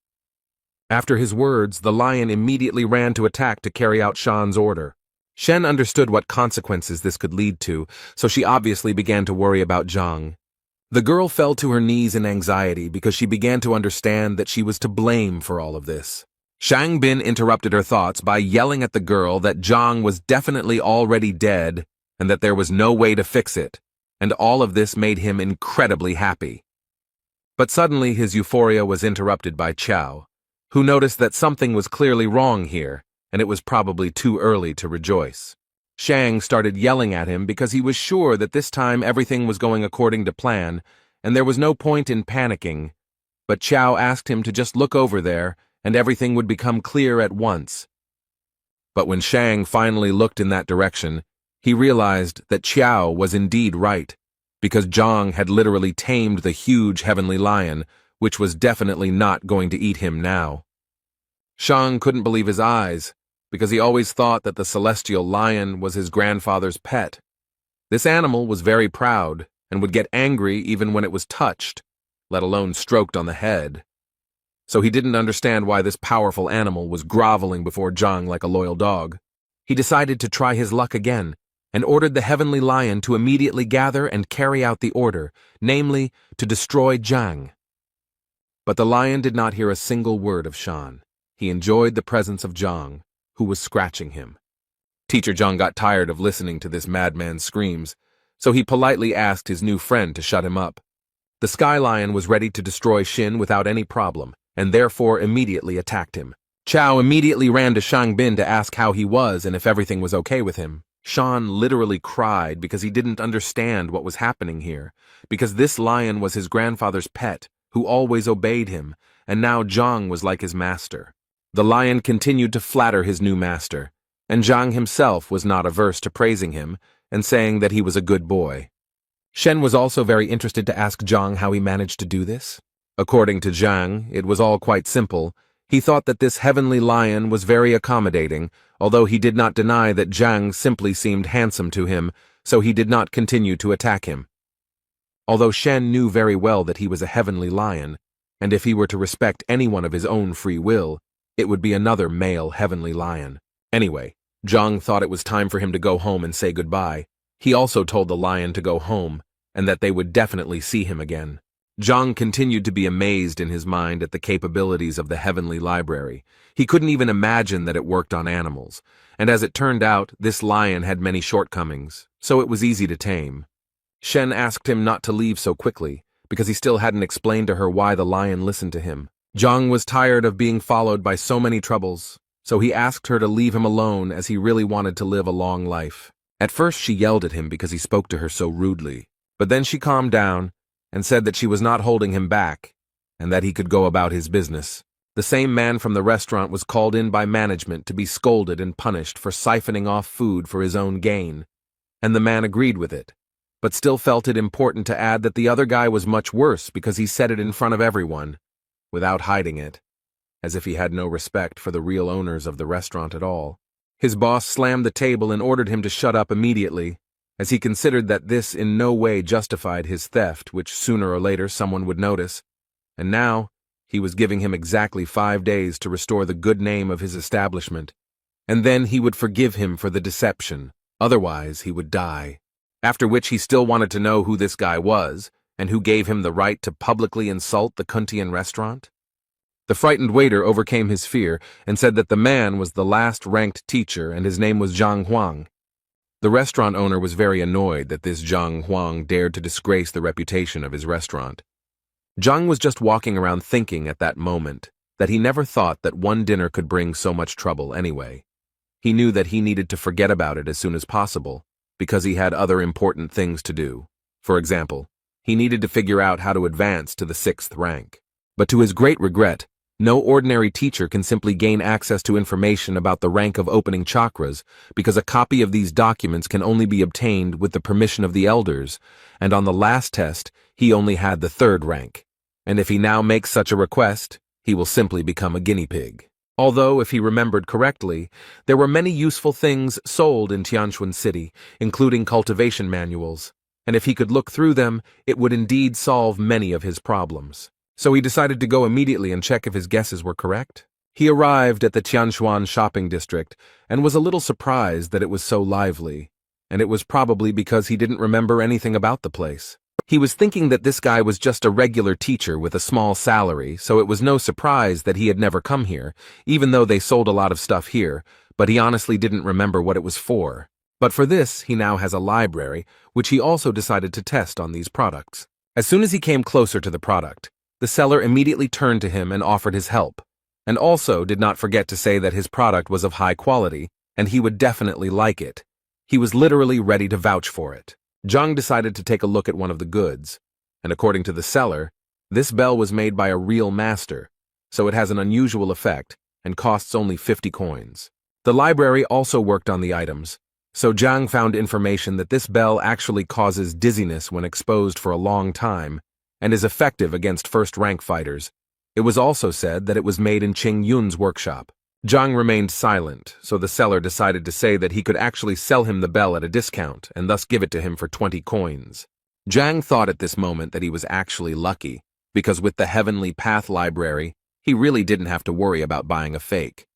After his words, the lion immediately ran to attack to carry out Shan's order. Shen understood what consequences this could lead to, so she obviously began to worry about Zhang. The girl fell to her knees in anxiety because she began to understand that she was to blame for all of this. Shang Bin interrupted her thoughts by yelling at the girl that Zhang was definitely already dead and that there was no way to fix it, and all of this made him incredibly happy. But suddenly his euphoria was interrupted by Qiao, who noticed that something was clearly wrong here, and it was probably too early to rejoice. Shang started yelling at him because he was sure that this time everything was going according to plan, and there was no point in panicking, but Qiao asked him to just look over there, and everything would become clear at once. But when Shang finally looked in that direction, he realized that Qiao was indeed right, because Zhang had literally tamed the huge heavenly lion, which was definitely not going to eat him now. Shang couldn't believe his eyes, because he always thought that the celestial lion was his grandfather's pet. This animal was very proud, and would get angry even when it was touched, let alone stroked on the head. So he didn't understand why this powerful animal was groveling before Zhang like a loyal dog. He decided to try his luck again, and ordered the heavenly lion to immediately gather and carry out the order, namely, to destroy Zhang. But the lion did not hear a single word of Shan. He enjoyed the presence of Zhang, who was scratching him. Teacher Zhang got tired of listening to this madman's screams, so he politely asked his new friend to shut him up. The sky lion was ready to destroy Xin without any problem, and therefore immediately attacked him. Qiao immediately ran to Shang Bin to ask how he was and if everything was okay with him. Shan literally cried because he didn't understand what was happening here, because this lion was his grandfather's pet, who always obeyed him, and now Zhang was like his master. The lion continued to flatter his new master, and Zhang himself was not averse to praising him and saying that he was a good boy. Shen was also very interested to ask Zhang how he managed to do this. According to Zhang, it was all quite simple. He thought that this heavenly lion was very accommodating, although he did not deny that Zhang simply seemed handsome to him, so he did not continue to attack him. Although Shen knew very well that he was a heavenly lion, and if he were to respect anyone of his own free will, it would be another male heavenly lion. Anyway, Zhang thought it was time for him to go home and say goodbye. He also told the lion to go home, and that they would definitely see him again. Zhang continued to be amazed in his mind at the capabilities of the heavenly library. He couldn't even imagine that it worked on animals, and as it turned out, this lion had many shortcomings, so it was easy to tame. Shen asked him not to leave so quickly, because he still hadn't explained to her why the lion listened to him. Zhang was tired of being followed by so many troubles, so he asked her to leave him alone as he really wanted to live a long life. At first she yelled at him because he spoke to her so rudely, but then she calmed down and said that she was not holding him back, and that he could go about his business. The same man from the restaurant was called in by management to be scolded and punished for siphoning off food for his own gain, and the man agreed with it, but still felt it important to add that the other guy was much worse because he said it in front of everyone, without hiding it, as if he had no respect for the real owners of the restaurant at all. His boss slammed the table and ordered him to shut up immediately, as he considered that this in no way justified his theft, which sooner or later someone would notice, and now he was giving him exactly 5 days to restore the good name of his establishment, and then he would forgive him for the deception, otherwise he would die. After which he still wanted to know who this guy was, and who gave him the right to publicly insult the Kuntian restaurant. The frightened waiter overcame his fear and said that the man was the last-ranked teacher and his name was Zhang Huang. The restaurant owner was very annoyed that this Zhang Huang dared to disgrace the reputation of his restaurant. Zhang was just walking around thinking at that moment that he never thought that one dinner could bring so much trouble anyway. He knew that he needed to forget about it as soon as possible, because he had other important things to do. For example, he needed to figure out how to advance to the 6th rank. But to his great regret, no ordinary teacher can simply gain access to information about the rank of opening chakras, because a copy of these documents can only be obtained with the permission of the elders, and on the last test, he only had the 3rd rank. And if he now makes such a request, he will simply become a guinea pig. Although, if he remembered correctly, there were many useful things sold in Tianquan City, including cultivation manuals, and if he could look through them, it would indeed solve many of his problems. So he decided to go immediately and check if his guesses were correct. He arrived at the Tianquan shopping district and was a little surprised that it was so lively, and it was probably because he didn't remember anything about the place. He was thinking that this guy was just a regular teacher with a small salary, so it was no surprise that he had never come here, even though they sold a lot of stuff here, but he honestly didn't remember what it was for. But for this, he now has a library, which he also decided to test on these products. As soon as he came closer to the product, the seller immediately turned to him and offered his help, and also did not forget to say that his product was of high quality, and he would definitely like it. He was literally ready to vouch for it. Zhang decided to take a look at one of the goods, and according to the seller, this bell was made by a real master, so it has an unusual effect and costs only 50 coins. The library also worked on the items, so Zhang found information that this bell actually causes dizziness when exposed for a long time and is effective against first-rank fighters. It was also said that it was made in Qing Yun's workshop. Zhang remained silent, so the seller decided to say that he could actually sell him the bell at a discount and thus give it to him for 20 coins. Zhang thought at this moment that he was actually lucky, because with the Heavenly Path library, he really didn't have to worry about buying a fake.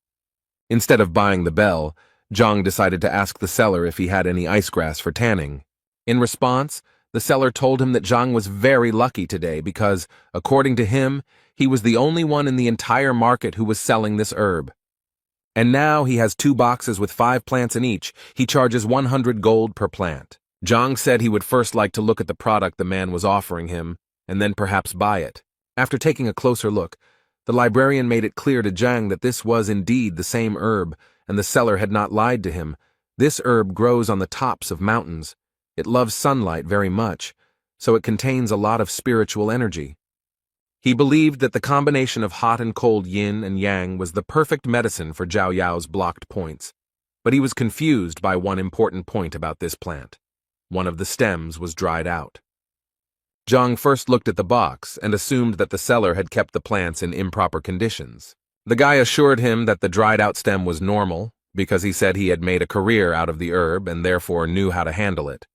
Instead of buying the bell, Zhang decided to ask the seller if he had any ice grass for tanning. In response, the seller told him that Zhang was very lucky today because, according to him, he was the only one in the entire market who was selling this herb. And now he has 2 boxes with 5 plants in each. He charges 100 gold per plant. Zhang said he would first like to look at the product the man was offering him, and then perhaps buy it. After taking a closer look, the librarian made it clear to Zhang that this was indeed the same herb, and the seller had not lied to him. This herb grows on the tops of mountains. It loves sunlight very much, so it contains a lot of spiritual energy. He believed that the combination of hot and cold yin and yang was the perfect medicine for Zhao Yao's blocked points, but he was confused by one important point about this plant. One of the stems was dried out. Zhang first looked at the box and assumed that the seller had kept the plants in improper conditions. The guy assured him that the dried-out stem was normal, because he said he had made a career out of the herb and therefore knew how to handle it.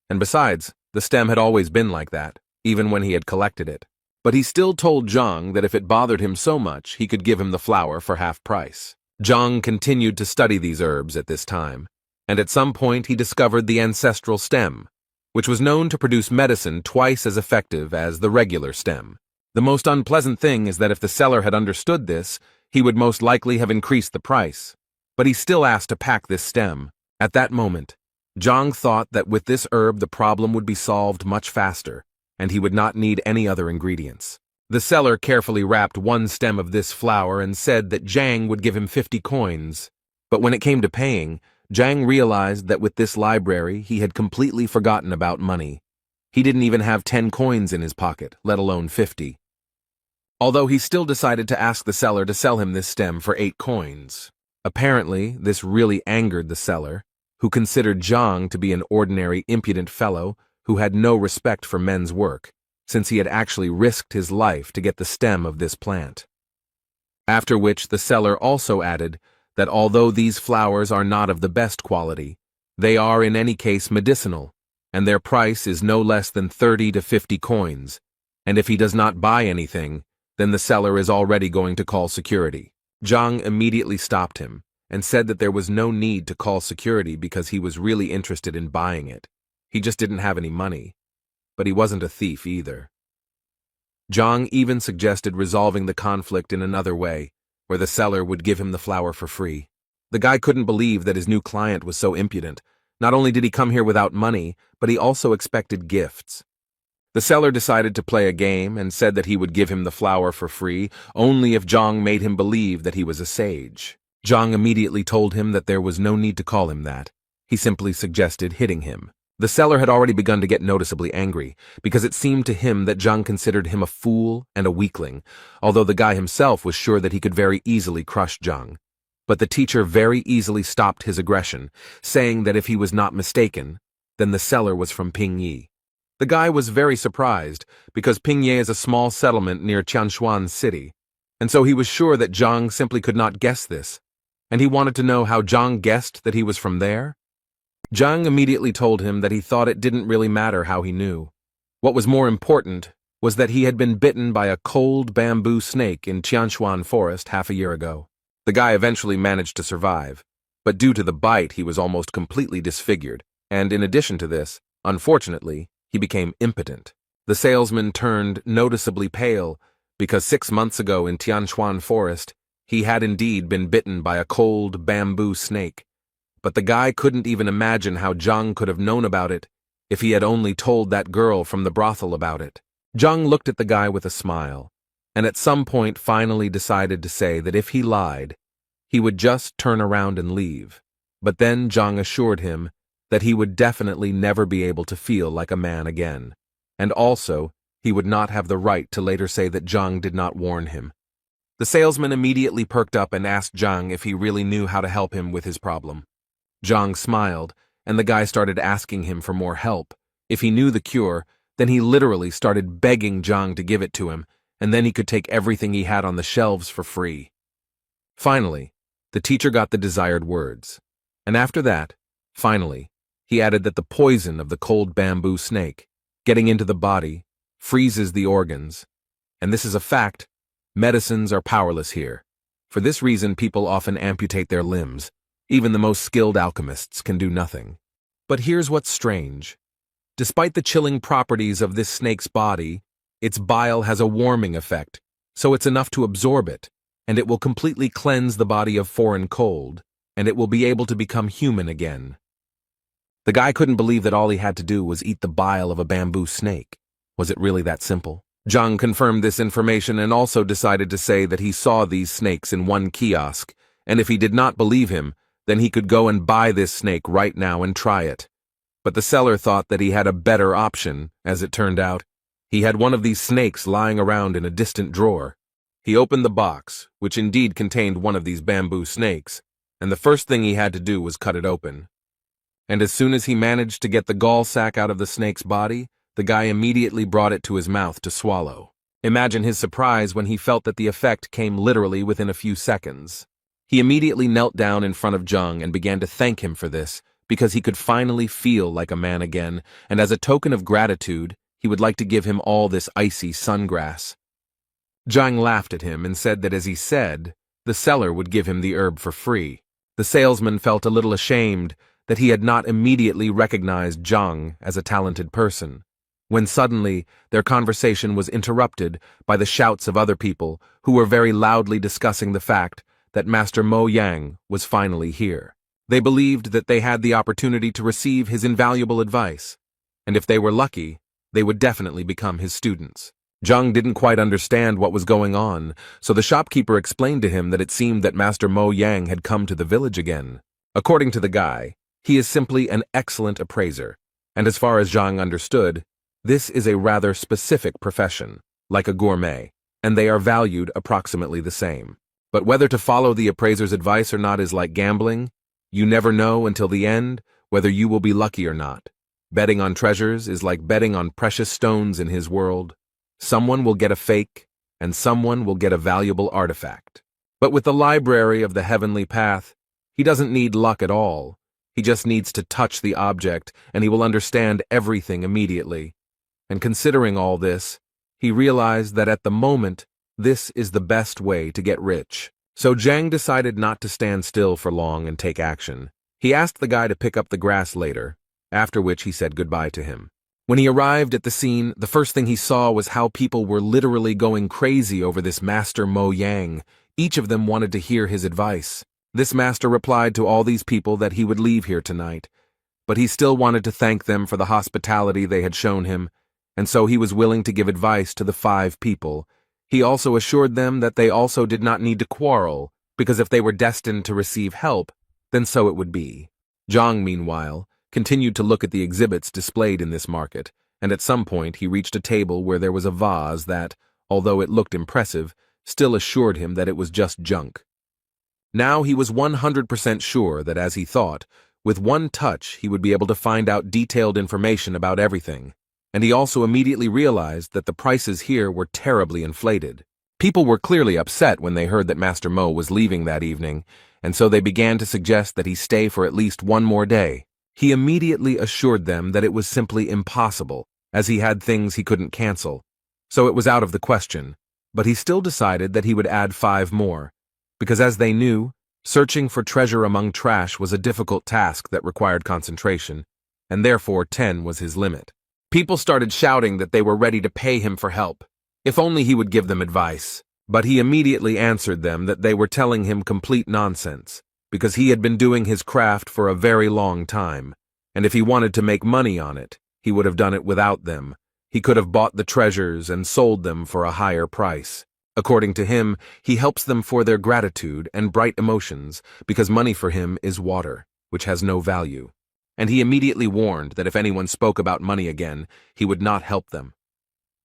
And besides, the stem had always been like that, even when he had collected it. But he still told Zhang that if it bothered him so much, he could give him the flower for half price. Zhang continued to study these herbs at this time, and at some point he discovered the ancestral stem, which was known to produce medicine twice as effective as the regular stem. The most unpleasant thing is that if the seller had understood this, he would most likely have increased the price. But he still asked to pack this stem. At that moment, Zhang thought that with this herb the problem would be solved much faster, and he would not need any other ingredients. The seller carefully wrapped 1 stem of this flower and said that Zhang would give him 50 coins. But when it came to paying, Zhang realized that with this library he had completely forgotten about money. He didn't even have 10 coins in his pocket, let alone 50. Although he still decided to ask the seller to sell him this stem for 8 coins. Apparently, this really angered the seller, who considered Zhang to be an ordinary impudent fellow who had no respect for men's work, since he had actually risked his life to get the stem of this plant. After which the seller also added that although these flowers are not of the best quality, they are in any case medicinal, and their price is no less than 30 to 50 coins, and if he does not buy anything, then the seller is already going to call security. Zhang immediately stopped him and said that there was no need to call security because he was really interested in buying it. He just didn't have any money, but he wasn't a thief either. Zhang even suggested resolving the conflict in another way, where the seller would give him the flower for free. The guy couldn't believe that his new client was so impudent. Not only did he come here without money, but he also expected gifts. The seller decided to play a game and said that he would give him the flower for free only if Zhang made him believe that he was a sage. Zhang immediately told him that there was no need to call him that. He simply suggested hitting him. The seller had already begun to get noticeably angry, because it seemed to him that Zhang considered him a fool and a weakling, although the guy himself was sure that he could very easily crush Zhang. But the teacher very easily stopped his aggression, saying that if he was not mistaken, then the seller was from Pingyi. The guy was very surprised, because Pingyi is a small settlement near Tianquan City. And so he was sure that Zhang simply could not guess this, and he wanted to know how Zhang guessed that he was from there. Zhang immediately told him that he thought it didn't really matter how he knew. What was more important was that he had been bitten by a cold bamboo snake in Tianshuan forest half a year ago. The guy eventually managed to survive, but due to the bite he was almost completely disfigured, and in addition to this, unfortunately, he became impotent. The salesman turned noticeably pale because 6 months ago in Tianshuan forest, he had indeed been bitten by a cold bamboo snake. But the guy couldn't even imagine how Zhang could have known about it if he had only told that girl from the brothel about it. Zhang looked at the guy with a smile, and at some point finally decided to say that if he lied, he would just turn around and leave. But then Zhang assured him that he would definitely never be able to feel like a man again, and also he would not have the right to later say that Zhang did not warn him. The salesman immediately perked up and asked Zhang if he really knew how to help him with his problem. Zhang smiled, and the guy started asking him for more help. If he knew the cure, then he literally started begging Zhang to give it to him, and then he could take everything he had on the shelves for free. Finally, the teacher got the desired words, and after that, finally, he added that the poison of the cold bamboo snake, getting into the body, freezes the organs. And this is a fact. Medicines are powerless here. For this reason, people often amputate their limbs. Even the most skilled alchemists can do nothing. But here's what's strange. Despite the chilling properties of this snake's body, its bile has a warming effect, so it's enough to absorb it, and it will completely cleanse the body of foreign cold, and it will be able to become human again. The guy couldn't believe that all he had to do was eat the bile of a bamboo snake. Was it really that simple? Zhang confirmed this information and also decided to say that he saw these snakes in one kiosk, and if he did not believe him, then he could go and buy this snake right now and try it. But the seller thought that he had a better option, as it turned out. He had one of these snakes lying around in a distant drawer. He opened the box, which indeed contained one of these bamboo snakes, and the first thing he had to do was cut it open. And as soon as he managed to get the gall sac out of the snake's body, the guy immediately brought it to his mouth to swallow. Imagine his surprise when he felt that the effect came literally within a few seconds. He immediately knelt down in front of Zhang and began to thank him for this, because he could finally feel like a man again, and as a token of gratitude, he would like to give him all this icy sungrass. Zhang laughed at him and said that as he said, the seller would give him the herb for free. The salesman felt a little ashamed that he had not immediately recognized Zhang as a talented person, when suddenly their conversation was interrupted by the shouts of other people who were very loudly discussing the fact that Master Mo Yang was finally here. They believed that they had the opportunity to receive his invaluable advice, and if they were lucky, they would definitely become his students. Zhang didn't quite understand what was going on, so the shopkeeper explained to him that it seemed that Master Mo Yang had come to the village again. According to the guy, he is simply an excellent appraiser, and as far as Zhang understood, this is a rather specific profession, like a gourmet, and they are valued approximately the same. But whether to follow the appraiser's advice or not is like gambling. You never know until the end whether you will be lucky or not. Betting on treasures is like betting on precious stones in his world. Someone will get a fake, and someone will get a valuable artifact. But with the library of the heavenly path, he doesn't need luck at all. He just needs to touch the object, and he will understand everything immediately. And considering all this, he realized that at the moment, this is the best way to get rich. So Zhang decided not to stand still for long and take action. He asked the guy to pick up the grass later, after which he said goodbye to him. When he arrived at the scene, the first thing he saw was how people were literally going crazy over this Master Mo Yang. Each of them wanted to hear his advice. This master replied to all these people that he would leave here tonight, but he still wanted to thank them for the hospitality they had shown him, and so he was willing to give advice to the 5 people. He also assured them that they also did not need to quarrel, because if they were destined to receive help, then so it would be. Zhang, meanwhile, continued to look at the exhibits displayed in this market, and at some point he reached a table where there was a vase that, although it looked impressive, still assured him that it was just junk. Now he was 100% sure that, as he thought, with one touch he would be able to find out detailed information about everything, and he also immediately realized that the prices here were terribly inflated. People were clearly upset when they heard that Master Mo was leaving that evening, and so they began to suggest that he stay for at least one more day. He immediately assured them that it was simply impossible, as he had things he couldn't cancel, so it was out of the question, but he still decided that he would add 5 more, because as they knew, searching for treasure among trash was a difficult task that required concentration, and therefore 10 was his limit. People started shouting that they were ready to pay him for help, if only he would give them advice, but he immediately answered them that they were telling him complete nonsense, because he had been doing his craft for a very long time, and if he wanted to make money on it, he would have done it without them. He could have bought the treasures and sold them for a higher price. According to him, he helps them for their gratitude and bright emotions, because money for him is water, which has no value. And he immediately warned that if anyone spoke about money again, he would not help them.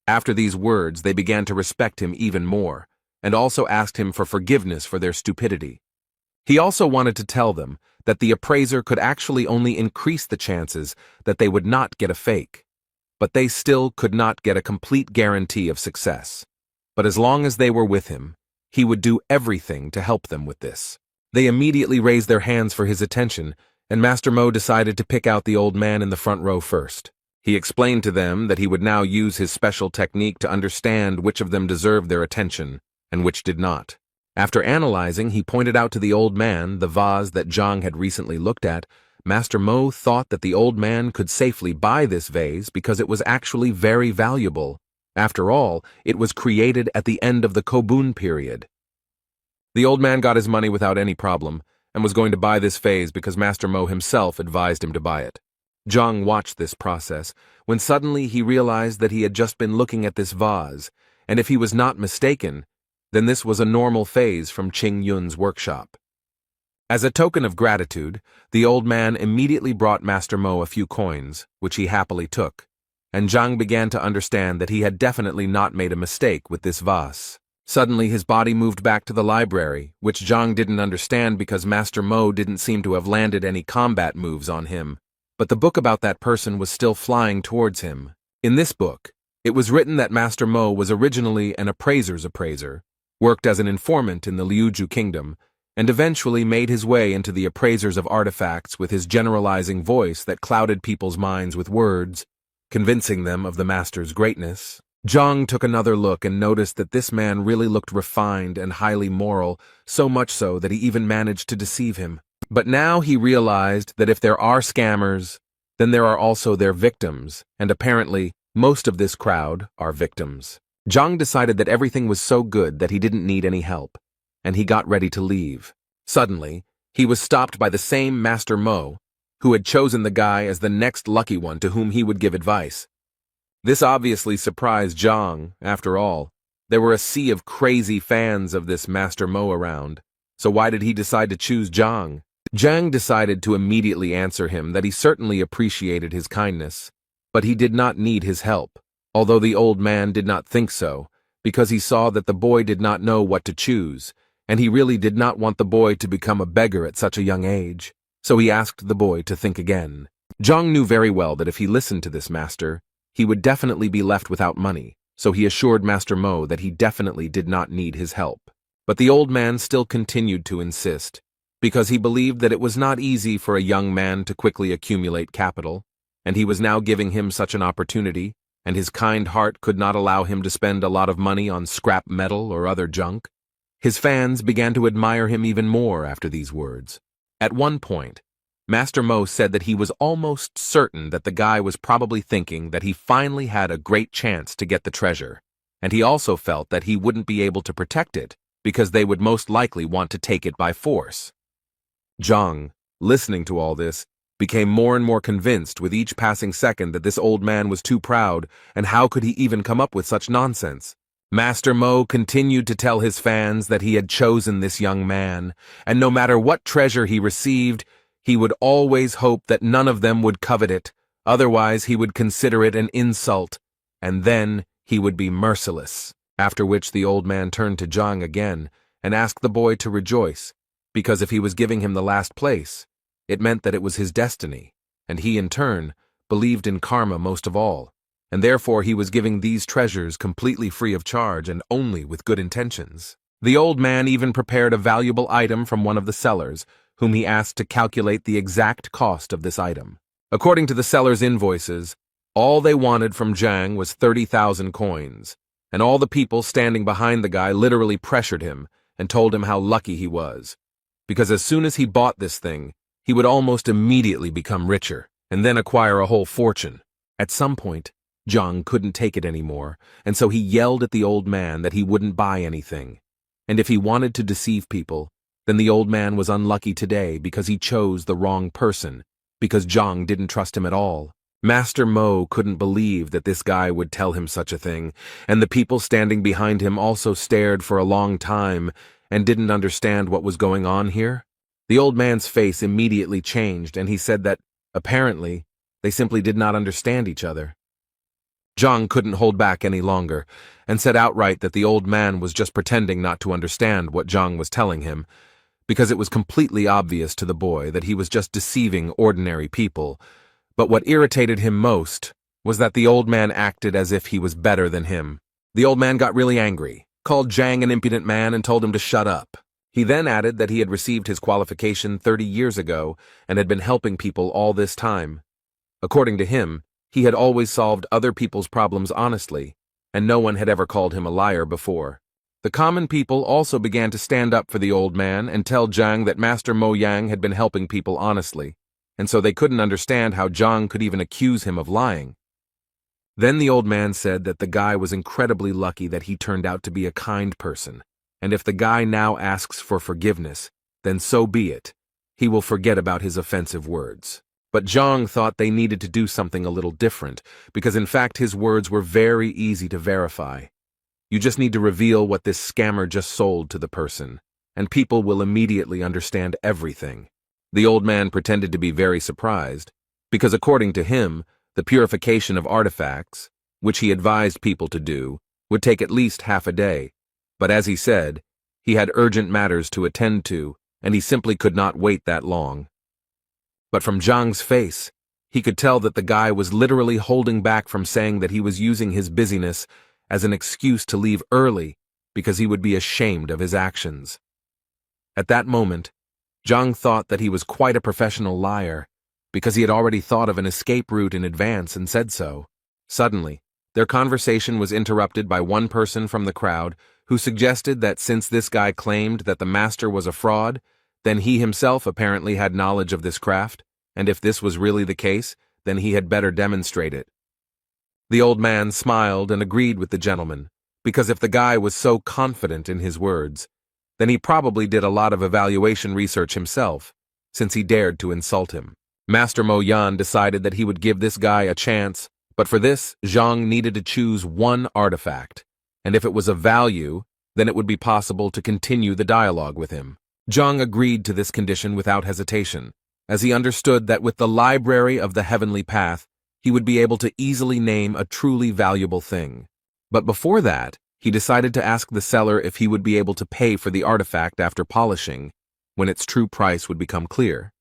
After these words, they began to respect him even more, and also asked him for forgiveness for their stupidity. He also wanted to tell them that the appraiser could actually only increase the chances that they would not get a fake, but they still could not get a complete guarantee of success. But as long as they were with him, he would do everything to help them with this. They immediately raised their hands for his attention, and Master Mo decided to pick out the old man in the front row first. He explained to them that he would now use his special technique to understand which of them deserved their attention, and which did not. After analyzing, he pointed out to the old man the vase that Zhang had recently looked at. Master Mo thought that the old man could safely buy this vase because it was actually very valuable. After all, it was created at the end of the Kobun period. The old man got his money without any problem, and was going to buy this vase because Master Mo himself advised him to buy it. Zhang watched this process, when suddenly he realized that he had just been looking at this vase, and if he was not mistaken, then this was a normal vase from Qing Yun's workshop. As a token of gratitude, the old man immediately brought Master Mo a few coins, which he happily took, and Zhang began to understand that he had definitely not made a mistake with this vase. Suddenly his body moved back to the library, which Zhang didn't understand because Master Mo didn't seem to have landed any combat moves on him. But the book about that person was still flying towards him. In this book, it was written that Master Mo was originally an appraiser's appraiser, worked as an informant in the Liuju kingdom, and eventually made his way into the appraisers of artifacts with his generalizing voice that clouded people's minds with words, convincing them of the master's greatness. Zhang took another look and noticed that this man really looked refined and highly moral, so much so that he even managed to deceive him. But now he realized that if there are scammers, then there are also their victims, and apparently, most of this crowd are victims. Zhang decided that everything was so good that he didn't need any help, and he got ready to leave. Suddenly, he was stopped by the same Master Mo, who had chosen the guy as the next lucky one to whom he would give advice. This obviously surprised Zhang. After all, there were a sea of crazy fans of this Master Mo around, so why did he decide to choose Zhang? Zhang decided to immediately answer him that he certainly appreciated his kindness, but he did not need his help, although the old man did not think so, because he saw that the boy did not know what to choose, and he really did not want the boy to become a beggar at such a young age, so he asked the boy to think again. Zhang knew very well that if he listened to this master, he would definitely be left without money, so he assured Master Mo that he definitely did not need his help. But the old man still continued to insist, because he believed that it was not easy for a young man to quickly accumulate capital, and he was now giving him such an opportunity, and his kind heart could not allow him to spend a lot of money on scrap metal or other junk. His fans began to admire him even more after these words. At one point, Master Mo said that he was almost certain that the guy was probably thinking that he finally had a great chance to get the treasure, and he also felt that he wouldn't be able to protect it because they would most likely want to take it by force. Zhang, listening to all this, became more and more convinced with each passing second that this old man was too proud, and how could he even come up with such nonsense? Master Mo continued to tell his fans that he had chosen this young man, and no matter what treasure he received, he would always hope that none of them would covet it, otherwise he would consider it an insult, and then he would be merciless. After which the old man turned to Zhang again and asked the boy to rejoice, because if he was giving him the last place, it meant that it was his destiny, and he in turn believed in karma most of all, and therefore he was giving these treasures completely free of charge and only with good intentions. The old man even prepared a valuable item from one of the sellers, whom he asked to calculate the exact cost of this item. According to the seller's invoices, all they wanted from Zhang was 30,000 coins, and all the people standing behind the guy literally pressured him and told him how lucky he was, because as soon as he bought this thing, he would almost immediately become richer and then acquire a whole fortune. At some point, Zhang couldn't take it anymore, and so he yelled at the old man that he wouldn't buy anything. And if he wanted to deceive people, then the old man was unlucky today because he chose the wrong person, because Zhang didn't trust him at all. Master Mo couldn't believe that this guy would tell him such a thing, and the people standing behind him also stared for a long time and didn't understand what was going on here. The old man's face immediately changed, and he said that, apparently, they simply did not understand each other. Zhang couldn't hold back any longer, and said outright that the old man was just pretending not to understand what Zhang was telling him, because it was completely obvious to the boy that he was just deceiving ordinary people. But what irritated him most was that the old man acted as if he was better than him. The old man got really angry, called Zhang an impudent man, and told him to shut up. He then added that he had received his qualification 30 years ago and had been helping people all this time. According to him, he had always solved other people's problems honestly, and no one had ever called him a liar before. The common people also began to stand up for the old man and tell Zhang that Master Mo Yang had been helping people honestly, and so they couldn't understand how Zhang could even accuse him of lying. Then the old man said that the guy was incredibly lucky that he turned out to be a kind person, and if the guy now asks for forgiveness, then so be it. He will forget about his offensive words. But Zhang thought they needed to do something a little different, because in fact his words were very easy to verify. You just need to reveal what this scammer just sold to the person, and people will immediately understand everything. The old man pretended to be very surprised, because according to him, the purification of artifacts, which he advised people to do, would take at least half a day. But as he said, he had urgent matters to attend to, and he simply could not wait that long. But from Zhang's face, he could tell that the guy was literally holding back from saying that he was using his busyness as an excuse to leave early because he would be ashamed of his actions. At that moment, Zhang thought that he was quite a professional liar because he had already thought of an escape route in advance and said so. Suddenly, their conversation was interrupted by one person from the crowd who suggested that since this guy claimed that the master was a fraud, then he himself apparently had knowledge of this craft, and if this was really the case, then he had better demonstrate it. The old man smiled and agreed with the gentleman, because if the guy was so confident in his words, then he probably did a lot of evaluation research himself, since he dared to insult him. Master Mo Yan decided that he would give this guy a chance, but for this, Zhang needed to choose one artifact, and if it was of value, then it would be possible to continue the dialogue with him. Zhang agreed to this condition without hesitation, as he understood that with the library of the heavenly path, he would be able to easily name a truly valuable thing. But before that, he decided to ask the seller if he would be able to pay for the artifact after polishing, when its true price would become clear.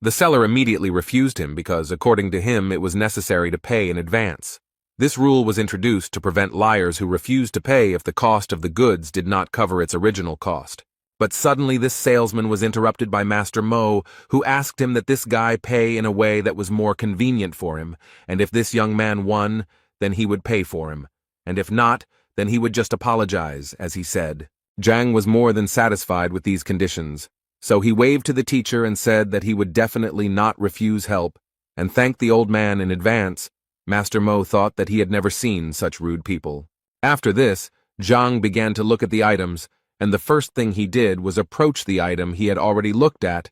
The seller immediately refused him because, according to him, it was necessary to pay in advance. This rule was introduced to prevent liars who refused to pay if the cost of the goods did not cover its original cost. But suddenly this salesman was interrupted by Master Mo, who asked him that this guy pay in a way that was more convenient for him, and if this young man won, then he would pay for him, and if not, then he would just apologize, as he said. Zhang was more than satisfied with these conditions, so he waved to the teacher and said that he would definitely not refuse help, and thanked the old man in advance. Master Mo thought that he had never seen such rude people. After this, Zhang began to look at the items, and the first thing he did was approach the item he had already looked at,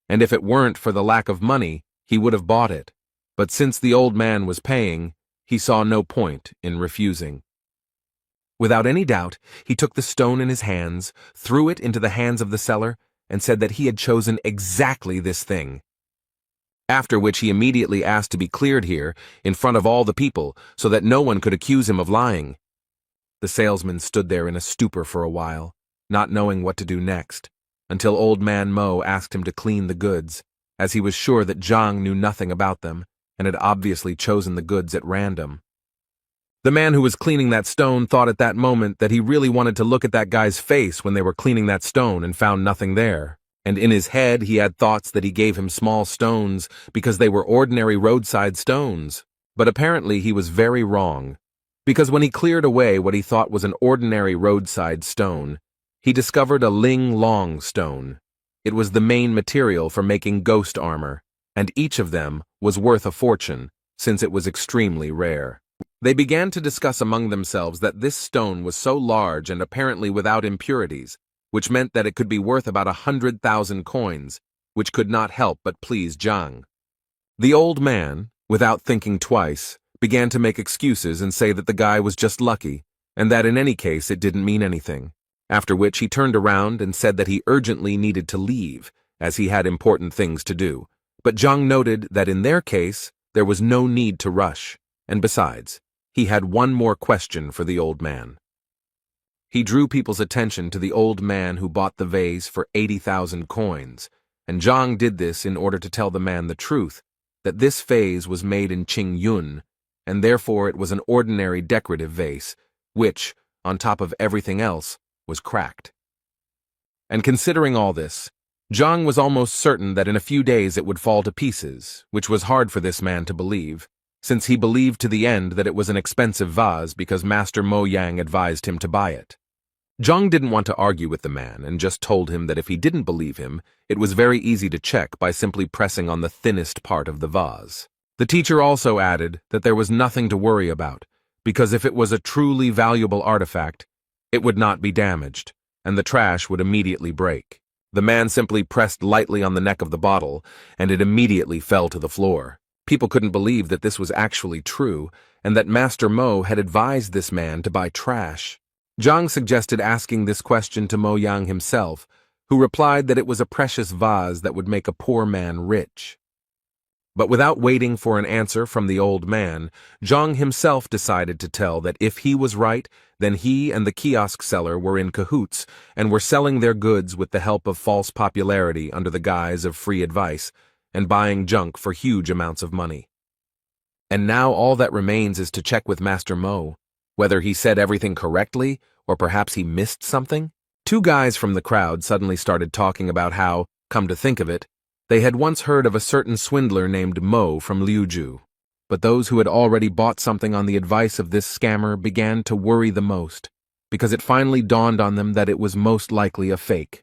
and if it weren't for the lack of money, he would have bought it. But since the old man was paying, he saw no point in refusing. Without any doubt, he took the stone in his hands, threw it into the hands of the seller, and said that he had chosen exactly this thing. After which he immediately asked to be cleared here, in front of all the people, so that no one could accuse him of lying. The salesman stood there in a stupor for a while, not knowing what to do next, until old man Mo asked him to clean the goods, as he was sure that Zhang knew nothing about them, and had obviously chosen the goods at random. The man who was cleaning that stone thought at that moment that he really wanted to look at that guy's face when they were cleaning that stone and found nothing there. And in his head he had thoughts that he gave him small stones because they were ordinary roadside stones. But apparently he was very wrong, because when he cleared away what he thought was an ordinary roadside stone, he discovered a ling-long stone. It was the main material for making ghost armor, and each of them was worth a fortune, since it was extremely rare. They began to discuss among themselves that this stone was so large and apparently without impurities, which meant that it could be worth about 100,000 coins, which could not help but please Zhang. The old man, without thinking twice, began to make excuses and say that the guy was just lucky, and that in any case it didn't mean anything, after which he turned around and said that he urgently needed to leave, as he had important things to do. But Zhang noted that in their case, there was no need to rush, and besides, he had one more question for the old man. He drew people's attention to the old man who bought the vase for 80,000 coins, and Zhang did this in order to tell the man the truth, that this vase was made in Qingyun, and therefore it was an ordinary decorative vase, which, on top of everything else, was cracked. And considering all this, Zhang was almost certain that in a few days it would fall to pieces, which was hard for this man to believe, since he believed to the end that it was an expensive vase because Master Mo Yang advised him to buy it. Zhang didn't want to argue with the man and just told him that if he didn't believe him, it was very easy to check by simply pressing on the thinnest part of the vase. The teacher also added that there was nothing to worry about, because if it was a truly valuable artifact, it would not be damaged, and the trash would immediately break. The man simply pressed lightly on the neck of the bottle, and it immediately fell to the floor. People couldn't believe that this was actually true, and that Master Mo had advised this man to buy trash. Zhang suggested asking this question to Mo Yang himself, who replied that it was a precious vase that would make a poor man rich. But without waiting for an answer from the old man, Zhang himself decided to tell that if he was right, then he and the kiosk seller were in cahoots and were selling their goods with the help of false popularity under the guise of free advice and buying junk for huge amounts of money. And now all that remains is to check with Master Mo, whether he said everything correctly or perhaps he missed something. Two guys from the crowd suddenly started talking about how, come to think of it, they had once heard of a certain swindler named Mo from Liuju. But those who had already bought something on the advice of this scammer began to worry the most, because it finally dawned on them that it was most likely a fake.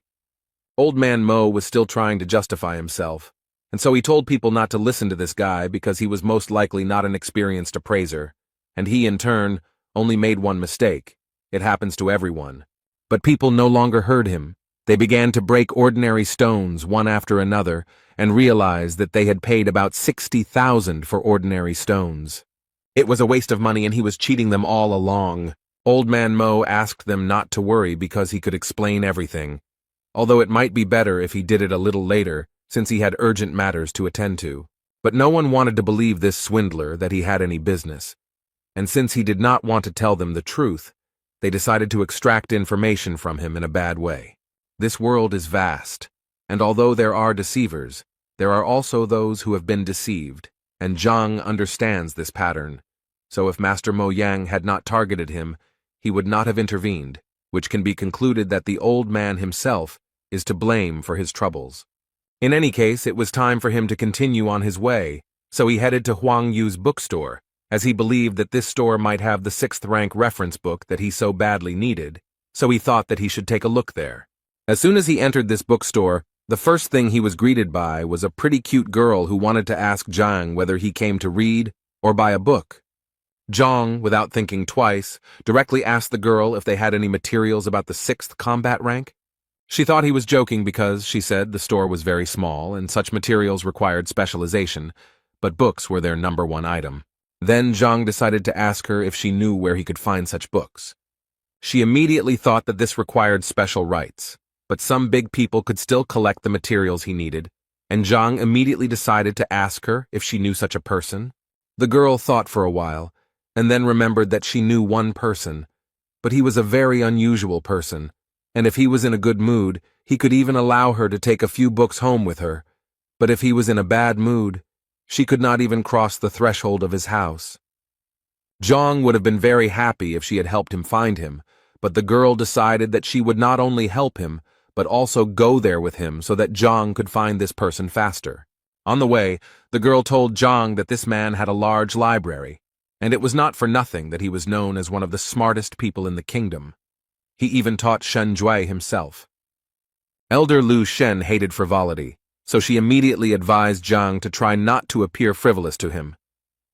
Old man Mo was still trying to justify himself, and so he told people not to listen to this guy because he was most likely not an experienced appraiser, and he, in turn, only made one mistake. It happens to everyone. But people no longer heard him. They began to break ordinary stones one after another and realized that they had paid about 60,000 for ordinary stones. It was a waste of money and he was cheating them all along. Old man Mo asked them not to worry because he could explain everything, although it might be better if he did it a little later since he had urgent matters to attend to. But no one wanted to believe this swindler that he had any business, and since he did not want to tell them the truth, they decided to extract information from him in a bad way. This world is vast, and although there are deceivers, there are also those who have been deceived, and Zhang understands this pattern. So if Master Mo Yang had not targeted him, he would not have intervened, which can be concluded that the old man himself is to blame for his troubles. In any case, it was time for him to continue on his way, so he headed to Huang Yu's bookstore, as he believed that this store might have the 6th-rank reference book that he so badly needed, so he thought that he should take a look there. As soon as he entered this bookstore, the first thing he was greeted by was a pretty cute girl who wanted to ask Zhang whether he came to read or buy a book. Zhang, without thinking twice, directly asked the girl if they had any materials about the 6th combat rank. She thought he was joking because, she said, the store was very small and such materials required specialization, but books were their #1 item. Then Zhang decided to ask her if she knew where he could find such books. She immediately thought that this required special rights, but some big people could still collect the materials he needed, and Zhang immediately decided to ask her if she knew such a person. The girl thought for a while, and then remembered that she knew one person, but he was a very unusual person, and if he was in a good mood, he could even allow her to take a few books home with her, but if he was in a bad mood, she could not even cross the threshold of his house. Zhang would have been very happy if she had helped him find him, but the girl decided that she would not only help him, but also go there with him so that Zhang could find this person faster. On the way, the girl told Zhang that this man had a large library, and it was not for nothing that he was known as one of the smartest people in the kingdom. He even taught Shen Jue himself. Elder Lu Shen hated frivolity, so she immediately advised Zhang to try not to appear frivolous to him.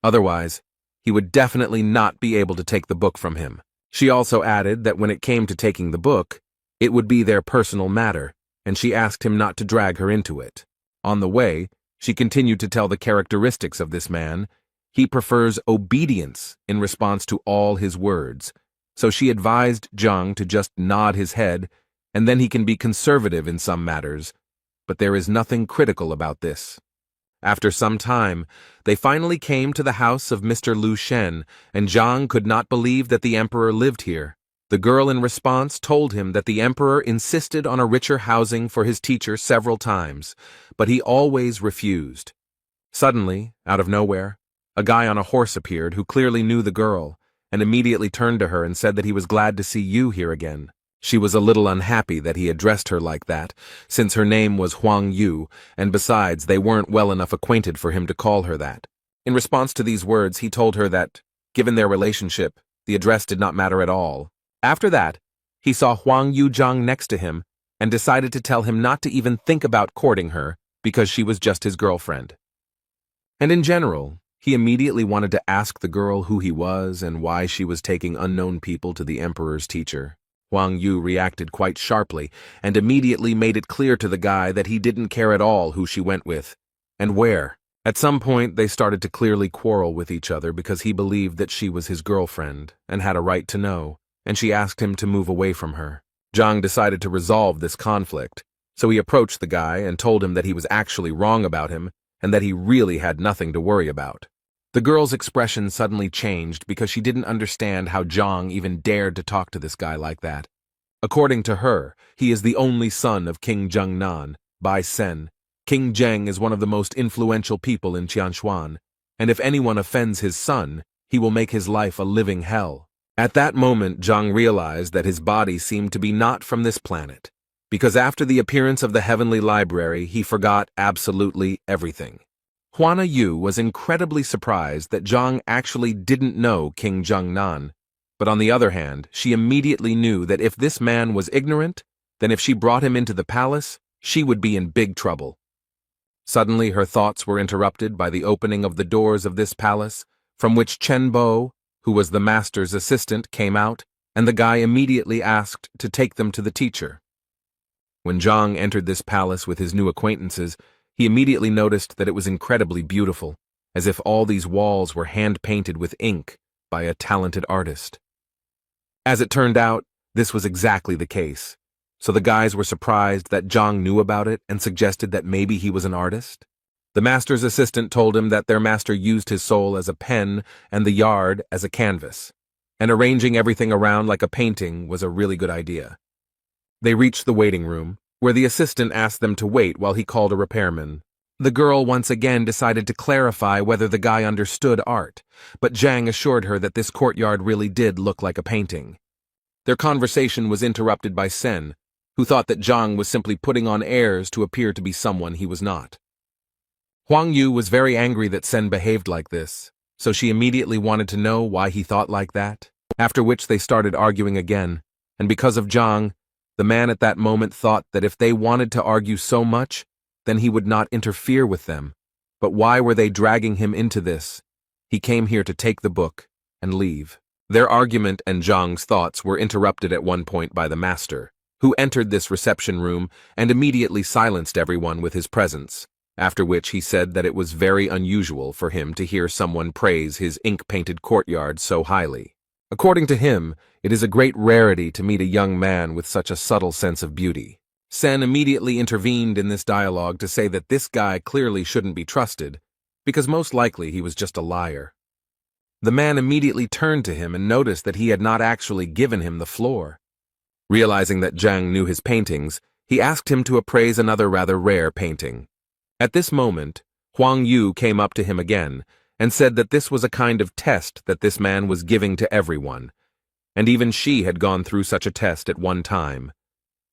Otherwise, he would definitely not be able to take the book from him. She also added that when it came to taking the book, it would be their personal matter, and she asked him not to drag her into it. On the way, she continued to tell the characteristics of this man. He prefers obedience in response to all his words, so she advised Zhang to just nod his head, and then he can be conservative in some matters, but there is nothing critical about this. After some time, they finally came to the house of Mr. Lu Shen, and Zhang could not believe that the emperor lived here. The girl in response told him that the emperor insisted on a richer housing for his teacher several times, but he always refused. Suddenly, out of nowhere, a guy on a horse appeared who clearly knew the girl, and immediately turned to her and said that he was glad to see you here again. She was a little unhappy that he addressed her like that, since her name was Huang Yu, and besides, they weren't well enough acquainted for him to call her that. In response to these words, he told her that, given their relationship, the address did not matter at all. After that, he saw Huang Yu Zhang next to him, and decided to tell him not to even think about courting her, because she was just his girlfriend. And in general, he immediately wanted to ask the girl who he was and why she was taking unknown people to the emperor's teacher. Huang Yu reacted quite sharply and immediately made it clear to the guy that he didn't care at all who she went with, and where. At some point, they started to clearly quarrel with each other because he believed that she was his girlfriend and had a right to know, and she asked him to move away from her. Zhang decided to resolve this conflict, so he approached the guy and told him that he was actually wrong about him and that he really had nothing to worry about. The girl's expression suddenly changed because she didn't understand how Zhang even dared to talk to this guy like that. According to her, he is the only son of King Zhengnan, Bai Sen. King Zheng is one of the most influential people in Qianshuan, and if anyone offends his son, he will make his life a living hell. At that moment, Zhang realized that his body seemed to be not from this planet, because after the appearance of the heavenly library, he forgot absolutely everything. Huana Yu was incredibly surprised that Zhang actually didn't know King Zhengnan, but on the other hand, she immediately knew that if this man was ignorant, then if she brought him into the palace, she would be in big trouble. Suddenly her thoughts were interrupted by the opening of the doors of this palace, from which Chen Bo, who was the master's assistant, came out, and the guy immediately asked to take them to the teacher. When Zhang entered this palace with his new acquaintances, he immediately noticed that it was incredibly beautiful, as if all these walls were hand-painted with ink by a talented artist. As it turned out, this was exactly the case, so the guys were surprised that Zhang knew about it and suggested that maybe he was an artist. The master's assistant told him that their master used his soul as a pen and the yard as a canvas, and arranging everything around like a painting was a really good idea. They reached the waiting room, where the assistant asked them to wait while he called a repairman. The girl once again decided to clarify whether the guy understood art, but Zhang assured her that this courtyard really did look like a painting. Their conversation was interrupted by Sen, who thought that Zhang was simply putting on airs to appear to be someone he was not. Huang Yu was very angry that Sen behaved like this, so she immediately wanted to know why he thought like that, after which they started arguing again, and because of Zhang, the man at that moment thought that if they wanted to argue so much, then he would not interfere with them. But why were they dragging him into this? He came here to take the book and leave. Their argument and Zhang's thoughts were interrupted at one point by the master, who entered this reception room and immediately silenced everyone with his presence, after which he said that it was very unusual for him to hear someone praise his ink-painted courtyard so highly. According to him, it is a great rarity to meet a young man with such a subtle sense of beauty. Sen immediately intervened in this dialogue to say that this guy clearly shouldn't be trusted, because most likely he was just a liar. The man immediately turned to him and noticed that he had not actually given him the floor. Realizing that Zhang knew his paintings, he asked him to appraise another rather rare painting. At this moment, Huang Yu came up to him again, and said that this was a kind of test that this man was giving to everyone, and even she had gone through such a test at one time,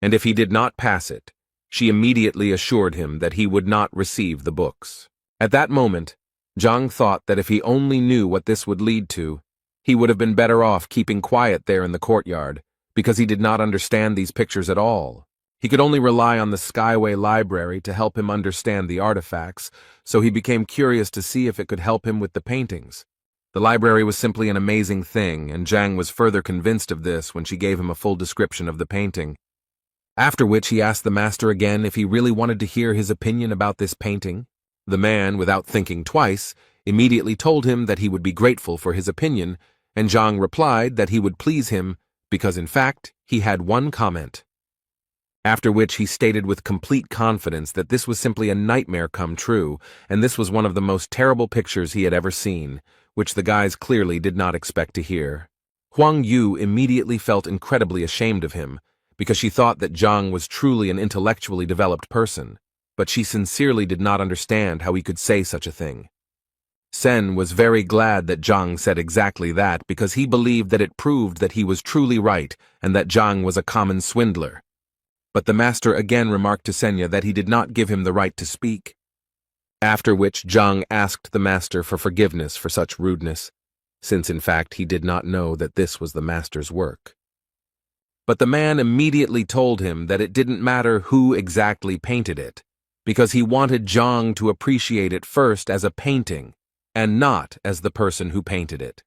and if he did not pass it, she immediately assured him that he would not receive the books. At that moment, Zhang thought that if he only knew what this would lead to, he would have been better off keeping quiet there in the courtyard, because he did not understand these pictures at all. He could only rely on the Skyway Library to help him understand the artifacts, so he became curious to see if it could help him with the paintings. The library was simply an amazing thing, and Zhang was further convinced of this when she gave him a full description of the painting. After which he asked the master again if he really wanted to hear his opinion about this painting. The man, without thinking twice, immediately told him that he would be grateful for his opinion, and Zhang replied that he would please him because in fact he had one comment. After which he stated with complete confidence that this was simply a nightmare come true, and this was one of the most terrible pictures he had ever seen, which the guys clearly did not expect to hear. Huang Yu immediately felt incredibly ashamed of him, because she thought that Zhang was truly an intellectually developed person, but she sincerely did not understand how he could say such a thing. Sen was very glad that Zhang said exactly that because he believed that it proved that he was truly right and that Zhang was a common swindler. But the master again remarked to Senya that he did not give him the right to speak. After which Zhang asked the master for forgiveness for such rudeness, since in fact he did not know that this was the master's work. But the man immediately told him that it didn't matter who exactly painted it, because he wanted Zhang to appreciate it first as a painting, and not as the person who painted it.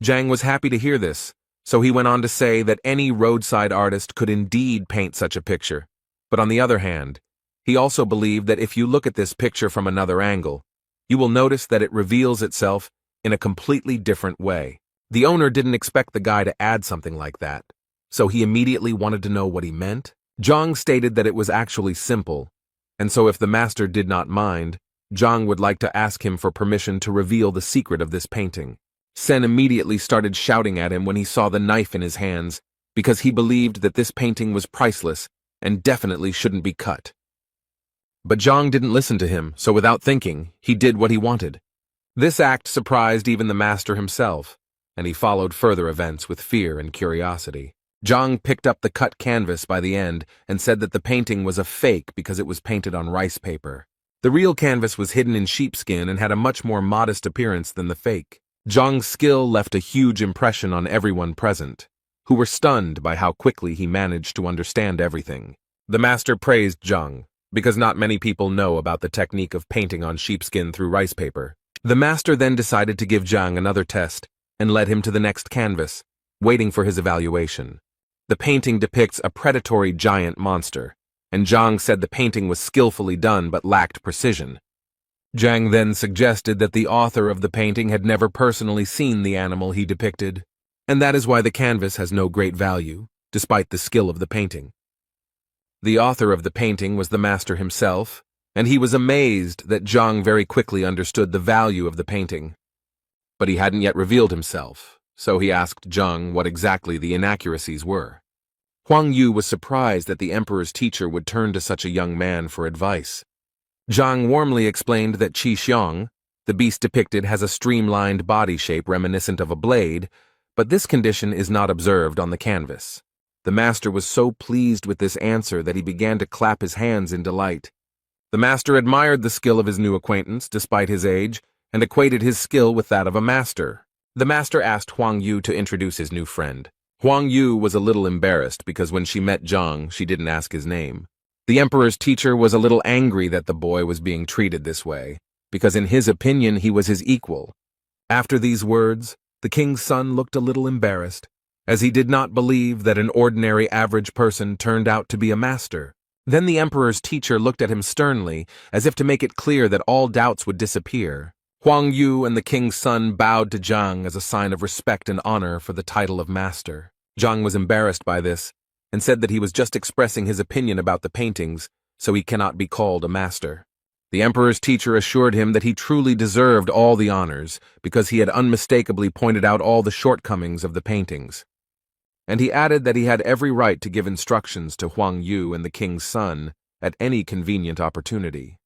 Zhang was happy to hear this, so he went on to say that any roadside artist could indeed paint such a picture, but on the other hand, he also believed that if you look at this picture from another angle, you will notice that it reveals itself in a completely different way. The owner didn't expect the guy to add something like that, so he immediately wanted to know what he meant. Zhang stated that it was actually simple, and so if the master did not mind, Zhang would like to ask him for permission to reveal the secret of this painting. Sen immediately started shouting at him when he saw the knife in his hands, because he believed that this painting was priceless and definitely shouldn't be cut. But Zhang didn't listen to him, so without thinking, he did what he wanted. This act surprised even the master himself, and he followed further events with fear and curiosity. Zhang picked up the cut canvas by the end and said that the painting was a fake because it was painted on rice paper. The real canvas was hidden in sheepskin and had a much more modest appearance than the fake. Zhang's skill left a huge impression on everyone present, who were stunned by how quickly he managed to understand everything. The master praised Zhang, because not many people know about the technique of painting on sheepskin through rice paper. The master then decided to give Zhang another test and led him to the next canvas, waiting for his evaluation. The painting depicts a predatory giant monster, and Zhang said the painting was skillfully done but lacked precision. Zhang then suggested that the author of the painting had never personally seen the animal he depicted, and that is why the canvas has no great value, despite the skill of the painting. The author of the painting was the master himself, and he was amazed that Zhang very quickly understood the value of the painting. But he hadn't yet revealed himself, so he asked Zhang what exactly the inaccuracies were. Huang Yu was surprised that the emperor's teacher would turn to such a young man for advice. Zhang warmly explained that Qi Xiong, the beast depicted, has a streamlined body shape reminiscent of a blade, but this condition is not observed on the canvas. The master was so pleased with this answer that he began to clap his hands in delight. The master admired the skill of his new acquaintance despite his age, and equated his skill with that of a master. The master asked Huang Yu to introduce his new friend. Huang Yu was a little embarrassed because when she met Zhang, she didn't ask his name. The emperor's teacher was a little angry that the boy was being treated this way, because in his opinion he was his equal. After these words, the king's son looked a little embarrassed, as he did not believe that an ordinary average person turned out to be a master. Then the emperor's teacher looked at him sternly, as if to make it clear that all doubts would disappear. Huang Yu and the king's son bowed to Zhang as a sign of respect and honor for the title of master. Zhang was embarrassed by this, and said that he was just expressing his opinion about the paintings, so he cannot be called a master. The emperor's teacher assured him that he truly deserved all the honors, because he had unmistakably pointed out all the shortcomings of the paintings. And he added that he had every right to give instructions to Huang Yu and the king's son at any convenient opportunity.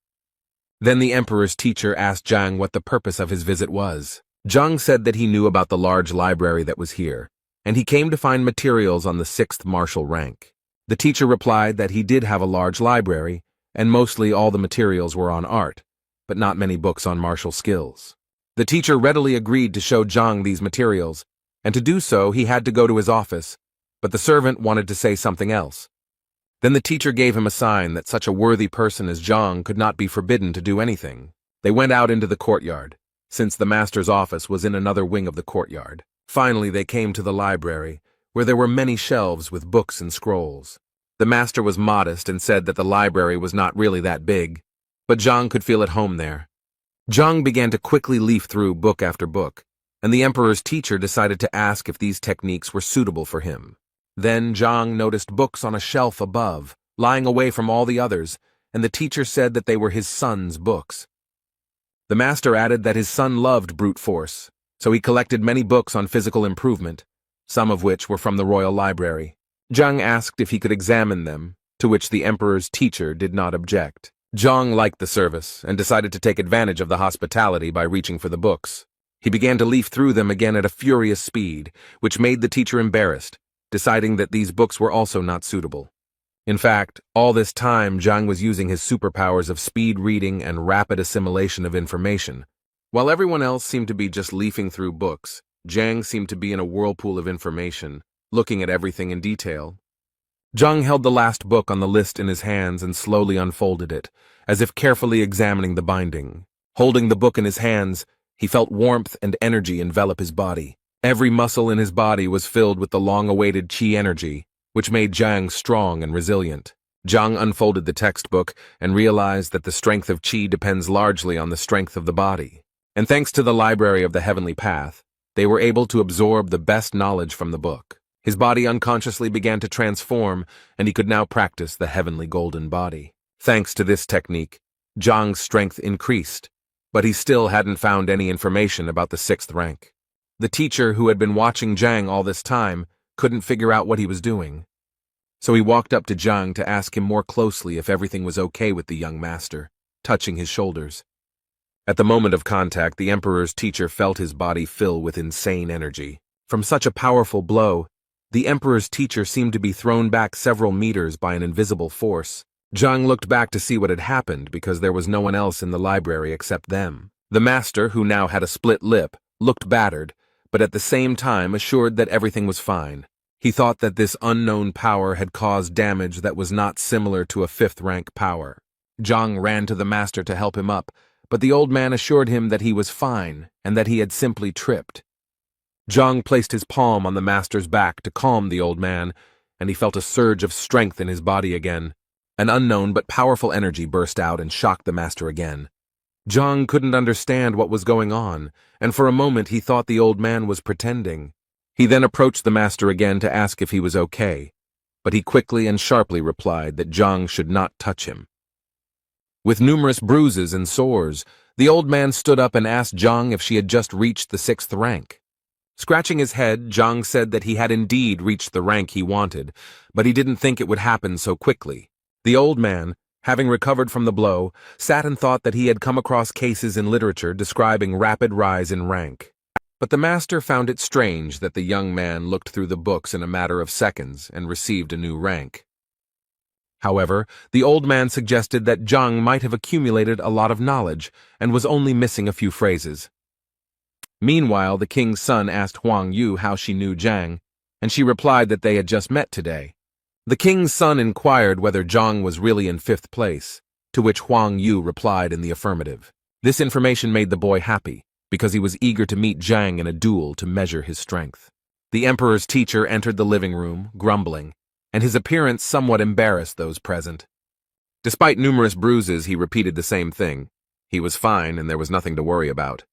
Then the emperor's teacher asked Zhang what the purpose of his visit was. Zhang said that he knew about the large library that was here, and he came to find materials on the 6th martial rank. The teacher replied that he did have a large library, and mostly all the materials were on art, but not many books on martial skills. The teacher readily agreed to show Zhang these materials, and to do so he had to go to his office, but the servant wanted to say something else. Then the teacher gave him a sign that such a worthy person as Zhang could not be forbidden to do anything. They went out into the courtyard, since the master's office was in another wing of the courtyard. Finally, they came to the library, where there were many shelves with books and scrolls. The master was modest and said that the library was not really that big, but Zhang could feel at home there. Zhang began to quickly leaf through book after book, and the emperor's teacher decided to ask if these techniques were suitable for him. Then Zhang noticed books on a shelf above, lying away from all the others, and the teacher said that they were his son's books. The master added that his son loved brute force, so he collected many books on physical improvement, some of which were from the royal library. Zhang asked if he could examine them, to which the emperor's teacher did not object. Zhang liked the service and decided to take advantage of the hospitality by reaching for the books. He began to leaf through them again at a furious speed, which made the teacher embarrassed, deciding that these books were also not suitable. In fact, all this time Zhang was using his superpowers of speed reading and rapid assimilation of information. While everyone else seemed to be just leafing through books, Zhang seemed to be in a whirlpool of information, looking at everything in detail. Zhang held the last book on the list in his hands and slowly unfolded it, as if carefully examining the binding. Holding the book in his hands, he felt warmth and energy envelop his body. Every muscle in his body was filled with the long-awaited qi energy, which made Zhang strong and resilient. Zhang unfolded the textbook and realized that the strength of qi depends largely on the strength of the body. And thanks to the library of the heavenly path, they were able to absorb the best knowledge from the book. His body unconsciously began to transform, and he could now practice the heavenly golden body. Thanks to this technique, Zhang's strength increased, but he still hadn't found any information about the 6th rank. The teacher, who had been watching Zhang all this time, couldn't figure out what he was doing. So he walked up to Zhang to ask him more closely if everything was okay with the young master, touching his shoulders. At the moment of contact, the emperor's teacher felt his body fill with insane energy. From such a powerful blow, the emperor's teacher seemed to be thrown back several meters by an invisible force. Zhang looked back to see what had happened because there was no one else in the library except them. The master, who now had a split lip, looked battered, but at the same time assured that everything was fine. He thought that this unknown power had caused damage that was not similar to a 5th rank power. Zhang ran to the master to help him up, but the old man assured him that he was fine and that he had simply tripped. Zhang placed his palm on the master's back to calm the old man, and he felt a surge of strength in his body again. An unknown but powerful energy burst out and shocked the master again. Zhang couldn't understand what was going on, and for a moment he thought the old man was pretending. He then approached the master again to ask if he was okay, but he quickly and sharply replied that Zhang should not touch him. With numerous bruises and sores, the old man stood up and asked Zhang if she had just reached the 6th rank. Scratching his head, Zhang said that he had indeed reached the rank he wanted, but he didn't think it would happen so quickly. The old man, having recovered from the blow, sat and thought that he had come across cases in literature describing rapid rise in rank. But the master found it strange that the young man looked through the books in a matter of seconds and received a new rank. However, the old man suggested that Zhang might have accumulated a lot of knowledge and was only missing a few phrases. Meanwhile, the king's son asked Huang Yu how she knew Zhang, and she replied that they had just met today. The king's son inquired whether Zhang was really in 5th place, to which Huang Yu replied in the affirmative. This information made the boy happy, because he was eager to meet Zhang in a duel to measure his strength. The emperor's teacher entered the living room, grumbling, and his appearance somewhat embarrassed those present. Despite numerous bruises, he repeated the same thing. He was fine, and there was nothing to worry about.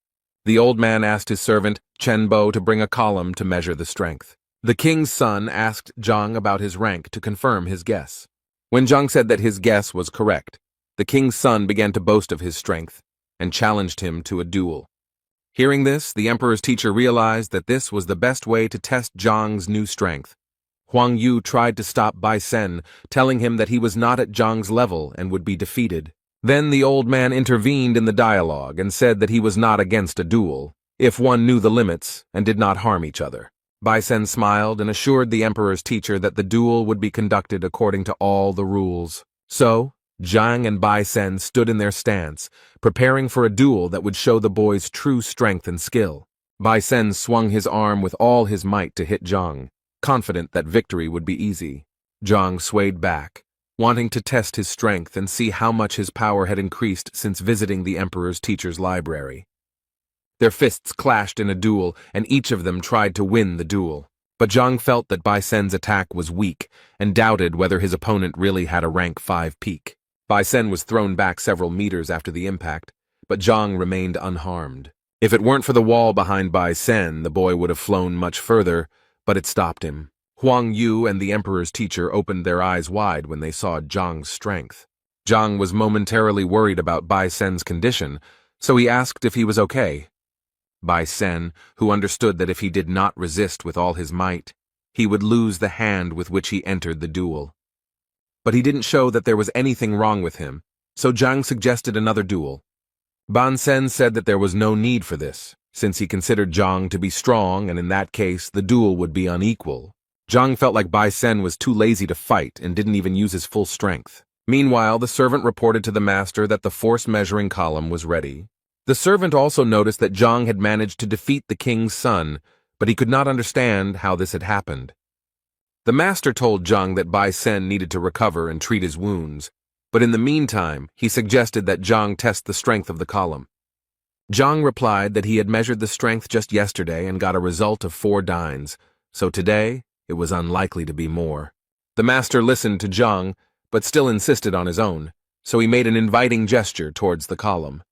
The old man asked his servant, Chen Bo, to bring a column to measure the strength. The king's son asked Zhang about his rank to confirm his guess. When Zhang said that his guess was correct, the king's son began to boast of his strength and challenged him to a duel. Hearing this, the emperor's teacher realized that this was the best way to test Zhang's new strength. Huang Yu tried to stop Bai Sen, telling him that he was not at Zhang's level and would be defeated. Then the old man intervened in the dialogue and said that he was not against a duel, if one knew the limits and did not harm each other. Bai Sen smiled and assured the emperor's teacher that the duel would be conducted according to all the rules. So, Zhang and Bai Sen stood in their stance, preparing for a duel that would show the boy's true strength and skill. Bai Sen swung his arm with all his might to hit Zhang, confident that victory would be easy. Zhang swayed back, wanting to test his strength and see how much his power had increased since visiting the emperor's teacher's library. Their fists clashed in a duel, and each of them tried to win the duel. But Zhang felt that Bai Sen's attack was weak and doubted whether his opponent really had a rank 5 peak. Bai Sen was thrown back several meters after the impact, but Zhang remained unharmed. If it weren't for the wall behind Bai Sen, the boy would have flown much further, but it stopped him. Huang Yu and the emperor's teacher opened their eyes wide when they saw Zhang's strength. Zhang was momentarily worried about Bai Sen's condition, so he asked if he was okay. Bai Sen, who understood that if he did not resist with all his might, he would lose the hand with which he entered the duel. But he didn't show that there was anything wrong with him, so Zhang suggested another duel. Ban Sen said that there was no need for this, since he considered Zhang to be strong and in that case the duel would be unequal. Zhang felt like Bai Sen was too lazy to fight and didn't even use his full strength. Meanwhile, the servant reported to the master that the force measuring column was ready. The servant also noticed that Zhang had managed to defeat the king's son, but he could not understand how this had happened. The master told Zhang that Bai Sen needed to recover and treat his wounds, but in the meantime, he suggested that Zhang test the strength of the column. Zhang replied that he had measured the strength just yesterday and got a result of 4 dynes, so today it was unlikely to be more. The master listened to Zhang, but still insisted on his own, so he made an inviting gesture towards the column.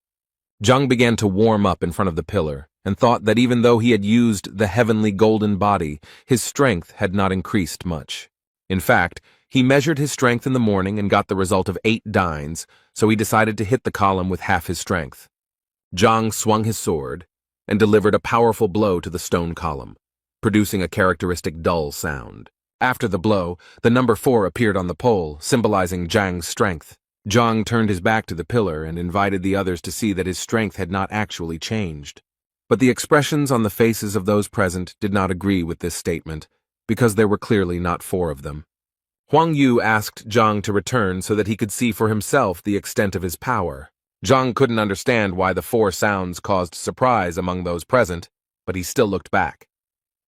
Zhang began to warm up in front of the pillar, and thought that even though he had used the heavenly golden body, his strength had not increased much. In fact, he measured his strength in the morning and got the result of 8 dynes, so he decided to hit the column with half his strength. Zhang swung his sword and delivered a powerful blow to the stone column, producing a characteristic dull sound. After the blow, the number 4 appeared on the pole, symbolizing Zhang's strength. Zhang turned his back to the pillar and invited the others to see that his strength had not actually changed. But the expressions on the faces of those present did not agree with this statement, because there were clearly not 4 of them. Huang Yu asked Zhang to return so that he could see for himself the extent of his power. Zhang couldn't understand why the 4 sounds caused surprise among those present, but he still looked back.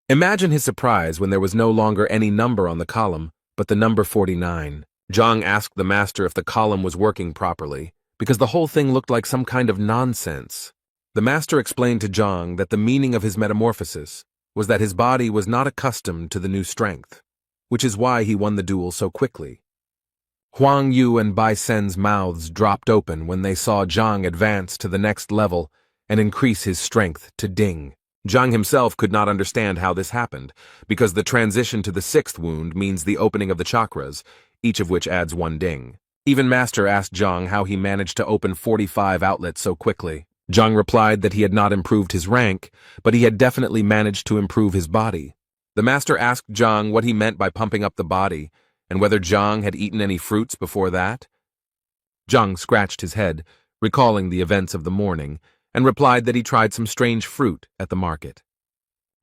Imagine his surprise when there was no longer any number on the column, but the number 49. Zhang asked the master if the column was working properly, because the whole thing looked like some kind of nonsense. The master explained to Zhang that the meaning of his metamorphosis was that his body was not accustomed to the new strength, which is why he won the duel so quickly. Huang Yu and Bai Sen's mouths dropped open when they saw Zhang advance to the next level and increase his strength to ding. Zhang himself could not understand how this happened, because the transition to the 6th wound means the opening of the chakras, each of which adds 1 ding. Even Master asked Zhang how he managed to open 45 outlets so quickly. Zhang replied that he had not improved his rank, but he had definitely managed to improve his body. The Master asked Zhang what he meant by pumping up the body, and whether Zhang had eaten any fruits before that. Zhang scratched his head, recalling the events of the morning, and replied that he tried some strange fruit at the market.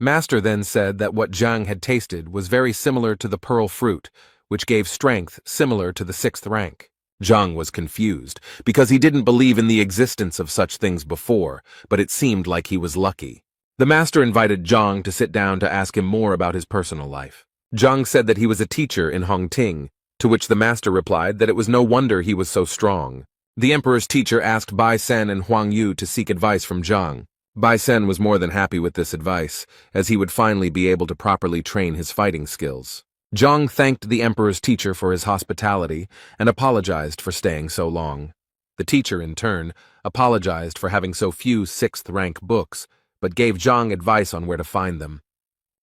Master then said that what Zhang had tasted was very similar to the pearl fruit, which gave strength similar to the 6th rank. Zhang was confused, because he didn't believe in the existence of such things before, but it seemed like he was lucky. The master invited Zhang to sit down to ask him more about his personal life. Zhang said that he was a teacher in Hongting, to which the master replied that it was no wonder he was so strong. The emperor's teacher asked Bai Sen and Huang Yu to seek advice from Zhang. Bai Sen was more than happy with this advice, as he would finally be able to properly train his fighting skills. Zhang thanked the emperor's teacher for his hospitality and apologized for staying so long. The teacher, in turn, apologized for having so few 6th-rank books, but gave Zhang advice on where to find them.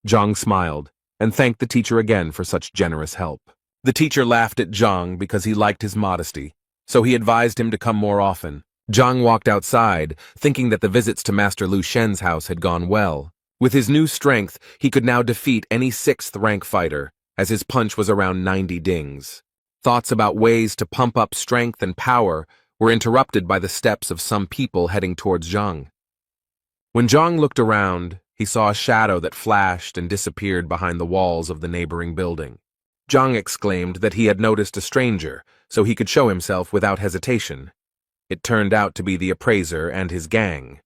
Zhang smiled and thanked the teacher again for such generous help. The teacher laughed at Zhang because he liked his modesty, so he advised him to come more often. Zhang walked outside, thinking that the visits to Master Lu Shen's house had gone well. With his new strength, he could now defeat any 6th-rank fighter, as his punch was around 90 dings. Thoughts about ways to pump up strength and power were interrupted by the steps of some people heading towards Zhang. When Zhang looked around, he saw a shadow that flashed and disappeared behind the walls of the neighboring building. Zhang exclaimed that he had noticed a stranger, so he could show himself without hesitation. It turned out to be the appraiser and his gang.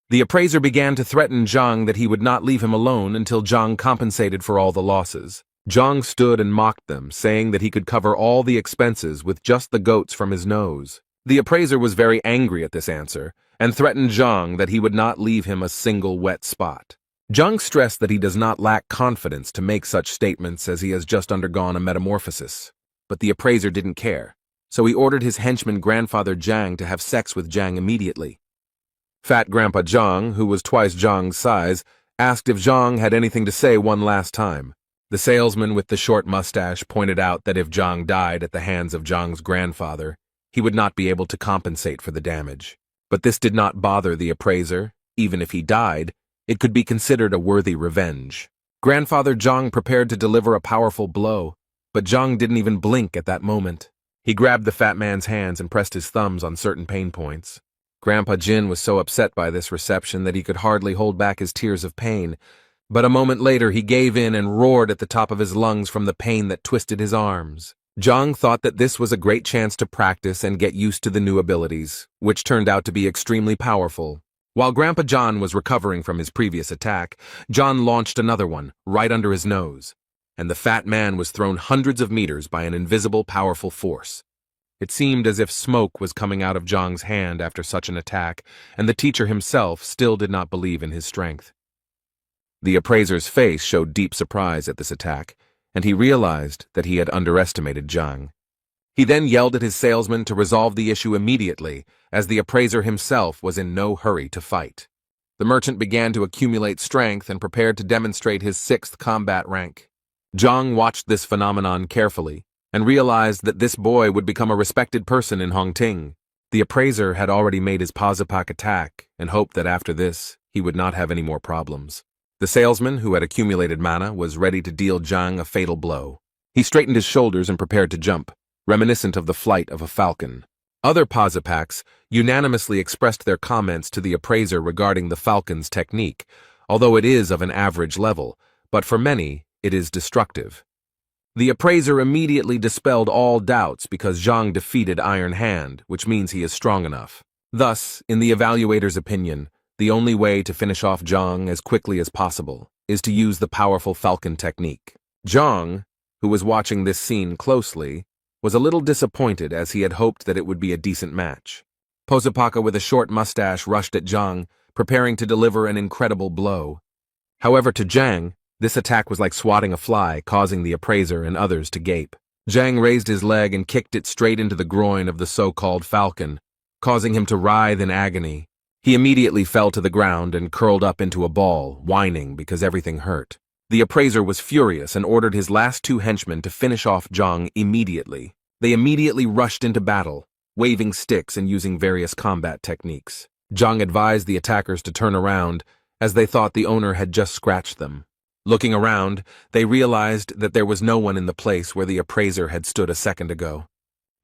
The appraiser began to threaten Zhang that he would not leave him alone until Zhang compensated for all the losses. Zhang stood and mocked them, saying that he could cover all the expenses with just the goats from his nose. The appraiser was very angry at this answer, and threatened Zhang that he would not leave him a single wet spot. Zhang stressed that he does not lack confidence to make such statements as he has just undergone a metamorphosis. But the appraiser didn't care, so he ordered his henchman grandfather Zhang to have sex with Zhang immediately. Fat Grandpa Zhang, who was twice Zhang's size, asked if Zhang had anything to say one last time. The salesman with the short mustache pointed out that if Zhang died at the hands of Zhang's grandfather, he would not be able to compensate for the damage. But this did not bother the appraiser. Even if he died, it could be considered a worthy revenge. Grandfather Zhang prepared to deliver a powerful blow, but Zhang didn't even blink at that moment. He grabbed the fat man's hands and pressed his thumbs on certain pain points. Grandpa Jin was so upset by this reception that he could hardly hold back his tears of pain, but a moment later he gave in and roared at the top of his lungs from the pain that twisted his arms. Zhang thought that this was a great chance to practice and get used to the new abilities, which turned out to be extremely powerful. While Grandpa John was recovering from his previous attack, John launched another one, right under his nose, and the fat man was thrown hundreds of meters by an invisible, powerful force. It seemed as if smoke was coming out of Zhang's hand after such an attack, and the teacher himself still did not believe in his strength. The appraiser's face showed deep surprise at this attack, and he realized that he had underestimated Zhang. He then yelled at his salesman to resolve the issue immediately, as the appraiser himself was in no hurry to fight. The merchant began to accumulate strength and prepared to demonstrate his 6th combat rank. Zhang watched this phenomenon carefully, and realized that this boy would become a respected person in Hongting. The appraiser had already made his Pazapak attack, and hoped that after this, he would not have any more problems. The salesman, who had accumulated mana, was ready to deal Zhang a fatal blow. He straightened his shoulders and prepared to jump, reminiscent of the flight of a falcon. Other Pazapaks unanimously expressed their comments to the appraiser regarding the falcon's technique, although it is of an average level, but for many, it is destructive. The appraiser immediately dispelled all doubts because Zhang defeated Iron Hand, which means he is strong enough. Thus, in the evaluator's opinion, the only way to finish off Zhang as quickly as possible is to use the powerful falcon technique. Zhang, who was watching this scene closely, was a little disappointed as he had hoped that it would be a decent match. Posapaka with a short mustache rushed at Zhang, preparing to deliver an incredible blow. However, to Zhang, this attack was like swatting a fly, causing the appraiser and others to gape. Zhang raised his leg and kicked it straight into the groin of the so-called falcon, causing him to writhe in agony. He immediately fell to the ground and curled up into a ball, whining because everything hurt. The appraiser was furious and ordered his last 2 henchmen to finish off Zhang immediately. They immediately rushed into battle, waving sticks and using various combat techniques. Zhang advised the attackers to turn around, as they thought the owner had just scratched them. Looking around, they realized that there was no one in the place where the appraiser had stood a second ago.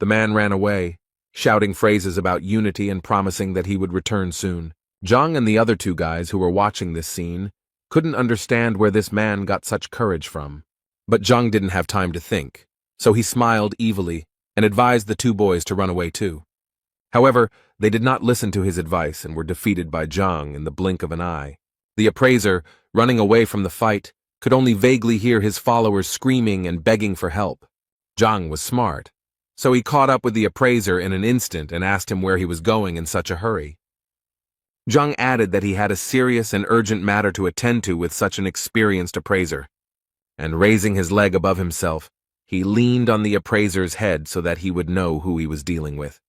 The man ran away, shouting phrases about unity and promising that he would return soon. Zhang and the other 2 guys who were watching this scene couldn't understand where this man got such courage from. But Zhang didn't have time to think, so he smiled evilly and advised the 2 boys to run away too. However, they did not listen to his advice and were defeated by Zhang in the blink of an eye. The appraiser, running away from the fight, could only vaguely hear his followers screaming and begging for help. Zhang was smart, so he caught up with the appraiser in an instant and asked him where he was going in such a hurry. Zhang added that he had a serious and urgent matter to attend to with such an experienced appraiser, and raising his leg above himself, he leaned on the appraiser's head so that he would know who he was dealing with.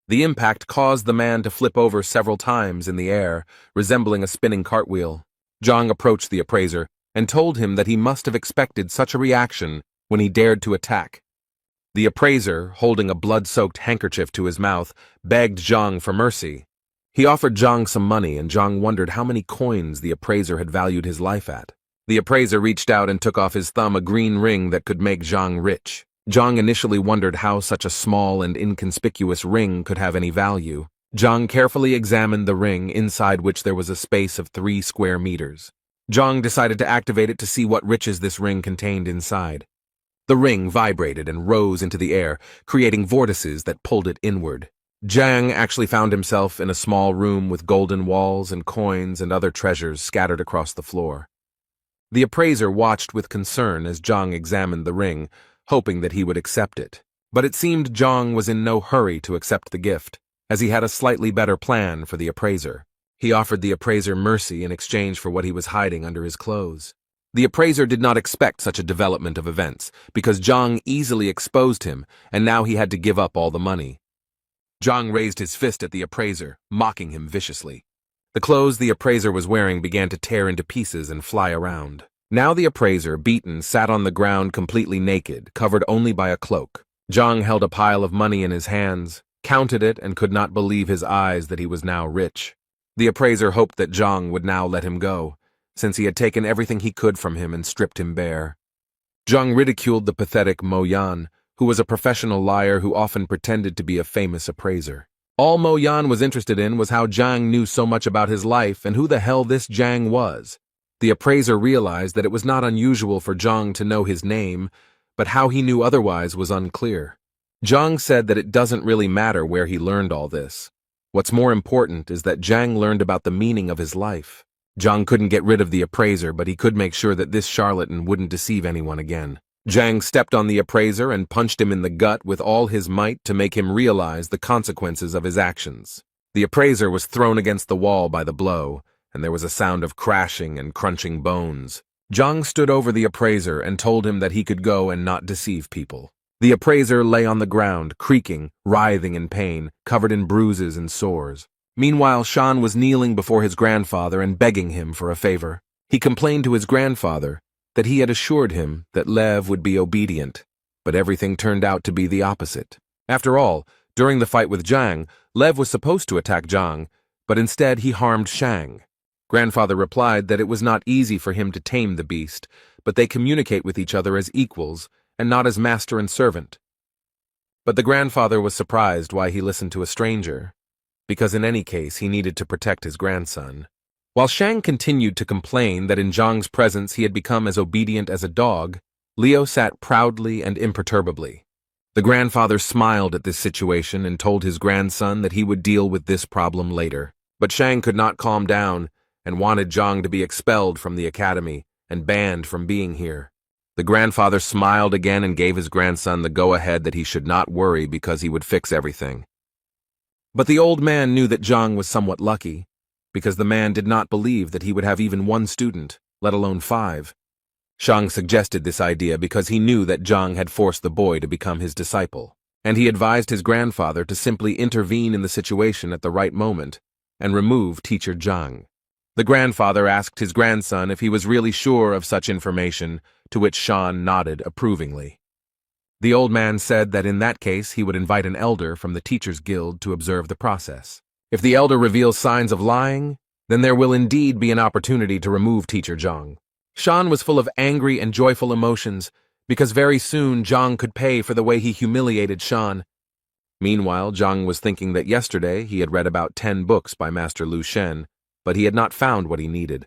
The impact caused the man to flip over several times in the air, resembling a spinning cartwheel. Zhang approached the appraiser and told him that he must have expected such a reaction when he dared to attack. The appraiser, holding a blood-soaked handkerchief to his mouth, begged Zhang for mercy. He offered Zhang some money, and Zhang wondered how many coins the appraiser had valued his life at. The appraiser reached out and took off his thumb a green ring that could make Zhang rich. Zhang initially wondered how such a small and inconspicuous ring could have any value. Zhang carefully examined the ring, inside which there was a space of 3 square meters. Zhang decided to activate it to see what riches this ring contained inside. The ring vibrated and rose into the air, creating vortices that pulled it inward. Zhang actually found himself in a small room with golden walls and coins and other treasures scattered across the floor. The appraiser watched with concern as Zhang examined the ring, hoping that he would accept it. But it seemed Zhang was in no hurry to accept the gift, as he had a slightly better plan for the appraiser. He offered the appraiser mercy in exchange for what he was hiding under his clothes. The appraiser did not expect such a development of events, because Zhang easily exposed him, and now he had to give up all the money. Zhang raised his fist at the appraiser, mocking him viciously. The clothes the appraiser was wearing began to tear into pieces and fly around. Now the appraiser, beaten, sat on the ground completely naked, covered only by a cloak. Zhang held a pile of money in his hands, counted it, and could not believe his eyes that he was now rich. The appraiser hoped that Zhang would now let him go, since he had taken everything he could from him and stripped him bare. Zhang ridiculed the pathetic Mo Yan, who was a professional liar who often pretended to be a famous appraiser. All Mo Yan was interested in was how Zhang knew so much about his life and who the hell this Zhang was. The appraiser realized that it was not unusual for Zhang to know his name, but how he knew otherwise was unclear. Zhang said that it doesn't really matter where he learned all this. What's more important is that Zhang learned about the meaning of his life. Zhang couldn't get rid of the appraiser, but he could make sure that this charlatan wouldn't deceive anyone again. Zhang stepped on the appraiser and punched him in the gut with all his might to make him realize the consequences of his actions. The appraiser was thrown against the wall by the blow, and there was a sound of crashing and crunching bones. Zhang stood over the appraiser and told him that he could go and not deceive people. The appraiser lay on the ground, creaking, writhing in pain, covered in bruises and sores. Meanwhile, Shan was kneeling before his grandfather and begging him for a favor. He complained to his grandfather that he had assured him that Lev would be obedient, but everything turned out to be the opposite. After all, during the fight with Zhang, Lev was supposed to attack Zhang, but instead he harmed Shang. Grandfather replied that it was not easy for him to tame the beast, but they communicate with each other as equals and not as master and servant. But the grandfather was surprised why he listened to a stranger, because in any case he needed to protect his grandson. While Shang continued to complain that in Zhang's presence he had become as obedient as a dog, Leo sat proudly and imperturbably. The grandfather smiled at this situation and told his grandson that he would deal with this problem later. But Shang could not calm down and wanted Zhang to be expelled from the academy and banned from being here. The grandfather smiled again and gave his grandson the go-ahead that he should not worry because he would fix everything. But the old man knew that Zhang was somewhat lucky, because the man did not believe that he would have even 1 student, let alone 5. Shang suggested this idea because he knew that Zhang had forced the boy to become his disciple, and he advised his grandfather to simply intervene in the situation at the right moment and remove teacher Zhang. The grandfather asked his grandson if he was really sure of such information, to which Shan nodded approvingly. The old man said that in that case he would invite an elder from the Teachers Guild to observe the process. If the elder reveals signs of lying, then there will indeed be an opportunity to remove teacher Zhang. Shan was full of angry and joyful emotions, because very soon Zhang could pay for the way he humiliated Shan. Meanwhile, Zhang was thinking that yesterday he had read about 10 books by Master Lu Shen, but he had not found what he needed.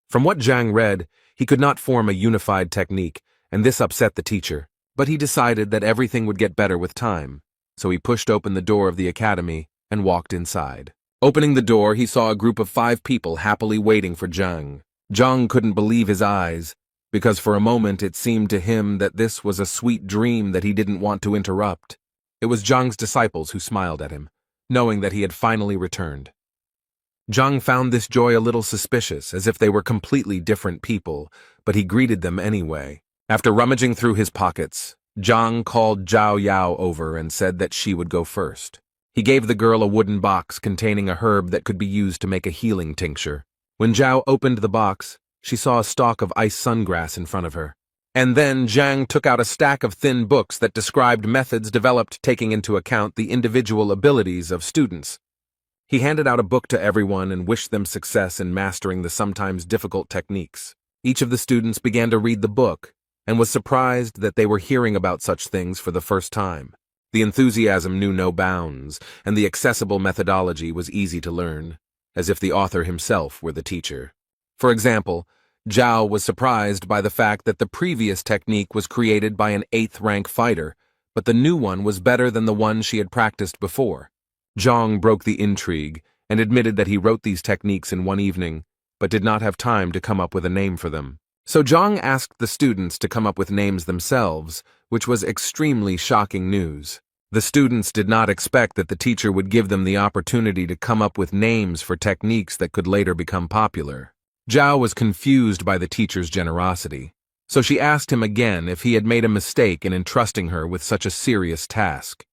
From what Zhang read, he could not form a unified technique, and this upset the teacher. But he decided that everything would get better with time, so he pushed open the door of the academy and walked inside. Opening the door, he saw a group of 5 people happily waiting for Zhang. Zhang couldn't believe his eyes, because for a moment it seemed to him that this was a sweet dream that he didn't want to interrupt. It was Zhang's disciples who smiled at him, knowing that he had finally returned. Zhang found this joy a little suspicious, as if they were completely different people, but he greeted them anyway. After rummaging through his pockets, Zhang called Zhao Yao over and said that she would go first. He gave the girl a wooden box containing a herb that could be used to make a healing tincture. When Zhao opened the box, she saw a stalk of ice sungrass in front of her. And then Zhang took out a stack of thin books that described methods developed taking into account the individual abilities of students. He handed out a book to everyone and wished them success in mastering the sometimes difficult techniques. Each of the students began to read the book, and was surprised that they were hearing about such things for the first time. The enthusiasm knew no bounds, and the accessible methodology was easy to learn, as if the author himself were the teacher. For example, Zhao was surprised by the fact that the previous technique was created by an 8th-rank fighter, but the new one was better than the one she had practiced before. Zhang broke the intrigue and admitted that he wrote these techniques in one evening, but did not have time to come up with a name for them. So Zhang asked the students to come up with names themselves, which was extremely shocking news. The students did not expect that the teacher would give them the opportunity to come up with names for techniques that could later become popular. Zhao was confused by the teacher's generosity, so she asked him again if he had made a mistake in entrusting her with such a serious task.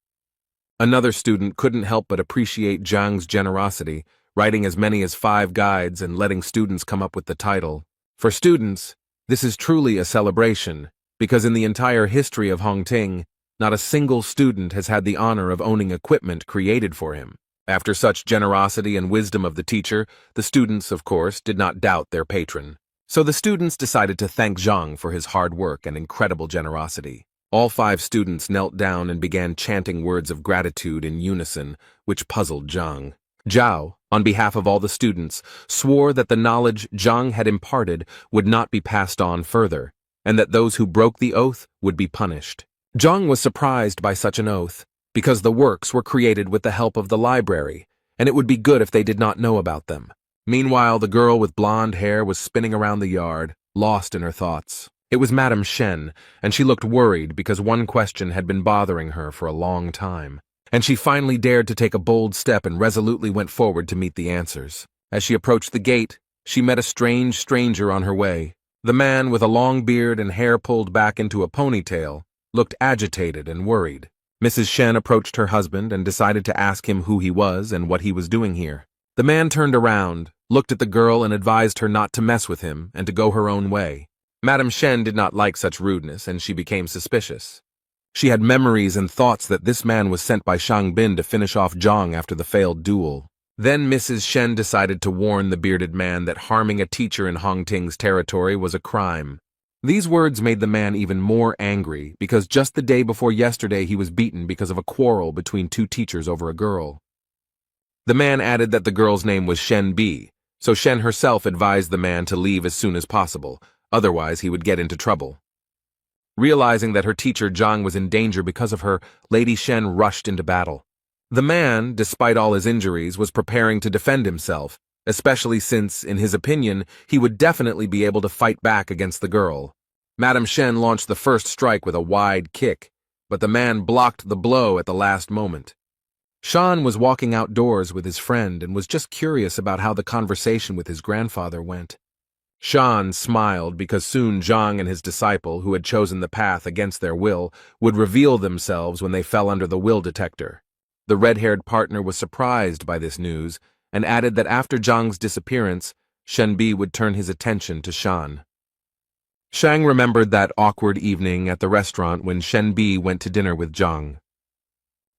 Another student couldn't help but appreciate Zhang's generosity, writing as many as 5 guides and letting students come up with the title. For students, this is truly a celebration, because in the entire history of Hongting, not a single student has had the honor of owning equipment created for him. After such generosity and wisdom of the teacher, the students, of course, did not doubt their patron. So the students decided to thank Zhang for his hard work and incredible generosity. All 5 students knelt down and began chanting words of gratitude in unison, which puzzled Zhang. Zhao, on behalf of all the students, swore that the knowledge Zhang had imparted would not be passed on further, and that those who broke the oath would be punished. Zhang was surprised by such an oath, because the works were created with the help of the library, and it would be good if they did not know about them. Meanwhile, the girl with blonde hair was spinning around the yard, lost in her thoughts. It was Madame Shen, and she looked worried because one question had been bothering her for a long time. And she finally dared to take a bold step and resolutely went forward to meet the answers. As she approached the gate, she met a strange stranger on her way. The man, with a long beard and hair pulled back into a ponytail, looked agitated and worried. Mrs. Shen approached her husband and decided to ask him who he was and what he was doing here. The man turned around, looked at the girl and advised her not to mess with him and to go her own way. Madame Shen did not like such rudeness, and she became suspicious. She had memories and thoughts that this man was sent by Shang Bin to finish off Zhang after the failed duel. Then Mrs. Shen decided to warn the bearded man that harming a teacher in Hongting's territory was a crime. These words made the man even more angry, because just the day before yesterday he was beaten because of a quarrel between 2 teachers over a girl. The man added that the girl's name was Shen Bi, so Shen herself advised the man to leave as soon as possible, otherwise he would get into trouble. Realizing that her teacher Zhang was in danger because of her, Lady Shen rushed into battle. The man, despite all his injuries, was preparing to defend himself, especially since, in his opinion, he would definitely be able to fight back against the girl. Madame Shen launched the first strike with a wide kick, but the man blocked the blow at the last moment. Shan was walking outdoors with his friend and was just curious about how the conversation with his grandfather went. Shan smiled because soon Zhang and his disciple, who had chosen the path against their will, would reveal themselves when they fell under the will detector. The red-haired partner was surprised by this news and added that after Zhang's disappearance, Shenbi would turn his attention to Shan. Shang remembered that awkward evening at the restaurant when Shenbi went to dinner with Zhang.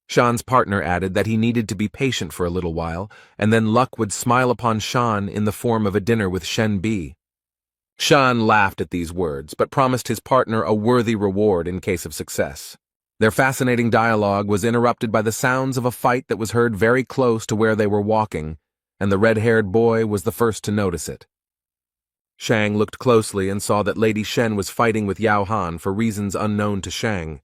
Shan's partner added that he needed to be patient for a little while, and then luck would smile upon Shan in the form of a dinner with Shenbi. Shan laughed at these words, but promised his partner a worthy reward in case of success. Their fascinating dialogue was interrupted by the sounds of a fight that was heard very close to where they were walking, and the red-haired boy was the first to notice it. Shang looked closely and saw that Lady Shen was fighting with Yao Han for reasons unknown to Shang.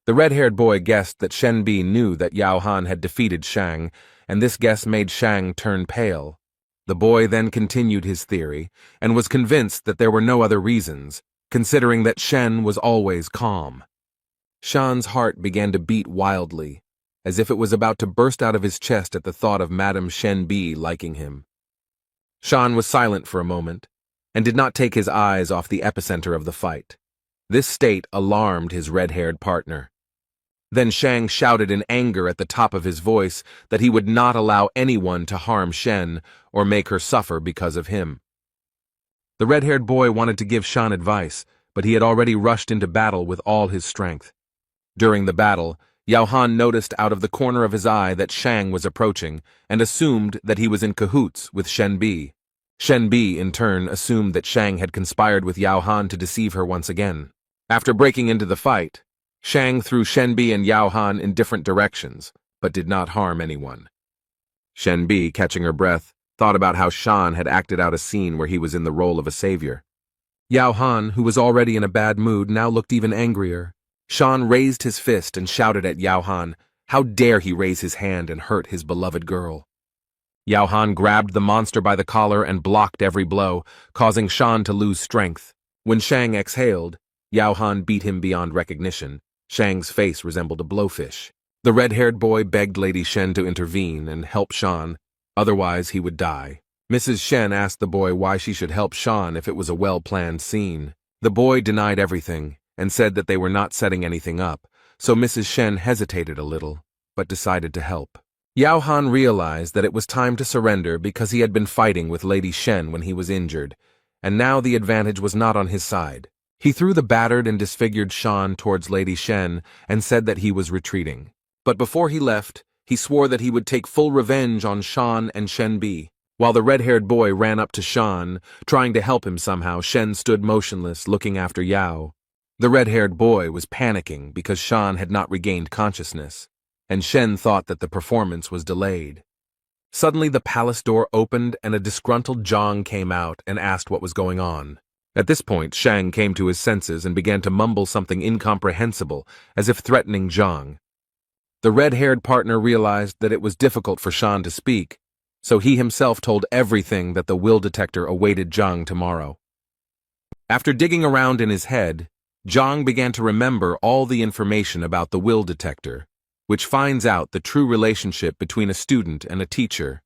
The red-haired boy guessed that Shenbi knew that Yao Han had defeated Shang, and this guess made Shang turn pale. The boy then continued his theory, and was convinced that there were no other reasons, considering that Shen was always calm. Shan's heart began to beat wildly, as if it was about to burst out of his chest at the thought of Madame Shenbi liking him. Shan was silent for a moment, and did not take his eyes off the epicenter of the fight. This state alarmed his red-haired partner. Then Shang shouted in anger at the top of his voice that he would not allow anyone to harm Shen or make her suffer because of him. The red-haired boy wanted to give Shan advice, but he had already rushed into battle with all his strength. During the battle, Yao Han noticed out of the corner of his eye that Shang was approaching and assumed that he was in cahoots with Shenbi. Shenbi, in turn, assumed that Shang had conspired with Yao Han to deceive her once again. After breaking into the fight, Shang threw Shenbi and Yao Han in different directions, but did not harm anyone. Shenbi, catching her breath, thought about how Shan had acted out a scene where he was in the role of a savior. Yao Han, who was already in a bad mood, now looked even angrier. Shan raised his fist and shouted at Yao Han, how dare he raise his hand and hurt his beloved girl. Yao Han grabbed the monster by the collar and blocked every blow, causing Shan to lose strength. When Shang exhaled, Yao Han beat him beyond recognition. Shang's face resembled a blowfish. The red-haired boy begged Lady Shen to intervene and help Shan, otherwise he would die. Mrs. Shen asked the boy why she should help Shan if it was a well-planned scene. The boy denied everything and said that they were not setting anything up, so Mrs. Shen hesitated a little, but decided to help. Yao Han realized that it was time to surrender because he had been fighting with Lady Shen when he was injured, and now the advantage was not on his side. He threw the battered and disfigured Shan towards Lady Shen and said that he was retreating. But before he left, he swore that he would take full revenge on Shan and Shenbi. While the red-haired boy ran up to Shan, trying to help him somehow, Shen stood motionless, looking after Yao. The red-haired boy was panicking because Shan had not regained consciousness, and Shen thought that the performance was delayed. Suddenly the palace door opened and a disgruntled Zhang came out and asked what was going on. At this point, Shang came to his senses and began to mumble something incomprehensible, as if threatening Zhang. The red-haired partner realized that it was difficult for Shan to speak, so he himself told everything that the will detector awaited Zhang tomorrow. After digging around in his head, Zhang began to remember all the information about the will detector, which finds out the true relationship between a student and a teacher.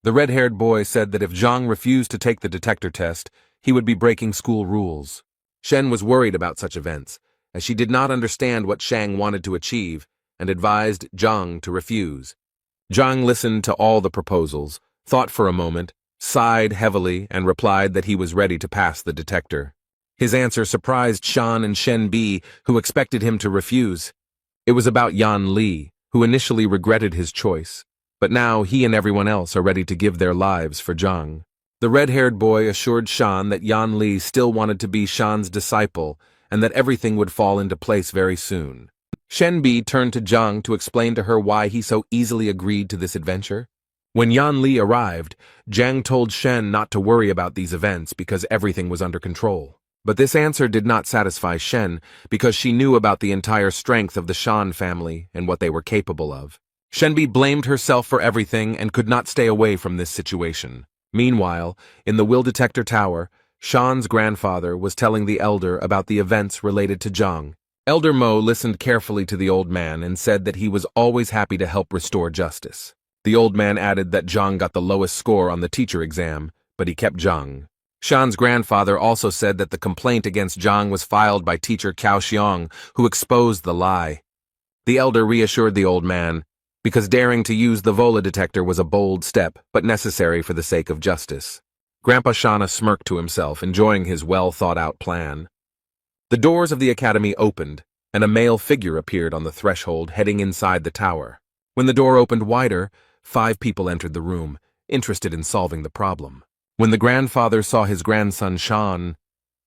The red-haired boy said that if Zhang refused to take the detector test, he would be breaking school rules. Shen was worried about such events, as she did not understand what Shang wanted to achieve, and advised Zhang to refuse. Zhang listened to all the proposals, thought for a moment, sighed heavily, and replied that he was ready to pass the detector. His answer surprised Shan and Shenbi, who expected him to refuse. It was about Yan Li, who initially regretted his choice, but now he and everyone else are ready to give their lives for Zhang. The red-haired boy assured Shan that Yan Li still wanted to be Shan's disciple and that everything would fall into place very soon. Shenbi turned to Zhang to explain to her why he so easily agreed to this adventure. When Yan Li arrived, Zhang told Shen not to worry about these events because everything was under control. But this answer did not satisfy Shen because she knew about the entire strength of the Shan family and what they were capable of. Shenbi blamed herself for everything and could not stay away from this situation. Meanwhile, in the Will Detector Tower, Shan's grandfather was telling the elder about the events related to Zhang. Elder Mo listened carefully to the old man and said that he was always happy to help restore justice. The old man added that Zhang got the lowest score on the teacher exam, but he kept Zhang. Shan's grandfather also said that the complaint against Zhang was filed by teacher Cao Xiong, who exposed the lie. The elder reassured the old man, because daring to use the Vola detector was a bold step, but necessary for the sake of justice. Grandpa Shana smirked to himself, enjoying his well-thought-out plan. The doors of the academy opened, and a male figure appeared on the threshold heading inside the tower. When the door opened wider, 5 people entered the room, interested in solving the problem. When the grandfather saw his grandson Shan,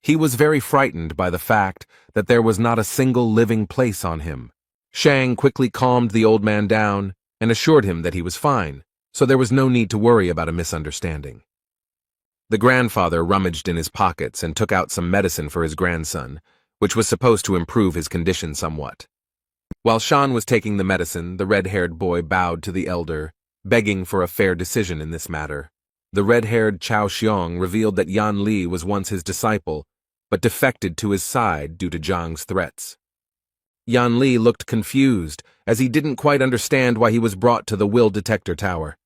he was very frightened by the fact that there was not a single living place on him. Shang quickly calmed the old man down and assured him that he was fine, so there was no need to worry about a misunderstanding. The grandfather rummaged in his pockets and took out some medicine for his grandson, which was supposed to improve his condition somewhat. While Shan was taking the medicine, the red-haired boy bowed to the elder, begging for a fair decision in this matter. The red-haired Cao Xiong revealed that Yan Li was once his disciple, but defected to his side due to Zhang's threats. Yan Li looked confused, as he didn't quite understand why he was brought to the Will Detector Tower.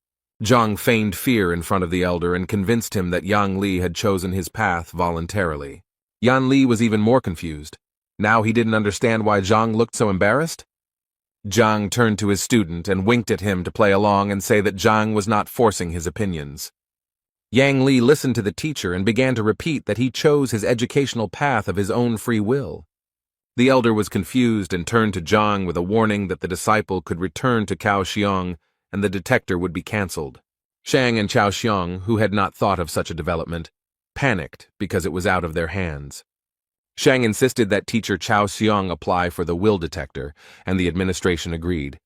Zhang feigned fear in front of the elder and convinced him that Yan Li had chosen his path voluntarily. Yan Li was even more confused. Now he didn't understand why Zhang looked so embarrassed. Zhang turned to his student and winked at him to play along and say that Zhang was not forcing his opinions. Yang Li listened to the teacher and began to repeat that he chose his educational path of his own free will. The elder was confused and turned to Zhang with a warning that the disciple could return to Cao Xiong and the detector would be cancelled. Shang and Cao Xiong, who had not thought of such a development, panicked because it was out of their hands. Shang insisted that teacher Chao Xiong apply for the will detector, and the administration agreed.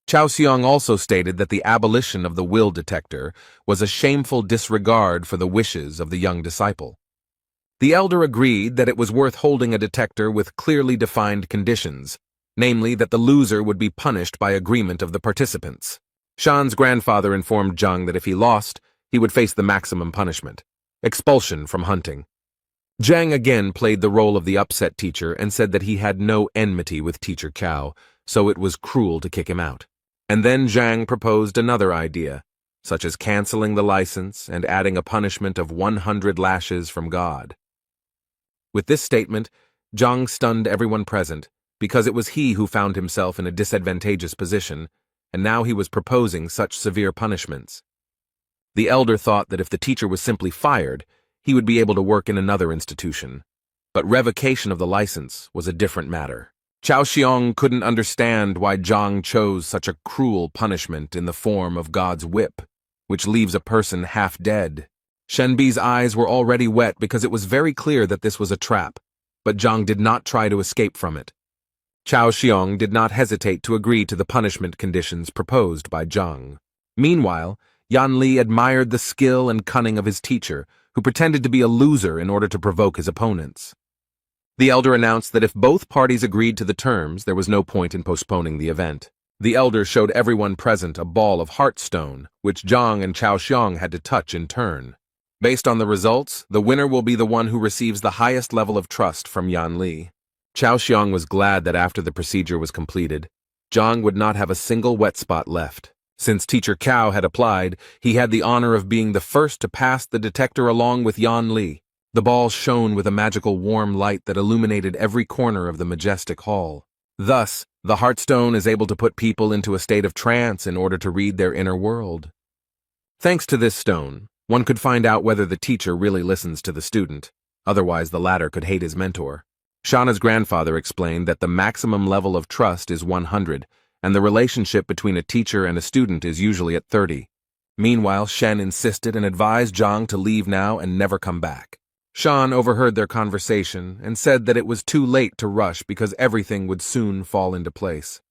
Chao Xiong also stated that the abolition of the will detector was a shameful disregard for the wishes of the young disciple. The elder agreed that it was worth holding a detector with clearly defined conditions, namely that the loser would be punished by agreement of the participants. Shan's grandfather informed Zhang that if he lost, he would face the maximum punishment, expulsion from hunting. Zhang again played the role of the upset teacher and said that he had no enmity with teacher Cao, so it was cruel to kick him out. And then Zhang proposed another idea, such as canceling the license and adding a punishment of 100 lashes from God. With this statement, Zhang stunned everyone present, because it was he who found himself in a disadvantageous position, and now he was proposing such severe punishments. The elder thought that if the teacher was simply fired, he would be able to work in another institution. But revocation of the license was a different matter. Chao Xiong couldn't understand why Zhang chose such a cruel punishment in the form of God's whip, which leaves a person half dead. Shenbi's eyes were already wet because it was very clear that this was a trap, but Zhang did not try to escape from it. Chao Xiong did not hesitate to agree to the punishment conditions proposed by Zhang. Meanwhile, Yan Li admired the skill and cunning of his teacher, who pretended to be a loser in order to provoke his opponents. The elder announced that if both parties agreed to the terms, there was no point in postponing the event. The elder showed everyone present a ball of heartstone, which Zhang and Chao Xiong had to touch in turn. Based on the results, the winner will be the one who receives the highest level of trust from Yan Li. Chao Xiong was glad that after the procedure was completed, Zhang would not have a single wet spot left. Since teacher Cao had applied, he had the honor of being the first to pass the detector along with Yan Li. The ball shone with a magical warm light that illuminated every corner of the majestic hall. Thus, the Heartstone is able to put people into a state of trance in order to read their inner world. Thanks to this stone, one could find out whether the teacher really listens to the student, otherwise the latter could hate his mentor. Shauna's grandfather explained that the maximum level of trust is 100, and the relationship between a teacher and a student is usually at 30. Meanwhile, Shen insisted and advised Zhang to leave now and never come back. Shan overheard their conversation and said that it was too late to rush because everything would soon fall into place.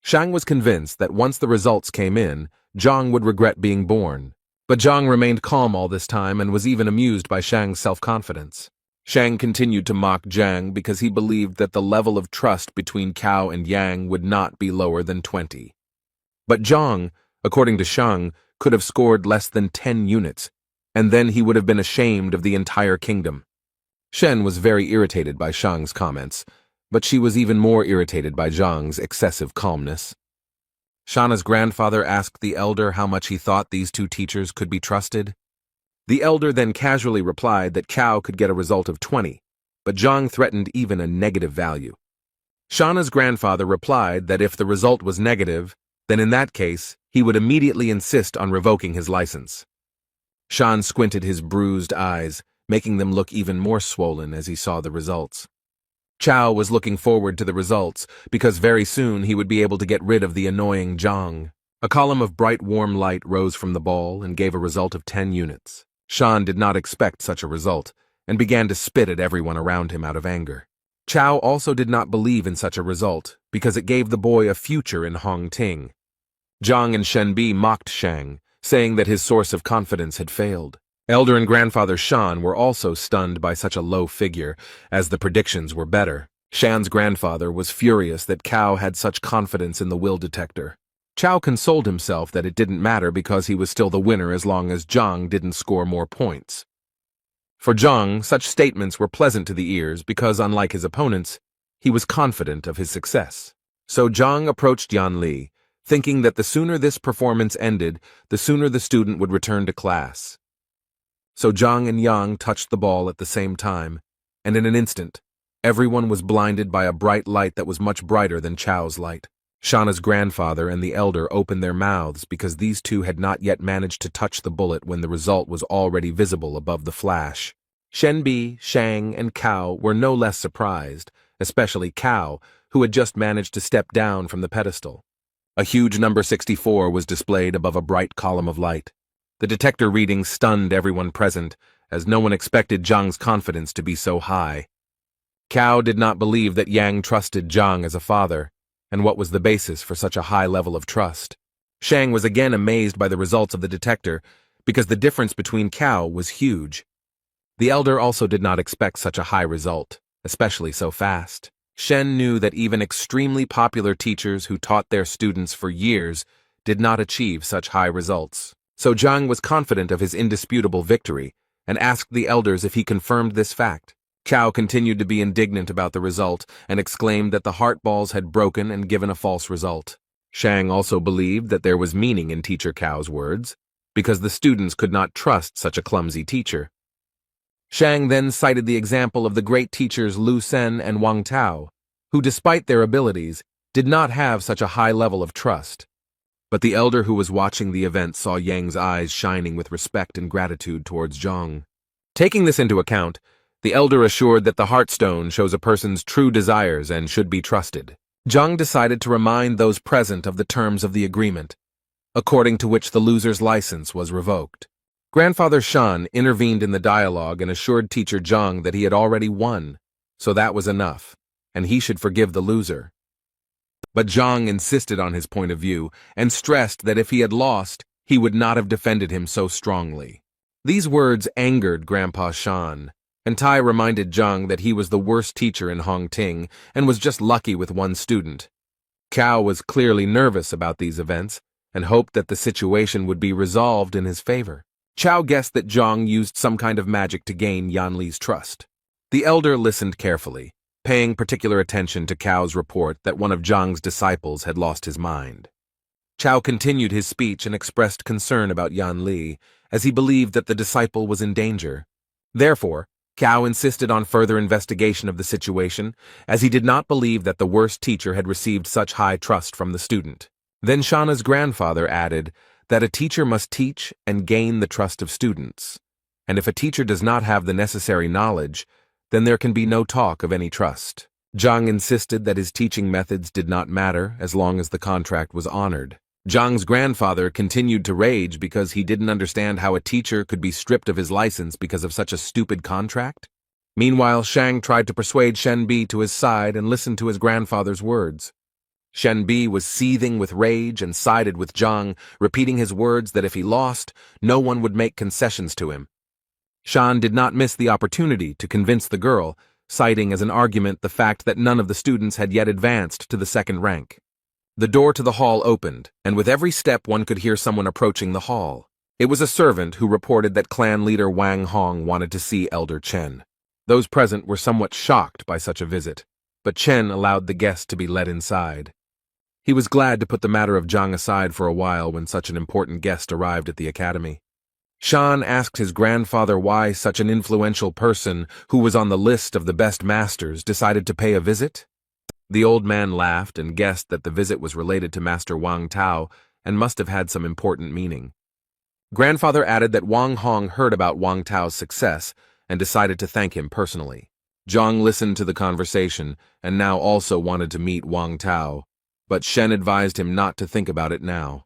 Shang was convinced that once the results came in, Zhang would regret being born. But Zhang remained calm all this time and was even amused by Shang's self-confidence. Shang continued to mock Zhang because he believed that the level of trust between Cao and Yang would not be lower than 20. But Zhang, according to Shang, could have scored less than 10 units, and then he would have been ashamed of the entire kingdom. Shen was very irritated by Shang's comments, but she was even more irritated by Zhang's excessive calmness. Shana's grandfather asked the elder how much he thought these two teachers could be trusted. The elder then casually replied that Cao could get a result of 20, but Zhang threatened even a negative value. Shana's grandfather replied that if the result was negative, then in that case, he would immediately insist on revoking his license. Shan squinted his bruised eyes, making them look even more swollen as he saw the results. Chao was looking forward to the results because very soon he would be able to get rid of the annoying Zhang. A column of bright warm light rose from the ball and gave a result of 10 units. Shan did not expect such a result and began to spit at everyone around him out of anger. Chao also did not believe in such a result because it gave the boy a future in Hongting. Zhang and Shenbi mocked Shang, saying that his source of confidence had failed. Elder and grandfather Shan were also stunned by such a low figure, as the predictions were better. Shan's grandfather was furious that Cao had such confidence in the will detector. Chao consoled himself that it didn't matter because he was still the winner as long as Zhang didn't score more points. For Zhang, such statements were pleasant to the ears because, unlike his opponents, he was confident of his success. So Zhang approached Yan Li, thinking that the sooner this performance ended, the sooner the student would return to class. So Zhang and Yang touched the ball at the same time, and in an instant, everyone was blinded by a bright light that was much brighter than Chao's light. Shana's grandfather and the elder opened their mouths because these two had not yet managed to touch the bullet when the result was already visible above the flash. Shenbi, Shang, and Cao were no less surprised, especially Cao, who had just managed to step down from the pedestal. A huge number 64 was displayed above a bright column of light. The detector reading stunned everyone present, as no one expected Zhang's confidence to be so high. Cao did not believe that Yang trusted Zhang as a father, and what was the basis for such a high level of trust. Shang was again amazed by the results of the detector, because the difference between Cao was huge. The elder also did not expect such a high result, especially so fast. Shen knew that even extremely popular teachers who taught their students for years did not achieve such high results. So Zhang was confident of his indisputable victory, and asked the elders if he confirmed this fact. Cao continued to be indignant about the result, and exclaimed that the heart balls had broken and given a false result. Shang also believed that there was meaning in Teacher Cao's words, because the students could not trust such a clumsy teacher. Shang then cited the example of the great teachers Lu Sen and Wang Tao, who despite their abilities, did not have such a high level of trust. But the elder who was watching the event saw Yang's eyes shining with respect and gratitude towards Zhang. Taking this into account, the elder assured that the Heartstone shows a person's true desires and should be trusted. Zhang decided to remind those present of the terms of the agreement, according to which the loser's license was revoked. Grandfather Shan intervened in the dialogue and assured Teacher Zhang that he had already won, so that was enough, and he should forgive the loser. But Zhang insisted on his point of view and stressed that if he had lost, he would not have defended him so strongly. These words angered Grandpa Shan, and Tai reminded Zhang that he was the worst teacher in Hongting and was just lucky with one student. Cao was clearly nervous about these events and hoped that the situation would be resolved in his favor. Cao guessed that Zhang used some kind of magic to gain Yan Li's trust. The elder listened carefully, paying particular attention to Cao's report that one of Zhang's disciples had lost his mind. Cao continued his speech and expressed concern about Yan Li, as he believed that the disciple was in danger. Therefore, Cao insisted on further investigation of the situation, as he did not believe that the worst teacher had received such high trust from the student. Then Shana's grandfather added that a teacher must teach and gain the trust of students, and if a teacher does not have the necessary knowledge, then there can be no talk of any trust. Zhang insisted that his teaching methods did not matter as long as the contract was honored. Zhang's grandfather continued to rage because he didn't understand how a teacher could be stripped of his license because of such a stupid contract. Meanwhile, Shang tried to persuade Shen Bi to his side and listen to his grandfather's words. Shen Bi was seething with rage and sided with Zhang, repeating his words that if he lost, no one would make concessions to him. Shan did not miss the opportunity to convince the girl, citing as an argument the fact that none of the students had yet advanced to the second rank. The door to the hall opened, and with every step one could hear someone approaching the hall. It was a servant who reported that clan leader Wang Hong wanted to see Elder Chen. Those present were somewhat shocked by such a visit, but Chen allowed the guest to be led inside. He was glad to put the matter of Zhang aside for a while when such an important guest arrived at the academy. Shan asked his grandfather why such an influential person, who was on the list of the best masters, decided to pay a visit. The old man laughed and guessed that the visit was related to Master Wang Tao and must have had some important meaning. Grandfather added that Wang Hong heard about Wang Tao's success and decided to thank him personally. Zhang listened to the conversation and now also wanted to meet Wang Tao, but Shen advised him not to think about it now.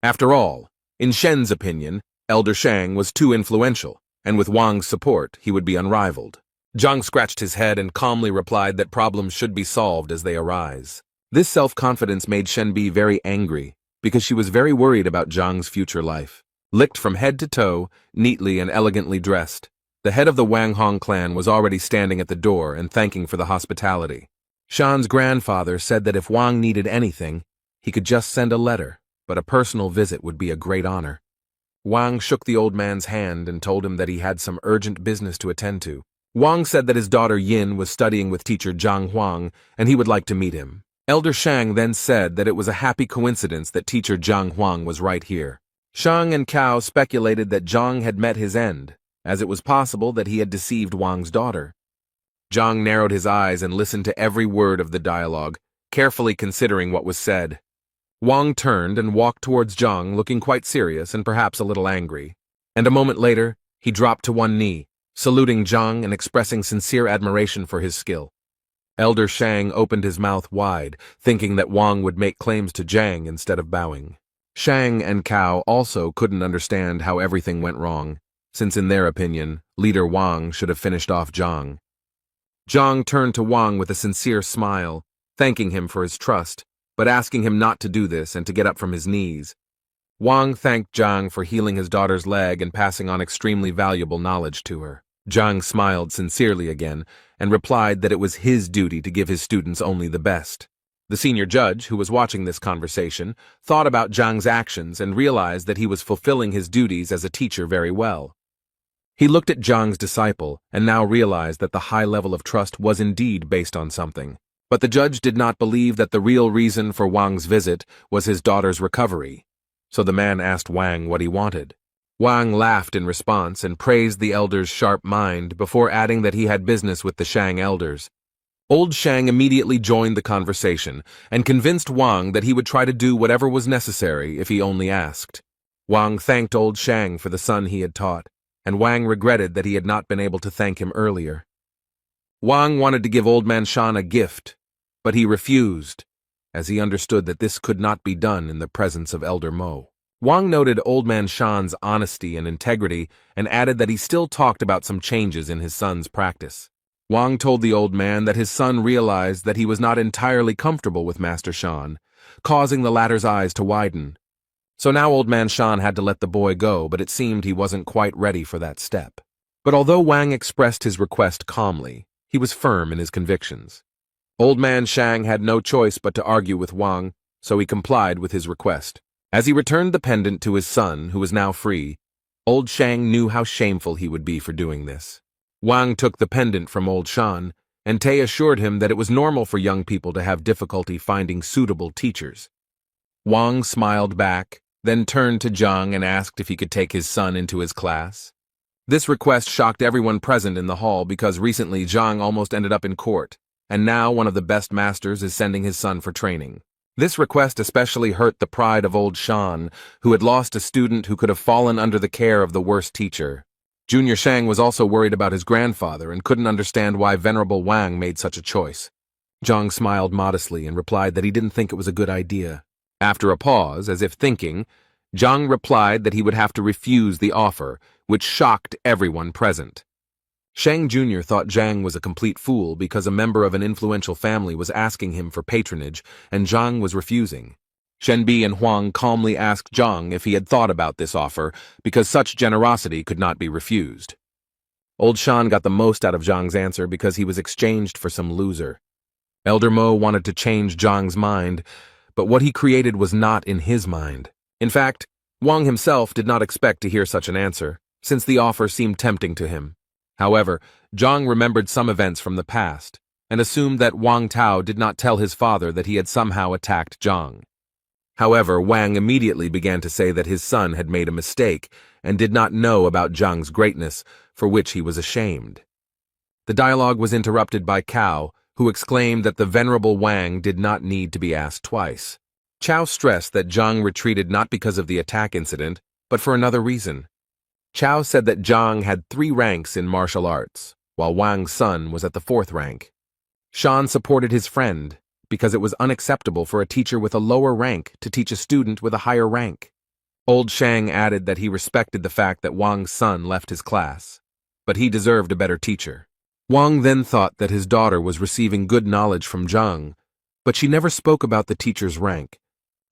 After all, in Shen's opinion, Elder Shang was too influential, and with Wang's support, he would be unrivaled. Zhang scratched his head and calmly replied that problems should be solved as they arise. This self-confidence made Shen Bi very angry, because she was very worried about Zhang's future life. Licked from head to toe, neatly and elegantly dressed, the head of the Wang Hong clan was already standing at the door and thanking for the hospitality. Shan's grandfather said that if Wang needed anything, he could just send a letter, but a personal visit would be a great honor. Wang shook the old man's hand and told him that he had some urgent business to attend to. Wang said that his daughter Yin was studying with teacher Zhang Huang, and he would like to meet him. Elder Shang then said that it was a happy coincidence that teacher Zhang Huang was right here. Shang and Cao speculated that Zhang had met his end, as it was possible that he had deceived Wang's daughter. Zhang narrowed his eyes and listened to every word of the dialogue, carefully considering what was said. Wang turned and walked towards Zhang, looking quite serious and perhaps a little angry. And a moment later, he dropped to one knee, saluting Zhang and expressing sincere admiration for his skill. Elder Shang opened his mouth wide, thinking that Wang would make claims to Zhang instead of bowing. Shang and Cao also couldn't understand how everything went wrong, since in their opinion, leader Wang should have finished off Zhang. Zhang turned to Wang with a sincere smile, thanking him for his trust, but asking him not to do this and to get up from his knees. Wang thanked Zhang for healing his daughter's leg and passing on extremely valuable knowledge to her. Zhang smiled sincerely again and replied that it was his duty to give his students only the best. The senior judge, who was watching this conversation, thought about Zhang's actions and realized that he was fulfilling his duties as a teacher very well. He looked at Zhang's disciple and now realized that the high level of trust was indeed based on something. But the judge did not believe that the real reason for Wang's visit was his daughter's recovery. So the man asked Wang what he wanted. Wang laughed in response and praised the elder's sharp mind before adding that he had business with the Shang elders. Old Shang immediately joined the conversation and convinced Wang that he would try to do whatever was necessary if he only asked. Wang thanked Old Shang for the son he had taught, and Wang regretted that he had not been able to thank him earlier. Wang wanted to give Old Man Shan a gift, but he refused, as he understood that this could not be done in the presence of Elder Mo. Wang noted Old Man Shan's honesty and integrity and added that he still talked about some changes in his son's practice. Wang told the old man that his son realized that he was not entirely comfortable with Master Shan, causing the latter's eyes to widen. So now Old Man Shan had to let the boy go, but it seemed he wasn't quite ready for that step. But although Wang expressed his request calmly, he was firm in his convictions. Old Man Shang had no choice but to argue with Wang, so he complied with his request. As he returned the pendant to his son, who was now free, Old Shang knew how shameful he would be for doing this. Wang took the pendant from Old Shan, and Tay assured him that it was normal for young people to have difficulty finding suitable teachers. Wang smiled back, then turned to Zhang and asked if he could take his son into his class. This request shocked everyone present in the hall because recently Zhang almost ended up in court, and now one of the best masters is sending his son for training. This request especially hurt the pride of Old Shan, who had lost a student who could have fallen under the care of the worst teacher. Junior Shang was also worried about his grandfather and couldn't understand why Venerable Wang made such a choice. Zhang smiled modestly and replied that he didn't think it was a good idea. After a pause, as if thinking, Zhang replied that he would have to refuse the offer, which shocked everyone present. Shang Jr. thought Zhang was a complete fool because a member of an influential family was asking him for patronage and Zhang was refusing. Shenbi and Huang calmly asked Zhang if he had thought about this offer because such generosity could not be refused. Old Shan got the most out of Zhang's answer because he was exchanged for some loser. Elder Mo wanted to change Zhang's mind, but what he created was not in his mind. In fact, Wang himself did not expect to hear such an answer, since the offer seemed tempting to him. However, Zhang remembered some events from the past, and assumed that Wang Tao did not tell his father that he had somehow attacked Zhang. However, Wang immediately began to say that his son had made a mistake and did not know about Zhang's greatness, for which he was ashamed. The dialogue was interrupted by Cao, who exclaimed that the venerable Wang did not need to be asked twice. Cao stressed that Zhang retreated not because of the attack incident, but for another reason. Cao said that Zhang had 3 ranks in martial arts, while Wang's son was at the 4th rank. Shan supported his friend, because it was unacceptable for a teacher with a lower rank to teach a student with a higher rank. Old Shang added that he respected the fact that Wang's son left his class, but he deserved a better teacher. Wang then thought that his daughter was receiving good knowledge from Zhang, but she never spoke about the teacher's rank.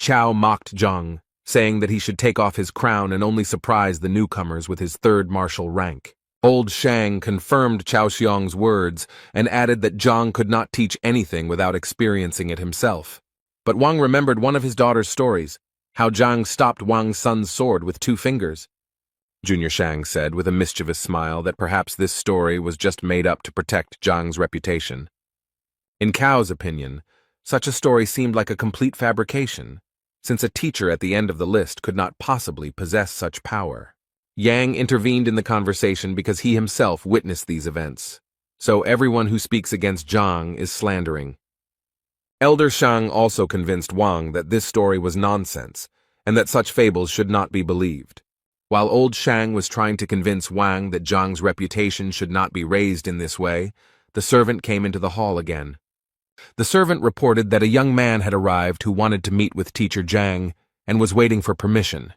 Cao mocked Zhang, saying that he should take off his crown and only surprise the newcomers with his 3rd martial rank. Old Shang confirmed Cao Xiong's words and added that Zhang could not teach anything without experiencing it himself. But Wang remembered one of his daughter's stories, how Zhang stopped Wang's son's sword with 2 fingers. Junior Shang said with a mischievous smile that perhaps this story was just made up to protect Zhang's reputation. In Cao's opinion, such a story seemed like a complete fabrication, since a teacher at the end of the list could not possibly possess such power. Yang intervened in the conversation because he himself witnessed these events, so everyone who speaks against Zhang is slandering. Elder Shang also convinced Wang that this story was nonsense, and that such fables should not be believed. While Old Shang was trying to convince Wang that Zhang's reputation should not be raised in this way, the servant came into the hall again. The servant reported that a young man had arrived who wanted to meet with Teacher Zhang and was waiting for permission.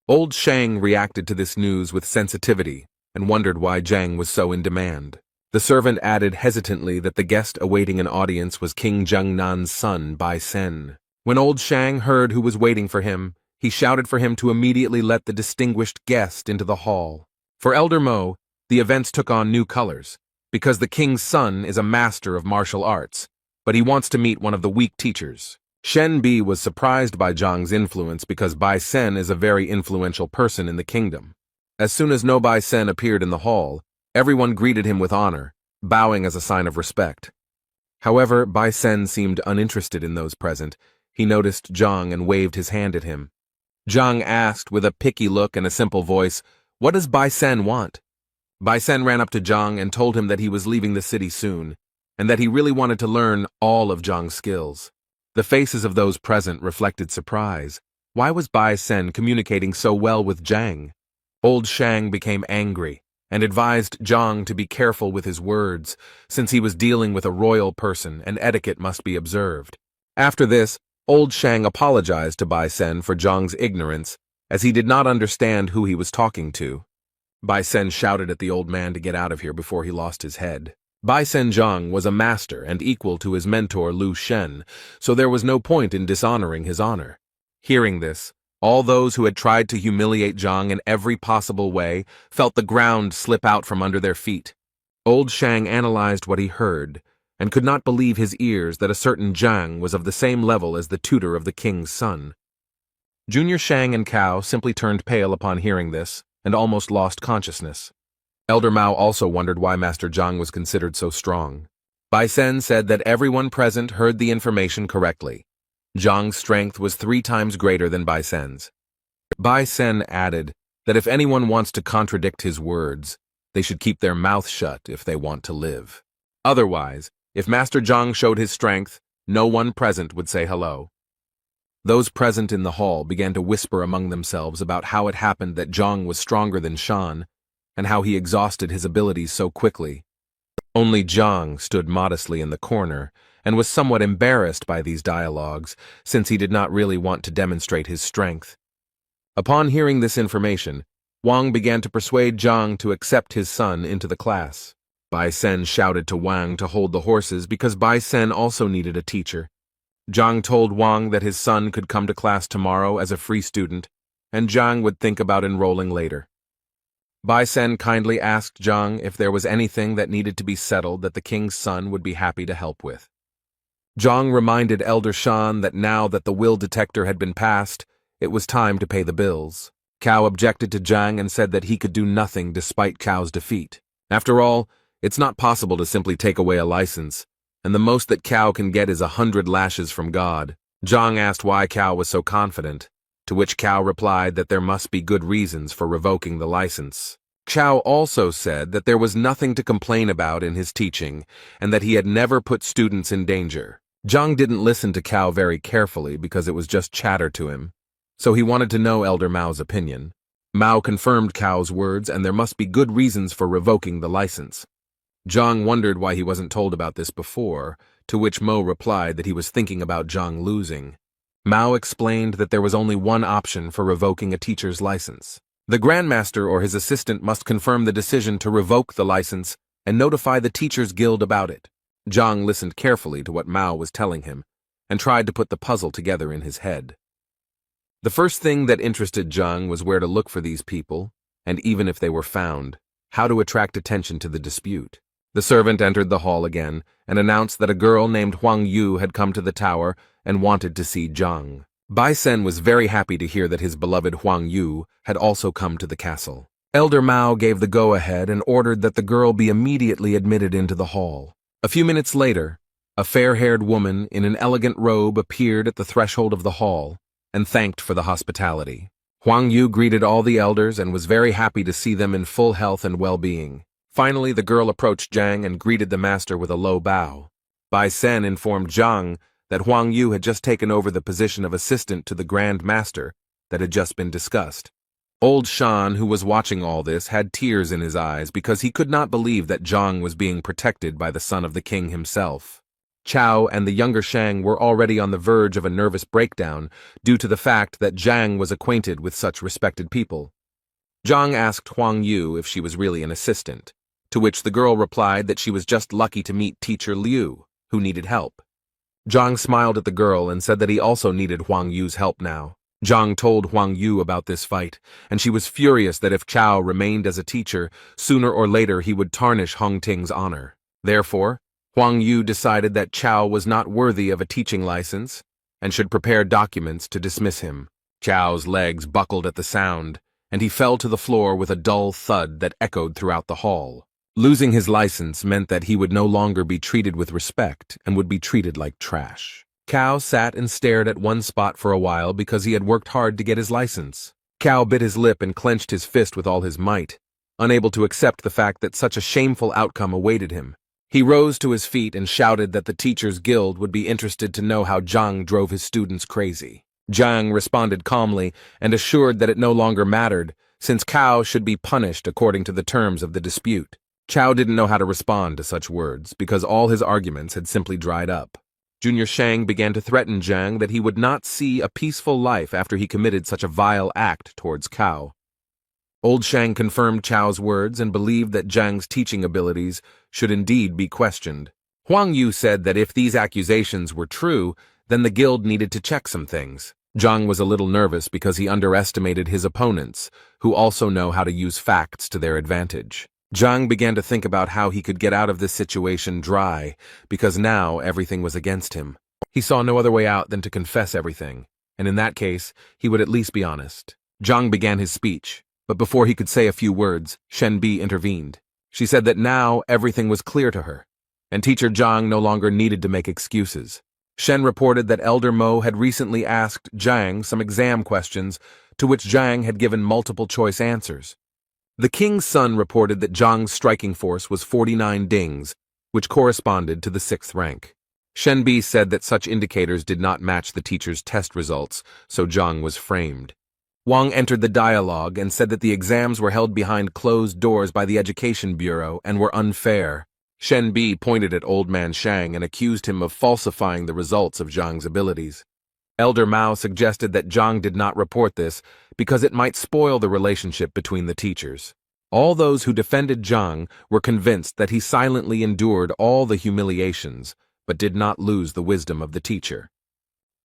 Old Shang reacted to this news with sensitivity and wondered why Zhang was so in demand. The servant added hesitantly that the guest awaiting an audience was King Jiangnan's son, Bai Sen. When old Shang heard who was waiting for him, he shouted for him to immediately let the distinguished guest into the hall. For Elder Mo, the events took on new colors, because the king's son is a master of martial arts, but he wants to meet one of the weak teachers. Shen Bi was surprised by Zhang's influence because Bai Sen is a very influential person in the kingdom. As soon as No Bai Sen appeared in the hall, everyone greeted him with honor, bowing as a sign of respect. However, Bai Sen seemed uninterested in those present. He noticed Zhang and waved his hand at him. Zhang asked with a picky look and a simple voice, "What does Bai Sen want?" Bai Sen ran up to Zhang and told him that he was leaving the city soon, and that he really wanted to learn all of Zhang's skills. The faces of those present reflected surprise. Why was Bai Sen communicating so well with Zhang? Old Shang became angry and advised Zhang to be careful with his words, since he was dealing with a royal person and etiquette must be observed. After this, Old Shang apologized to Bai Sen for Zhang's ignorance, as he did not understand who he was talking to. Bai Sen shouted at the old man to get out of here before he lost his head. Bai Sen Zhang was a master and equal to his mentor Lu Shen, so there was no point in dishonoring his honor. Hearing this, all those who had tried to humiliate Zhang in every possible way felt the ground slip out from under their feet. Old Shang analyzed what he heard, and could not believe his ears that a certain Zhang was of the same level as the tutor of the king's son. Junior Shang and Cao simply turned pale upon hearing this, and almost lost consciousness. Elder Mao also wondered why Master Zhang was considered so strong. Bai Sen said that everyone present heard the information correctly. Zhang's strength was 3 times greater than Bai Sen's. Bai Sen added that if anyone wants to contradict his words, they should keep their mouth shut if they want to live. Otherwise, if Master Zhang showed his strength, no one present would say hello. Those present in the hall began to whisper among themselves about how it happened that Zhang was stronger than Shan, and how he exhausted his abilities so quickly. Only Zhang stood modestly in the corner, and was somewhat embarrassed by these dialogues, since he did not really want to demonstrate his strength. Upon hearing this information, Wang began to persuade Zhang to accept his son into the class. Bai Sen shouted to Wang to hold the horses because Bai Sen also needed a teacher. Zhang told Wang that his son could come to class tomorrow as a free student, and Zhang would think about enrolling later. Bai Sen kindly asked Zhang if there was anything that needed to be settled that the king's son would be happy to help with. Zhang reminded Elder Shan that now that the will detector had been passed, it was time to pay the bills. Cao objected to Zhang and said that he could do nothing despite Cao's defeat. After all, it's not possible to simply take away a license, and the most that Cao can get is 100 lashes from God. Zhang asked why Cao was so confident, to which Cao replied that there must be good reasons for revoking the license. Cao also said that there was nothing to complain about in his teaching, and that he had never put students in danger. Zhang didn't listen to Cao very carefully because it was just chatter to him, so he wanted to know Elder Mao's opinion. Mao confirmed Cao's words, and there must be good reasons for revoking the license. Zhang wondered why he wasn't told about this before, to which Mo replied that he was thinking about Zhang losing. Mao explained that there was only one option for revoking a teacher's license. The Grandmaster or his assistant must confirm the decision to revoke the license and notify the Teachers Guild about it. Zhang listened carefully to what Mao was telling him and tried to put the puzzle together in his head. The first thing that interested Zhang was where to look for these people, and even if they were found, how to attract attention to the dispute. The servant entered the hall again and announced that a girl named Huang Yu had come to the tower and wanted to see Zhang. Bai Sen was very happy to hear that his beloved Huang Yu had also come to the castle. Elder Mao gave the go-ahead and ordered that the girl be immediately admitted into the hall. A few minutes later, a fair-haired woman in an elegant robe appeared at the threshold of the hall and thanked for the hospitality. Huang Yu greeted all the elders and was very happy to see them in full health and well-being. Finally, the girl approached Zhang and greeted the master with a low bow. Bai Sen informed Zhang that Huang Yu had just taken over the position of assistant to the Grand Master that had just been discussed. Old Shan, who was watching all this, had tears in his eyes because he could not believe that Zhang was being protected by the son of the king himself. Chao and the younger Shang were already on the verge of a nervous breakdown due to the fact that Zhang was acquainted with such respected people. Zhang asked Huang Yu if she was really an assistant, to which the girl replied that she was just lucky to meet teacher Liu, who needed help. Zhang smiled at the girl and said that he also needed Huang Yu's help now. Zhang told Huang Yu about this fight, and she was furious that if Chao remained as a teacher, sooner or later he would tarnish Hong Ting's honor. Therefore, Huang Yu decided that Chao was not worthy of a teaching license and should prepare documents to dismiss him. Chao's legs buckled at the sound, and he fell to the floor with a dull thud that echoed throughout the hall. Losing his license meant that he would no longer be treated with respect and would be treated like trash. Cao sat and stared at one spot for a while because he had worked hard to get his license. Cao bit his lip and clenched his fist with all his might, unable to accept the fact that such a shameful outcome awaited him. He rose to his feet and shouted that the Teachers Guild would be interested to know how Zhang drove his students crazy. Zhang responded calmly and assured that it no longer mattered, since Cao should be punished according to the terms of the dispute. Cao didn't know how to respond to such words because all his arguments had simply dried up. Junior Shang began to threaten Zhang that he would not see a peaceful life after he committed such a vile act towards Cao. Old Shang confirmed Chao's words and believed that Zhang's teaching abilities should indeed be questioned. Huang Yu said that if these accusations were true, then the guild needed to check some things. Zhang was a little nervous because he underestimated his opponents, who also know how to use facts to their advantage. Zhang began to think about how he could get out of this situation dry, because now everything was against him. He saw no other way out than to confess everything, and in that case, he would at least be honest. Zhang began his speech, but before he could say a few words, Shen Bi intervened. She said that now everything was clear to her, and teacher Zhang no longer needed to make excuses. Shen reported that Elder Mo had recently asked Zhang some exam questions, to which Zhang had given multiple-choice answers. The king's son reported that Zhang's striking force was 49 dings, which corresponded to the 6th rank. Shen Bi said that such indicators did not match the teacher's test results, so Zhang was framed. Wang entered the dialogue and said that the exams were held behind closed doors by the Education Bureau and were unfair. Shen Bi pointed at Old Man Shang and accused him of falsifying the results of Zhang's abilities. Elder Mao suggested that Zhang did not report this because it might spoil the relationship between the teachers. All those who defended Zhang were convinced that he silently endured all the humiliations, but did not lose the wisdom of the teacher.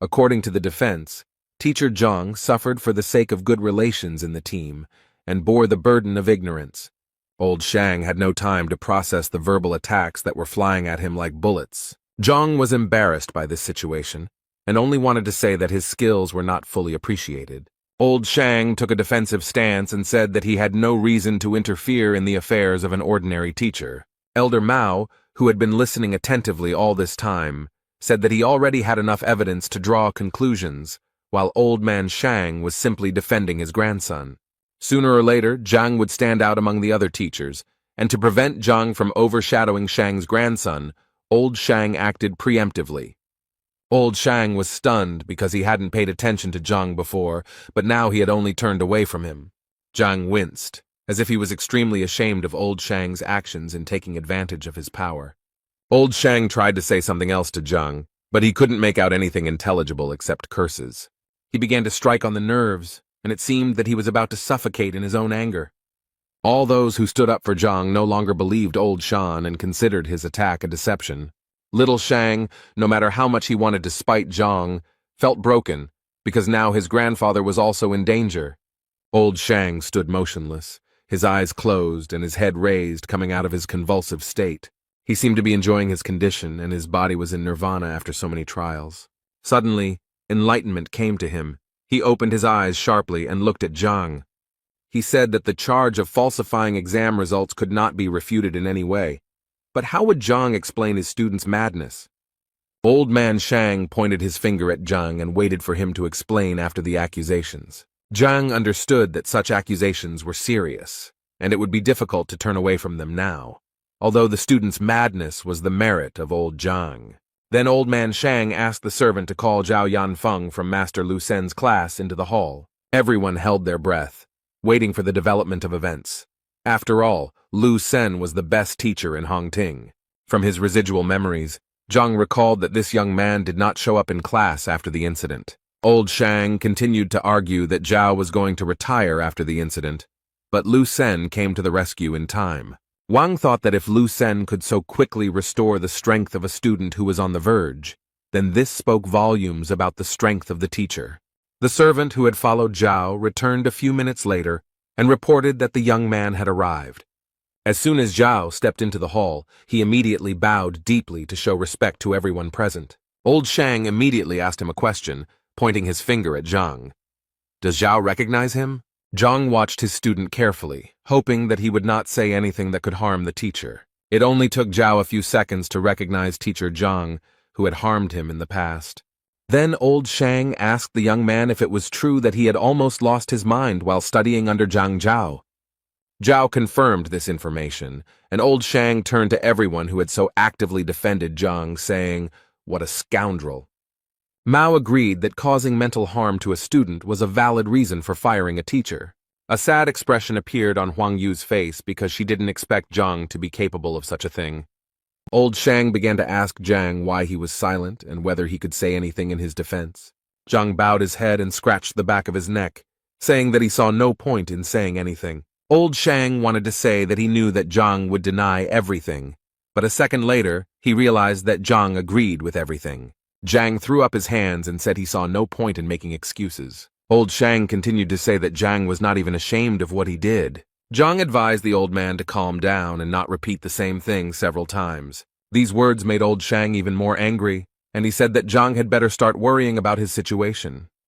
According to the defense, teacher Zhang suffered for the sake of good relations in the team and bore the burden of ignorance. Old Shang had no time to process the verbal attacks that were flying at him like bullets. Zhang was embarrassed by this situation and only wanted to say that his skills were not fully appreciated. Old Shang took a defensive stance and said that he had no reason to interfere in the affairs of an ordinary teacher. Elder Mao, who had been listening attentively all this time, said that he already had enough evidence to draw conclusions, while Old Man Shang was simply defending his grandson. Sooner or later, Zhang would stand out among the other teachers, and to prevent Zhang from overshadowing Shang's grandson, Old Shang acted preemptively. Old Shang was stunned because he hadn't paid attention to Zhang before, but now he had only turned away from him. Zhang winced, as if he was extremely ashamed of Old Shang's actions in taking advantage of his power. Old Shang tried to say something else to Zhang, but he couldn't make out anything intelligible except curses. He began to strike on the nerves, and it seemed that he was about to suffocate in his own anger. All those who stood up for Zhang no longer believed Old Shan and considered his attack a deception. Little Shang, no matter how much he wanted to spite Zhang, felt broken because now his grandfather was also in danger. Old Shang stood motionless, his eyes closed and his head raised, coming out of his convulsive state. He seemed to be enjoying his condition, and his body was in nirvana after so many trials. Suddenly, enlightenment came to him. He opened his eyes sharply and looked at Zhang. He said that the charge of falsifying exam results could not be refuted in any way. But how would Zhang explain his student's madness? Old Man Shang pointed his finger at Zhang and waited for him to explain after the accusations. Zhang understood that such accusations were serious, and it would be difficult to turn away from them now, although the student's madness was the merit of old Zhang. Then Old Man Shang asked the servant to call Zhao Yanfeng from Master Lu Sen's class into the hall. Everyone held their breath, waiting for the development of events. After all, Lu Sen was the best teacher in Hongting. From his residual memories, Zhang recalled that this young man did not show up in class after the incident. Old Shang continued to argue that Zhao was going to retire after the incident, but Lu Sen came to the rescue in time. Wang thought that if Lu Sen could so quickly restore the strength of a student who was on the verge, then this spoke volumes about the strength of the teacher. The servant who had followed Zhao returned a few minutes later and reported that the young man had arrived. As soon as Zhao stepped into the hall, he immediately bowed deeply to show respect to everyone present. Old Shang immediately asked him a question, pointing his finger at Zhang. Does Zhao recognize him? Zhang watched his student carefully, hoping that he would not say anything that could harm the teacher. It only took Zhao a few seconds to recognize teacher Zhang, who had harmed him in the past. Then old Shang asked the young man if it was true that he had almost lost his mind while studying under Zhang Zhao. Zhao confirmed this information, and old Shang turned to everyone who had so actively defended Zhang, saying, "What a scoundrel." Mao agreed that causing mental harm to a student was a valid reason for firing a teacher. A sad expression appeared on Huang Yu's face because she didn't expect Zhang to be capable of such a thing. Old Shang began to ask Zhang why he was silent and whether he could say anything in his defense. Zhang bowed his head and scratched the back of his neck, saying that he saw no point in saying anything. Old Shang wanted to say that he knew that Zhang would deny everything, but a second later, he realized that Zhang agreed with everything. Zhang threw up his hands and said he saw no point in making excuses. Old Shang continued to say that Zhang was not even ashamed of what he did. Zhang advised the old man to calm down and not repeat the same thing several times. These words made old Shang even more angry, and he said that Zhang had better start worrying about his situation.